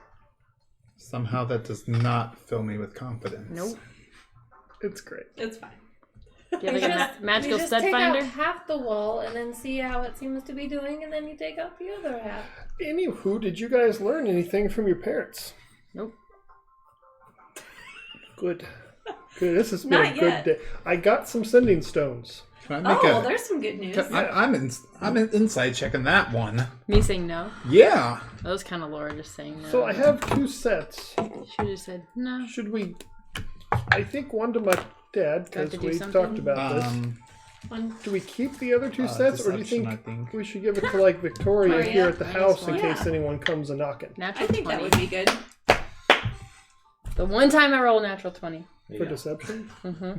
Somehow that does not fill me with confidence. Nope. It's great. It's fine. Do you have like a magical You just stud take finder? out half the wall and then see how it seems to be doing, and then you take out the other half. Anywho, did you guys learn anything from your parents? Nope. Good. Good. This has been Not a good yet. day. I got some sending stones. Can I Oh, make well, a... there's some good news. I'm inside checking that one. Me saying no? Yeah. That was kind of Laura just saying no. So I have 2 sets. Should have just said no. Should we? I think one to my dad Got to because do we something? talked about this. One. Do we keep the other 2 sets, or do you deception, think, I think. we should give it to like Victoria Victoria, here at the minus house in one. case Yeah. anyone comes a knocking Natural I think 20. that would be good. The one time I roll a natural 20. for Yeah. deception? Mm-hmm.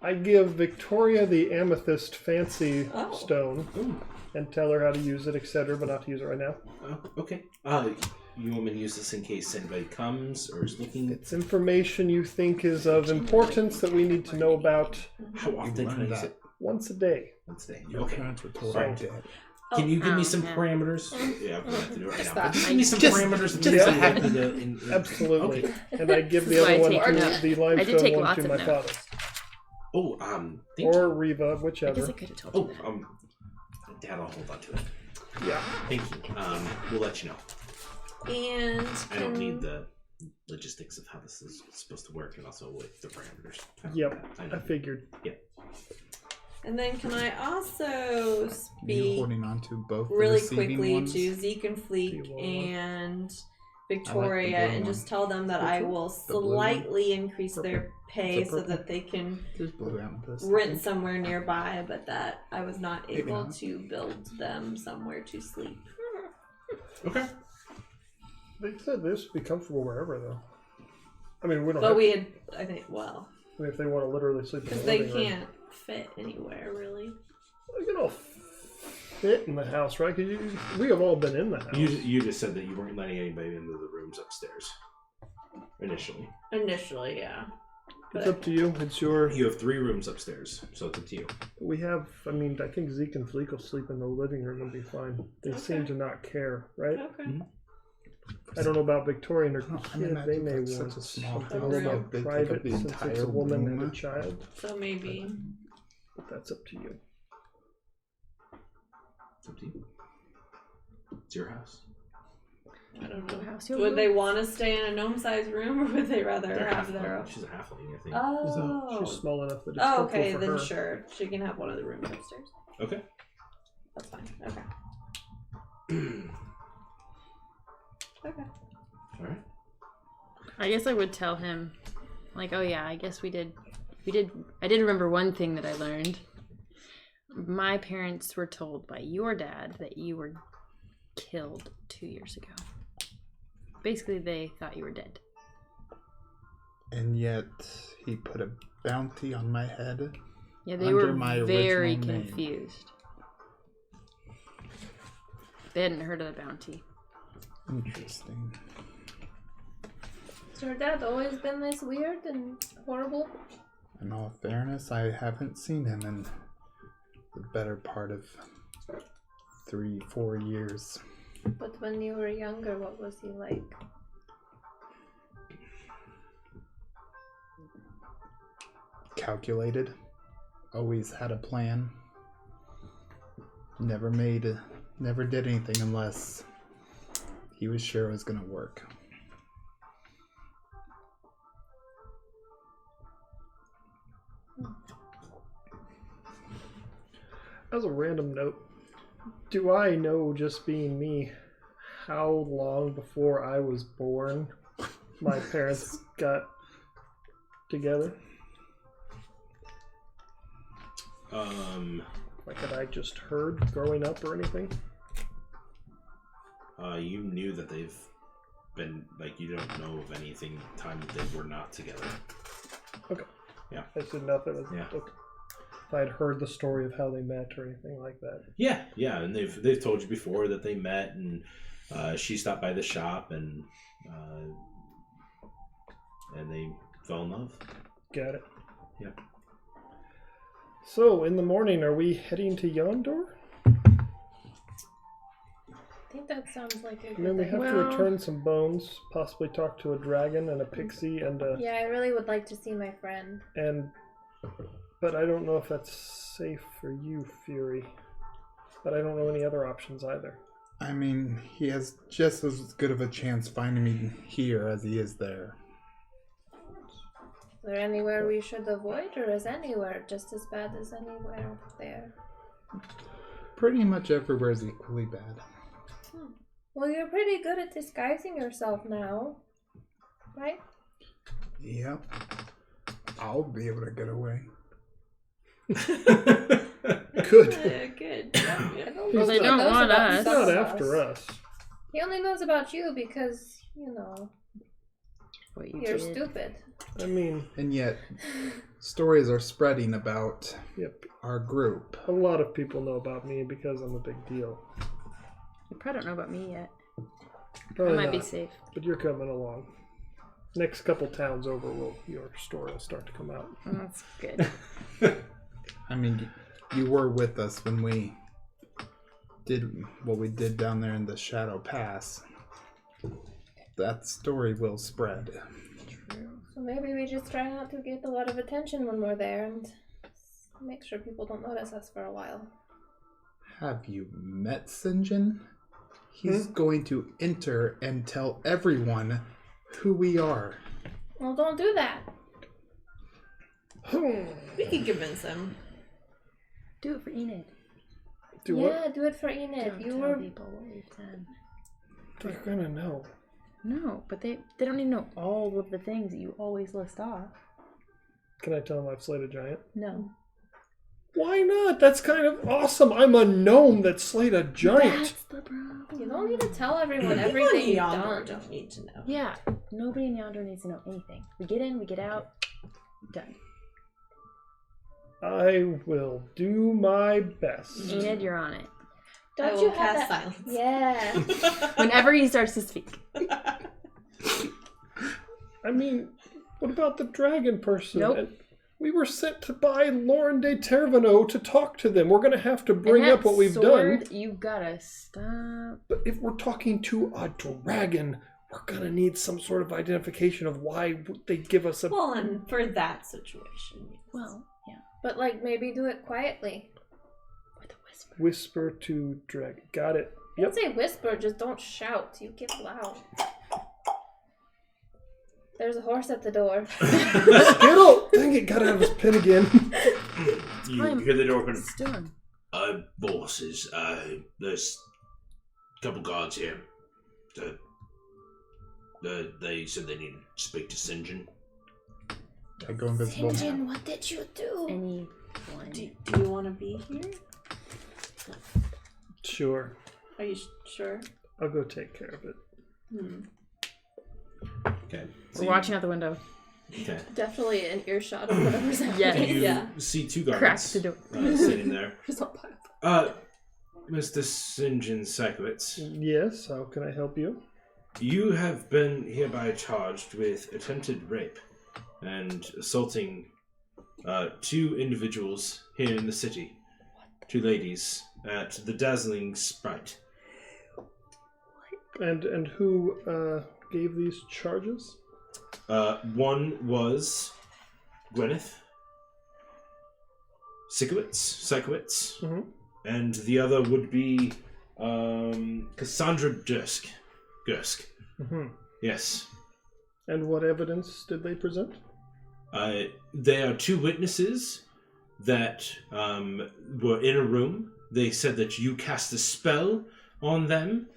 I give Victoria the amethyst fancy Oh. stone Ooh. and tell her how to use it, etc., but not to use it right now. Okay. You want me to use this in case anybody comes or is looking? It's information you think is of importance that we need to know about How often can I learned use that. it? once a day. Once a day. Your Okay. parents were told Sorry. I'm dead. Can you give me Oh, some yeah. parameters? Yeah, I'm gonna have to do it right now. Stop. But just give me some Just- parameters and just- things I have to do. Absolutely. Okay. And I give This the is why other I one take to notes. the I did limestone take one lots to of my notes. father. Oh, thank Or you. Reva, I guess whichever. I could have told you that. Dad, I'll hold on to it. Yeah. Thank you. We'll let you know. And I don't need the logistics of how this is supposed to work, and also with the parameters. Yep. I I know. figured. And then can I also Are you speak holding on to both the really receiving quickly ones? to Zeke and Fleek The blue one. and blue Victoria and one. just tell them that I will blue one? slightly increase their pay Is it so purple? that they can There's blue amethyst. I rent think. somewhere nearby, but that I was not Maybe able not. to build them somewhere to sleep. Okay. They said this would be comfortable wherever, though. I mean, we don't But have we had, I think, well, I mean, if they want to literally sleep in because the they living room. can't fit anywhere really. They can all fit in the house, right? Because we have all been in the house. You just said that you weren't letting anybody into the rooms upstairs initially. Initially, yeah. It's up to you. It's your... You have 3 rooms upstairs, so it's up to you. We have... I mean, I think Zeke and Fleek will sleep in the living room and be fine. They seem to not care, right? Okay. I don't know about Victoria and her Oh, I kid. imagine They may that's want such a small something house. a little How more big take up private the since it's a entire woman and a room? child. So maybe. But that's up to you. It's up to you. It's your house. I don't Your know. house, your Would room. they want to stay in a gnome-sized room, or would they rather have their own? She's a halfling, I think. Oh. She's small enough that it's Oh, comfortable okay, for then her. sure. She can have one of the rooms upstairs. Okay. That's fine. Okay. Okay. All right. I guess I would tell him, like, oh yeah, I guess we did. I did remember one thing that I learned. My parents were told by your dad that you were killed 2 years ago. Basically, they thought you were dead. And yet he put a bounty on my head. Yeah, they Under were my very original name. confused. They hadn't heard of the bounty. Interesting. Has your dad always been this weird and horrible? In all fairness, I haven't seen him in the better part of 3-4 years. But when you were younger, what was he like? Calculated. Always had a plan. Never did anything unless he was sure it was gonna work. As a random note, do I know, just being me, how long before I was born my parents got together? Like, had I just heard growing up or anything? You knew that they've been, like, you don't know of anything time that they were not together. Okay. Yeah. I just didn't know if it was. Yeah. Okay. If I'd heard the story of how they met or anything like that. Yeah, and they've told you before that they met, and she stopped by the shop, and they fell in love. Got it. Yeah. So, in the morning, are we heading to Yondor? I think that sounds like a I mean, good we thing. have to Well- return some bones, possibly talk to a dragon and a pixie and a... Yeah, I really would like to see my friend. But I don't know if that's safe for you, Fury. But I don't know any other options either. I mean, he has just as good of a chance finding me here as he is there. Is there anywhere we should avoid, or is anywhere just as bad as anywhere there? Pretty much everywhere is equally bad. Well, you're pretty good at disguising yourself now, right? Yep. I'll be able to get away. Good. Good. I don't Well, they think he don't knows want about us. some Not of after us. He only knows about you because, What you you're did. stupid. I mean, And yet, stories are spreading about yep. our group. A lot of people know about me because I'm a big deal. You probably don't know about me yet. Probably I might be not, safe. but you're coming along. Next couple towns over, your story will start to come out. Oh, that's good. I mean, you were with us when we did what we did down there in the Shadow Pass. That story will spread. So maybe we just try not to get a lot of attention when we're there and make sure people don't notice us for a while. Have you met Sinjin? He's going to enter and tell everyone who we are. Well, don't do that. We can convince him. Do it for Enid. Do yeah, what? do it for Enid. Don't You tell were people what we've done. They're gonna know. No, but they don't even know all of the things that you always list off. Can I tell them I've slayed a giant? No. Why not? That's kind of awesome. I'm a gnome that slayed a giant. That's the problem. You don't need to tell everyone Everyone everything in you've Yondor done. don't need to know. Yeah, nobody in Yonder needs to know anything. We get in, we get out, done. I will do my best. Enid, you're on it. I Don't will you have cast that? silence. Yeah. Whenever he starts to speak. I mean, what about the dragon person? Nope. And we were sent to by Lauren de Tervino to talk to them. We're going to have to bring And up that what we've sword, done. You gotta stop. But if we're talking to a dragon, we're going to need some sort of identification of why they give us a... Well, and for that situation, yes. Well, yeah. But, maybe do it quietly. With a whisper. Whisper to dragon. Got it. Don't Yep. say whisper, just don't shout. You get loud. There's a horse at the door. Skittle! Dang it, got out of his pin again. You I'm hear the door open. Stone. Bosses, there's a couple guards here. They said they needed to speak to St. John. I go invisible. Sinjin, what did you do? Anyone? Do you want to be here? Sure. Are you sure? I'll go take care of it. Okay. We're watching out the window. Okay. Definitely an earshot of whatever's Yes. happening. You Yeah. see two guards Crack the door. sitting there. There's a pile. Mr. St. John Sakowitz, Yes, how can I help you? you have been hereby charged with attempted rape and assaulting 2 individuals here in the city. 2 ladies at the Dazzling Sprite. And who gave these charges? One was Gwyneth Sikowitz, Mm-hmm. and the other would be Cassandra Gersk. Mm-hmm. Yes. And what evidence did they present? There are 2 witnesses that were in a room. They said that you cast a spell on them.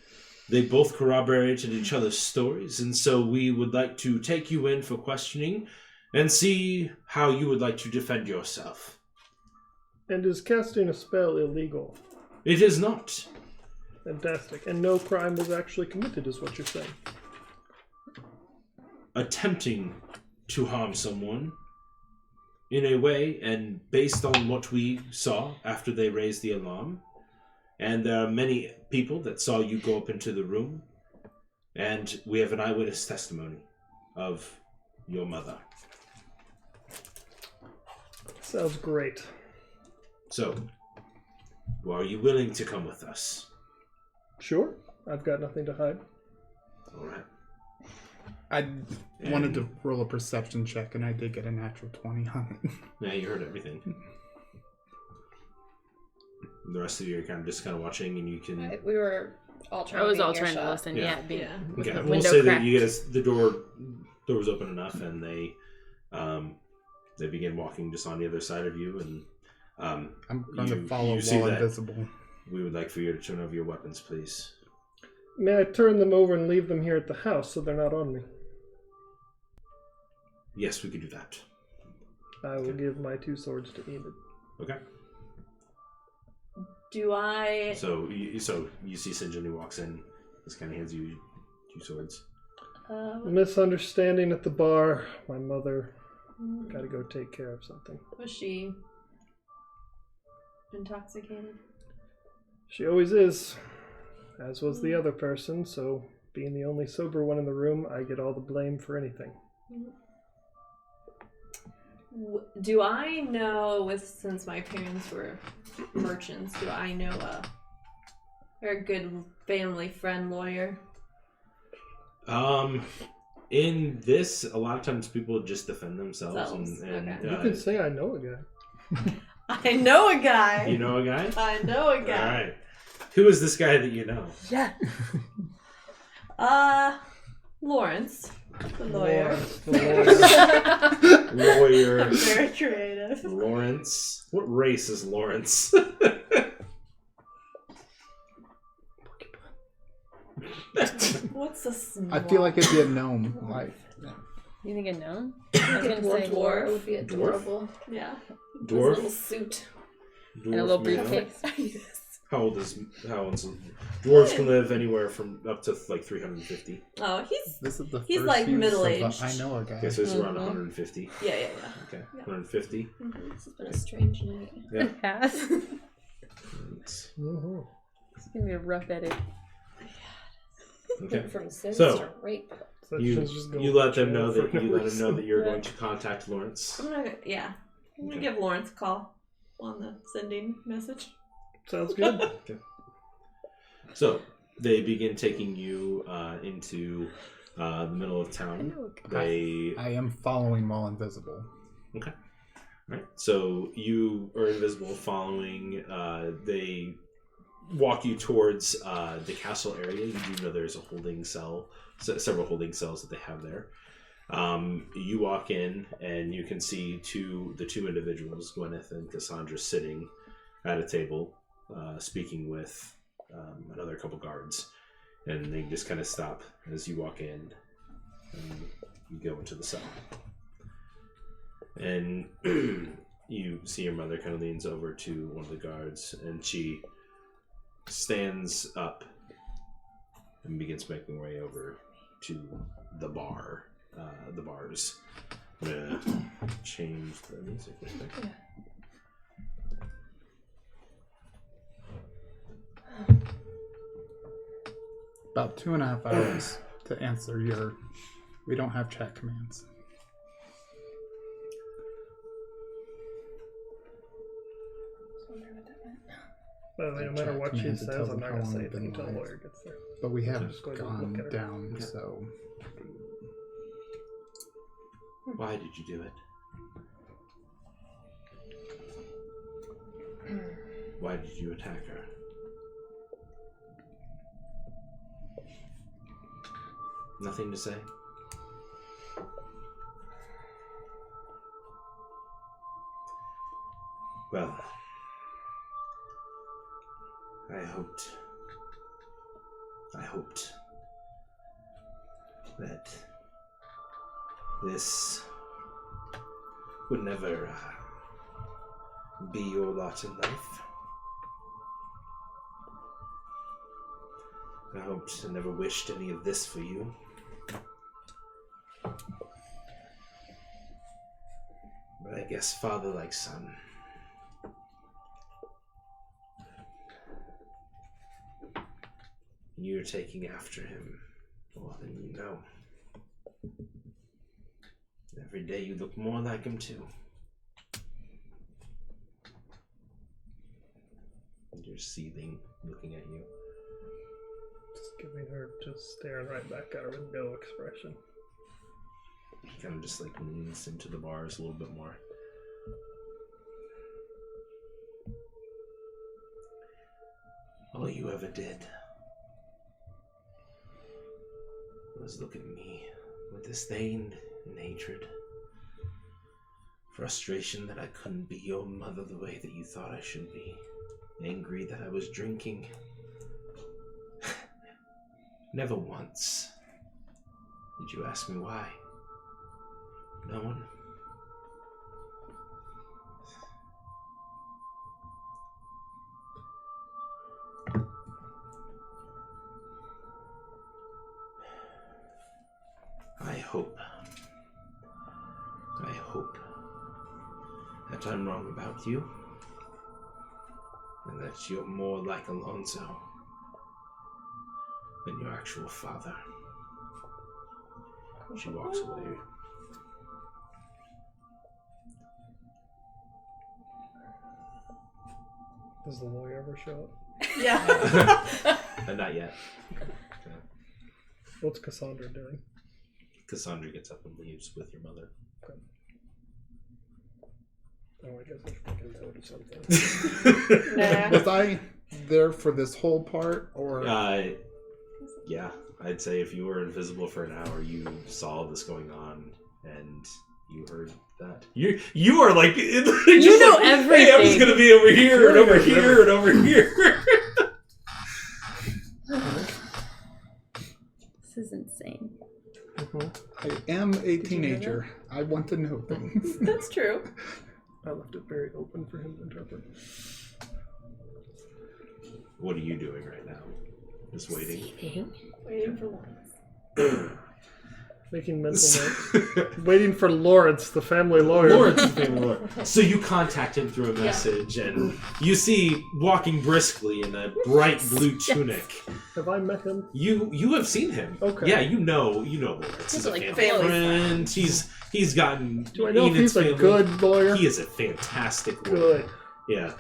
They both corroborated each other's stories, and so we would like to take you in for questioning and see how you would like to defend yourself. And is casting a spell illegal? It is not. Fantastic. And no crime was actually committed, is what you're saying? Attempting to harm someone in a way, and based on what we saw after they raised the alarm, and there are many people that saw you go up into the room, and we have an eyewitness testimony of your mother. Sounds great. So, are you willing to come with us? Sure. I've got nothing to hide. All right. I wanted to roll a perception check, and I did get a natural 20 on it. Yeah, you heard everything. The rest of you are just kind of watching, and you can. We were all trying. I was to be all in trying to earshot. listen. Yeah. Yeah. With Okay, the we'll window say cracked. that you guys, the door was open enough, and they begin walking just on the other side of you, and I'm going to follow you see while that. invisible. We would like for you to turn over your weapons, please. May I turn them over and leave them here at the house so they're not on me? Yes, we could do that. I will give my 2 swords to Enid. Okay. Do I? So you see St. John who walks in. Just kind of hands you 2 swords. Misunderstanding at the bar. My mother. Gotta go take care of something. Was she intoxicated? She always is. As was the other person, so being the only sober one in the room, I get all the blame for anything. Do I know, since my parents were merchants, do I know a good family friend lawyer? In this, a lot of times people just defend themselves, and Okay. You can say I know a guy. I know a guy. you know a guy. I know a guy. All right. Who is this guy that you know? Yeah. Lawrence, the lawyer. Lawrence, the lawyer. Lawyer. Very creative. Lawrence. What race is Lawrence? What's a small? I feel like it'd be a gnome. Like, You think a gnome? I was gonna say Dwarf would be adorable. Yeah. His little Dwarf. suit. and a little male. briefcase. How old is dwarves can live anywhere from up to like 350. Oh, he's this is the He's first like use of middle-aged. I know a guy. Okay, so it's around 150. yeah. Okay, Yeah. 150. This has been a strange night. Yeah. It has. It's- Mhm. It's gonna be a rough edit. Okay. From sins So- to rape. Section's just going You let them to know jail that for you no let them know reason. that you're Yeah. going to contact Lawrence. I'm gonna Okay. give Lawrence a call on the sending message. Sounds good. So they begin taking you into the middle of town. They I am following while invisible. right. So you are invisible, following. They walk you towards the castle area. You do know there's a holding cell, several holding cells that they have there. You walk in and you can see the two individuals, Gwyneth and Cassandra, sitting at a table, speaking with another couple guards, and they just kind of stop as you walk in, And you go into the cell. And you see your mother kind of leans over to one of the guards, and she stands up and begins making her way over to the bar. The bars. I'm gonna change the music real quick. About 2.5 hours to answer your... We don't have chat commands. By the way, no matter what she says, I'm not going to say anything until the lawyer gets there. But we have Just go ahead and gone look at her. down, so... Why did you do it? Why did you attack her? Nothing to say? Well, I hoped that this would never be your lot in life. I hoped and never wished any of this for you. But I guess father like son. You're taking after him more than you know. Every day you look more like him too. And you're seething, looking at you. Just giving her, just staring right back at her with no expression. He kind of just like leans into the bars a little bit more. All you ever did was look at me with disdain and hatred. Frustration that I couldn't be your mother the way that you thought I should be. Angry that I was drinking. Never once did you ask me why. No one. I hope that I'm wrong about you, and that you're more like Alonso than your actual father. She walks away. Does the lawyer ever show up? Yeah. Not yet. What's Cassandra doing? Cassandra gets up and leaves with your mother. Okay. Oh, I guess I should fucking notice something. Nah. Was I there for this whole part, or... Yeah, I'd say if you were invisible for an hour, you saw this going on, and you heard that. You are like... You know everything. Hey, I was going to be over here, and over here, and over here. This is insane. I am a teenager. I want to know things. That's true. I left it very open for him to interpret. What are you doing right now? Just waiting? Waiting for Lawrence. Making mental notes. Waiting for Lawrence, the family lawyer. Lawrence is the family lawyer. So you contact him through a message, and you see walking briskly in a bright blue tunic. Have I met him? You have seen him. Okay. Yeah, you know Lawrence. He's a like family family friend. He's gotten. Do I know if he's a good lawyer? He is a fantastic lawyer. Good. Yeah.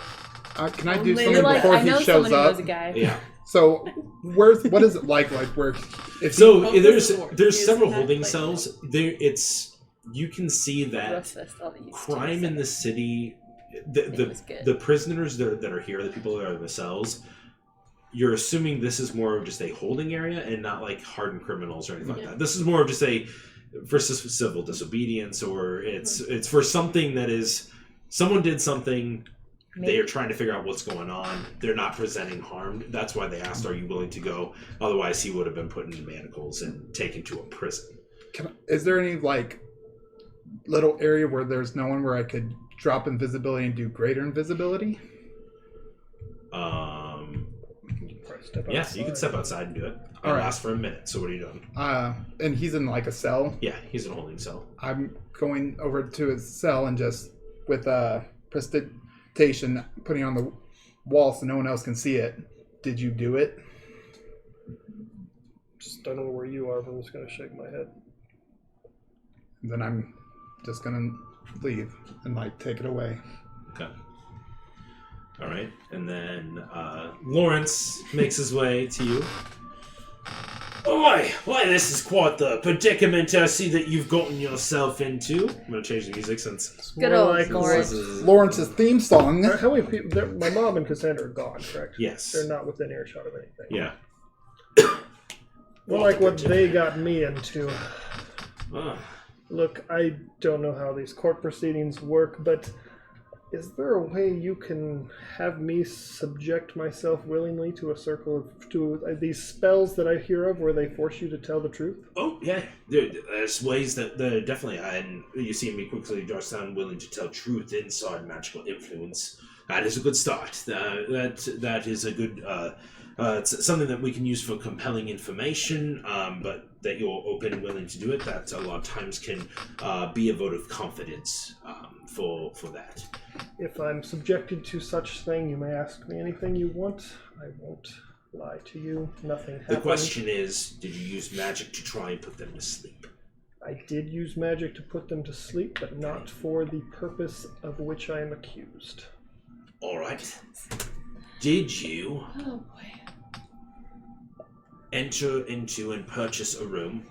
Can I do Maybe something Like, before I he know shows someone who up? knows a guy. Yeah. So, what is it like where... If So Oh, there's he's several not holding like cells. You can see that Rust all the crime in the city, It was good. the prisoners that are here, the people that are in the cells, you're assuming this is more of just a holding area and not like hardened criminals or anything like that. This is more of just for civil disobedience, or it's for something that is someone did something. They are trying to figure out what's going on. They're not presenting harm. That's why they asked, "Are you willing to go?" Otherwise, he would have been put in manacles and taken to a prison. Is there any like little area where there's no one where I could drop invisibility and do greater invisibility? Yeah, you can step outside and do it. It'll last for a minute. So what are you doing? And he's in like a cell. Yeah, he's in a holding cell. I'm going over to his cell and just with prestidigitation putting it on the wall so no one else can see it. Did you do it? Just don't know where you are, but I'm just going to shake my head. And then I'm just going to leave and like take it away. Okay. All right, and then Lawrence makes his way to you. Why, this is quite the predicament I see that you've gotten yourself into. I'm going to change the music since... It's Good more old like Lawrence. Lawrence's theme song. How many people? My mom and Cassandra are gone, correct? Yes. They're not within earshot of anything. Yeah. More like what they got me into. Ah. Look, I don't know how these court proceedings work, but is there a way you can have me subject myself willingly to a circle of these spells that I hear of where they force you to tell the truth? Oh, yeah. There's ways that there definitely are, and you see me quickly just sound willing to tell truth inside magical influence. That is a good start. That is a good... it's something that we can use for compelling information, but that you're open and willing to do it, that a lot of times can be a vote of confidence for that. If I'm subjected to such thing, you may ask me anything you want. I won't lie to you. Nothing happened. The question is, did you use magic to try and put them to sleep? I did use magic to put them to sleep, but not for the purpose of which I am accused. All right. Did you enter into and purchase a room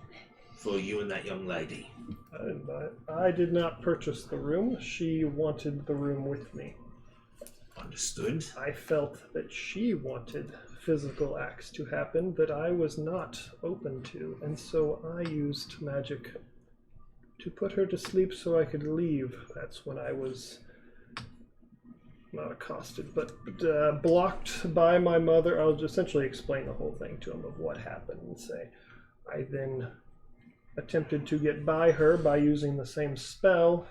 for you and that young lady? I did not purchase the room. She wanted the room with me. Understood. I felt that she wanted physical acts to happen that I was not open to, and so I used magic to put her to sleep so I could leave. That's when I was not accosted, but blocked by my mother. I'll just essentially explain the whole thing to him of what happened and say, I then attempted to get by her by using the same spell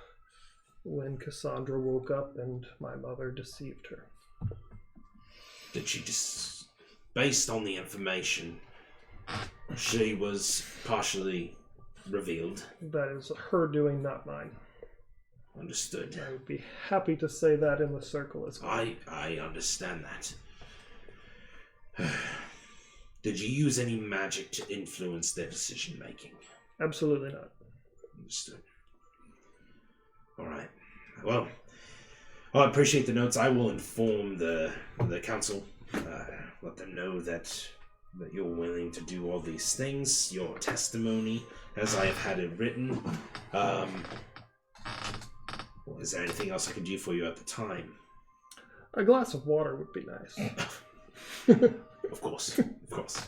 when Cassandra woke up and my mother deceived her. Did she just, based on the information, she was partially revealed? That is her doing, not mine. Understood. I would be happy to say that in the circle as well. I understand that. Did you use any magic to influence their decision making? Absolutely not. Understood. All right. Well, I appreciate the notes. I will inform the council. Let them know that you're willing to do all these things. Your testimony, as I have had it written. Is there anything else I can do for you at the time? A glass of water would be nice. Of course.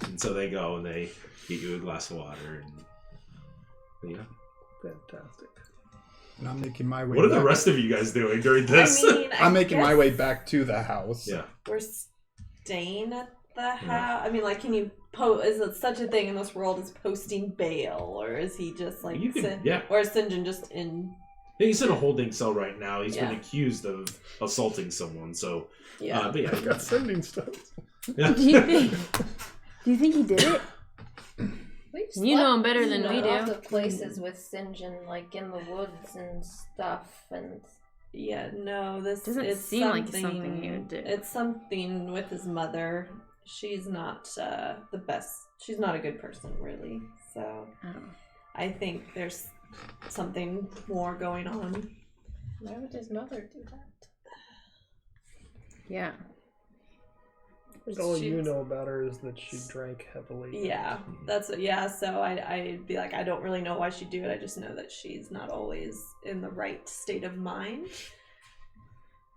And so they go and they get you a glass of water. And yeah. Fantastic. And I'm making my way What are back. the rest of you guys doing during this? I mean, I'm making my guess way back to the house. Yeah. We're staying at the house. I mean, like, can you is it such a thing in this world as posting bail, or is he just like, You can, yeah. or is St. John just in? He's in a holding cell right now. He's been Yeah. accused of assaulting someone. So, Yeah. but yeah. I've got sending stuff. Yeah. Do you think he did it? You know him better than we do. Lots of places with Sinjin, like in the woods and stuff, and Yeah, no, this Doesn't it's seem like it's something he would do. It's something with his mother. She's not the best. She's not a good person, really. So Oh. I think there's something more going on. why would his mother do that? Yeah. All She- you know about her is that she drank heavily. Yeah, that's So I'd be like, I don't really know why she'd do it. I just know that she's not always in the right state of mind.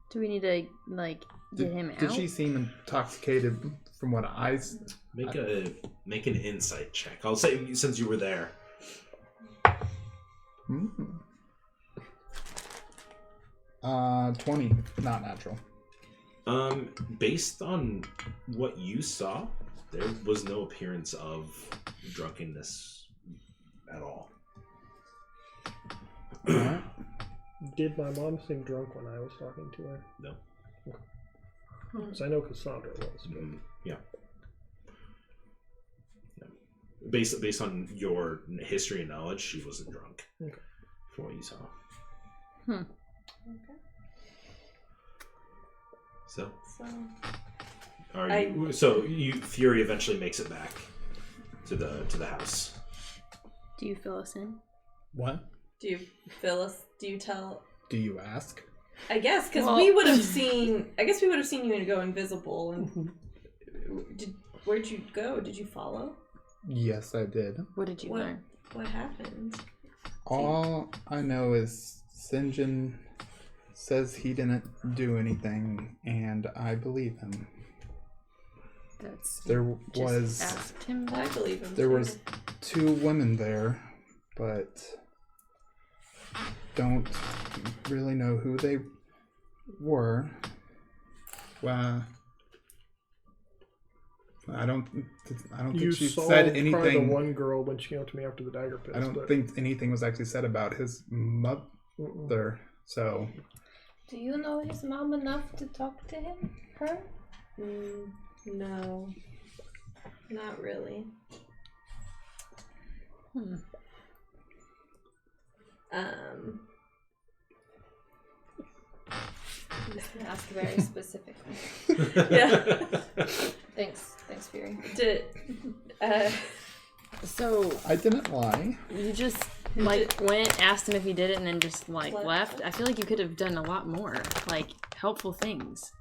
Do we need to like get him Did out? she seem intoxicated from what I... Make an insight check. I'll say since you were there. Hmm. 20, not natural. Based on what you saw, there was no appearance of drunkenness at all. Alright. Did my mom seem drunk when I was talking to her? No. Because I know Cassandra was. But... Yeah. Based on your history and knowledge, she wasn't drunk. Okay. From what you saw. Okay. So. So Fury eventually makes it back to the house. Do you fill us in? What? do you Phyllis? Do you tell? Do you ask? I guess because Well- we would have seen. I guess we would have seen you go invisible. And where'd you go? Did you follow? Yes, I did. What did you learn? What happened? All I know is Sinjin says he didn't do anything, and I believe him. That's There just was asked him I that. believe him. there too. was 2 women there, but don't really know who they were. Well, I don't You think she saw said probably the anything. one girl when she came up to me after the dagger pits. I don't but... think anything was actually said about his mother. So Do you know his mom enough to talk to him? Her? No, not really. Just ask very specifically. Yeah. Thanks, Fury. Did So I didn't lie. you just went, asked him if he did it, and then just left. I feel like you could have done a lot more, helpful things.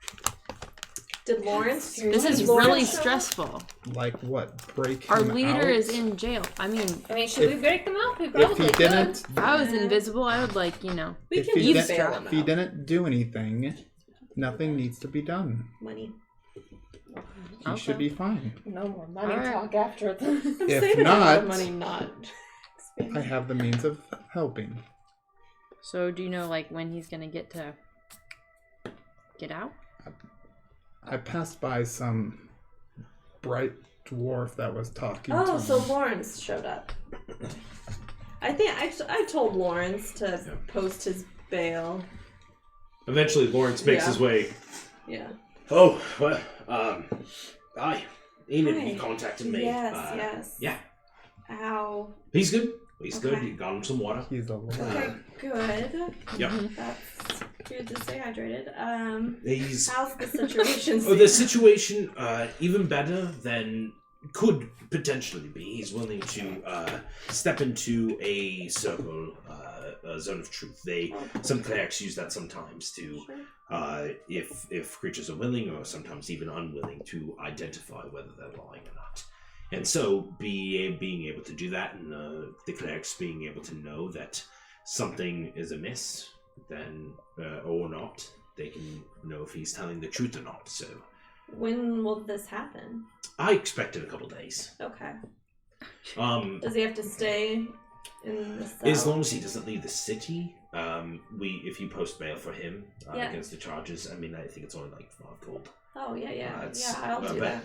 did Lawrence? This is Lawrence really show up? stressful. Like what? Break Our him leader out? is in jail. I mean, Should we break them up? We If probably he could. didn't, if I was invisible, I would We If can he use didn't- bail him if he out. didn't do anything, nothing needs to be done. Money. He should be fine. No more money Alright. talk after it. I'm If saving a lot of not- money, not. I have the means of helping. So do you know when he's gonna get out? I passed by some bright dwarf that was talking to Oh, me. so Lawrence showed up. I think I told Lawrence to post his bail. Eventually, Lawrence makes Yeah. his way. Yeah. Oh, well, hi. Enid, Hi. he contacted me. Yes. Yeah, Ow. he's good. He's good. Okay. He got him some water. He's a liar. Okay, good. Yep. That's good to stay hydrated. He's How's the situation? the situation even better than could potentially be. He's willing to step into a circle, a zone of truth. Some clerics use that sometimes to, if creatures are willing or sometimes even unwilling to identify whether they're lying or not. And so, being able to do that, and the clerics being able to know that something is amiss, then or not, they can know if he's telling the truth or not. So, When will this happen? I expect in a couple days. Okay. Does he have to stay in the cell? As long as he doesn't leave the city, if you post bail for him Yeah. against the charges, I mean, I think it's only like 5 gold. Oh yeah. It's, Yeah, I'll do that.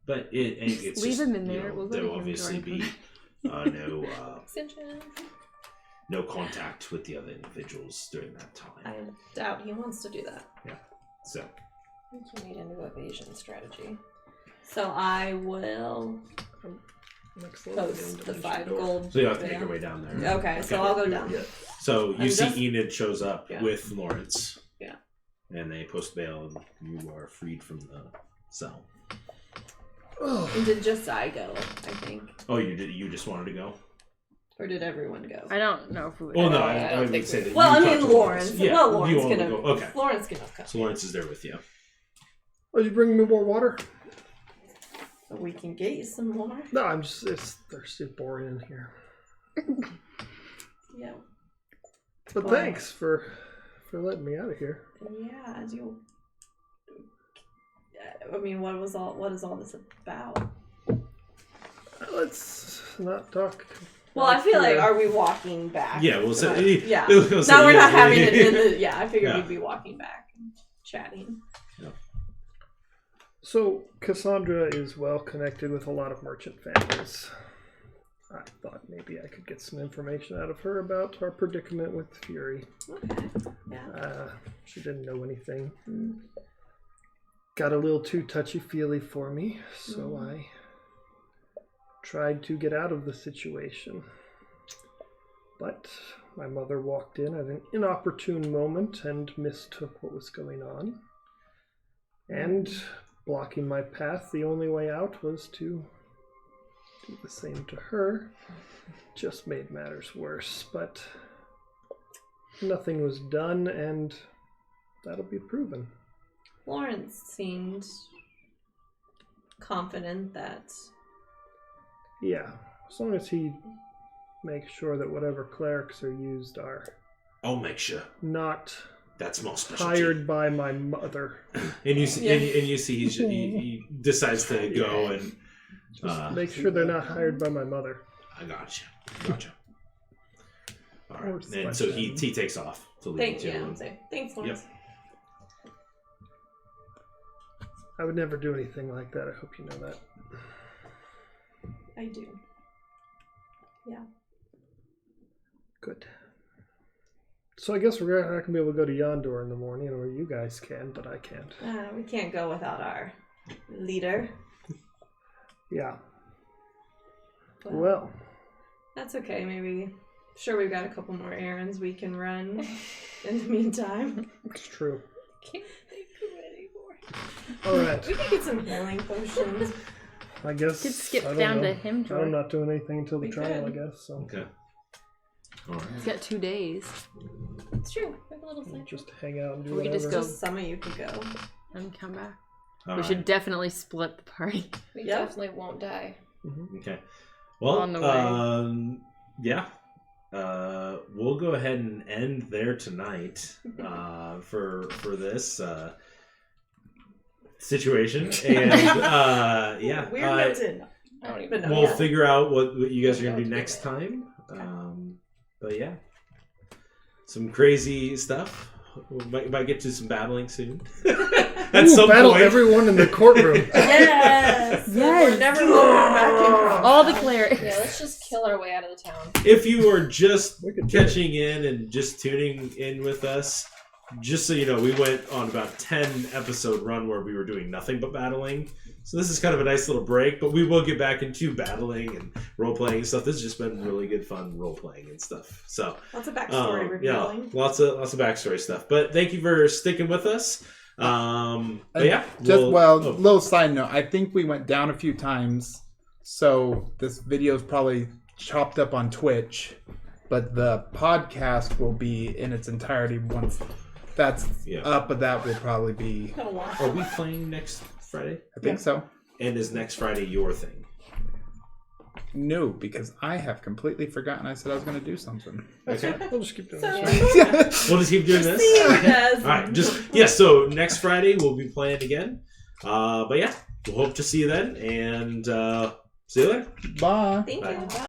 But it's Leave just, him in there. You know, We'll go there to will him obviously during be Sinjin. no contact with the other individuals during that time. I doubt he wants to do that. So I think you need a new evasion strategy. So I will Next level post game the dimension 5 door. gold. So you have to make bail. your way down there. Okay, so I'll go down. Yeah. So you And see just- Enid shows up Yeah. with Lawrence. Yeah. And they post bail and you are freed from the cell. And did just I go, I think. Oh, you just wanted to go? Or did everyone go? I don't know if we would. Oh no, I I don't would think say we- that Well, you I mean talked to Lawrence. Yeah, well, you Lawrence only can go. Okay. Lawrence can come. So Lawrence is there with you. Oh, you bring me more water? So we can get you some more. No, I'm just it's thirsty, boring in here. Yeah. But Well- thanks for letting me out of here. Yeah, you. I mean, what is all this about? Let's not talk. Well, I feel like, here. are we walking back? Yeah, we'll Tonight? say. Yeah. We'll say Now we're yes. not having it in the. Yeah, I figured Yeah. we'd be walking back, and chatting. So Cassandra is well connected with a lot of merchant families. I thought maybe I could get some information out of her about our predicament with Fury. Okay. Yeah. She didn't know anything. Got a little too touchy-feely for me, so I tried to get out of the situation. But my mother walked in at an inopportune moment and mistook what was going on. And blocking my path, the only way out was to do the same to her. Just made matters worse, but nothing was done, and that'll be proven. Lawrence seemed confident that... Yeah, as long as he makes sure that whatever clerics are used are I'll make sure. not That's my specialty. hired by my mother. And you see, and you see he decides to go and Just make sure they're not hired by my mother. I gotcha. All right, Or and so he takes off to leave Thanks, you yeah, alone. I'm saying. Thanks, Lawrence. I would never do anything like that. I hope you know that. I do. Yeah. Good. So I guess we're not going to be able to go to Yondor in the morning, or you guys can, but I can't. We can't go without our leader. Yeah. Well, That's okay. Maybe. Sure, we've got a couple more errands we can run in the meantime. it's true. Can't think of anymore. All right. We can get some healing potions. I guess. Could skip I don't down know. to him, Joy. I'm not doing anything until the We trial, could. I guess. So Okay. All right. He's got 2 days It's true. We have a little side. just hang out and do We could whatever. just go. Just some of you could go. and come back. All We right. should definitely split the party. We Yeah. definitely won't die. Okay. Well, On the way. Yeah. We'll go ahead and end there tonight for this situation, and yeah, We're noted. I don't even But know. no, we'll yeah. figure out what you guys are gonna do Yeah. next time. Okay. But yeah, some crazy stuff. We might get to some battling soon. At Ooh, some battle point. everyone in the courtroom. Yes! Yes! We're never going back in. All the clerics. Yeah, let's just kill our way out of the town. If you are just We could do it. catching in and just tuning in with us, just so you know, we went on about a 10 episode run where we were doing nothing but battling. So this is kind of a nice little break, but we will get back into battling and role playing and stuff. This has just been really good fun role playing and stuff. So Lots of backstory revealing. lots of backstory stuff. But thank you for sticking with us. But yeah, Little side note. I think we went down a few times, so this video is probably chopped up on Twitch, but the podcast will be in its entirety once that's up. But that will probably be. Are we playing next Friday? I think so. And is next Friday your thing? No, because I have completely forgotten. I said I was going to do something. Okay. We'll just keep doing So, this. We'll just keep doing this. yes. All right, so next Friday we'll be playing again. But yeah, we'll hope to see you then, and see you later. Bye. Thank Bye. you.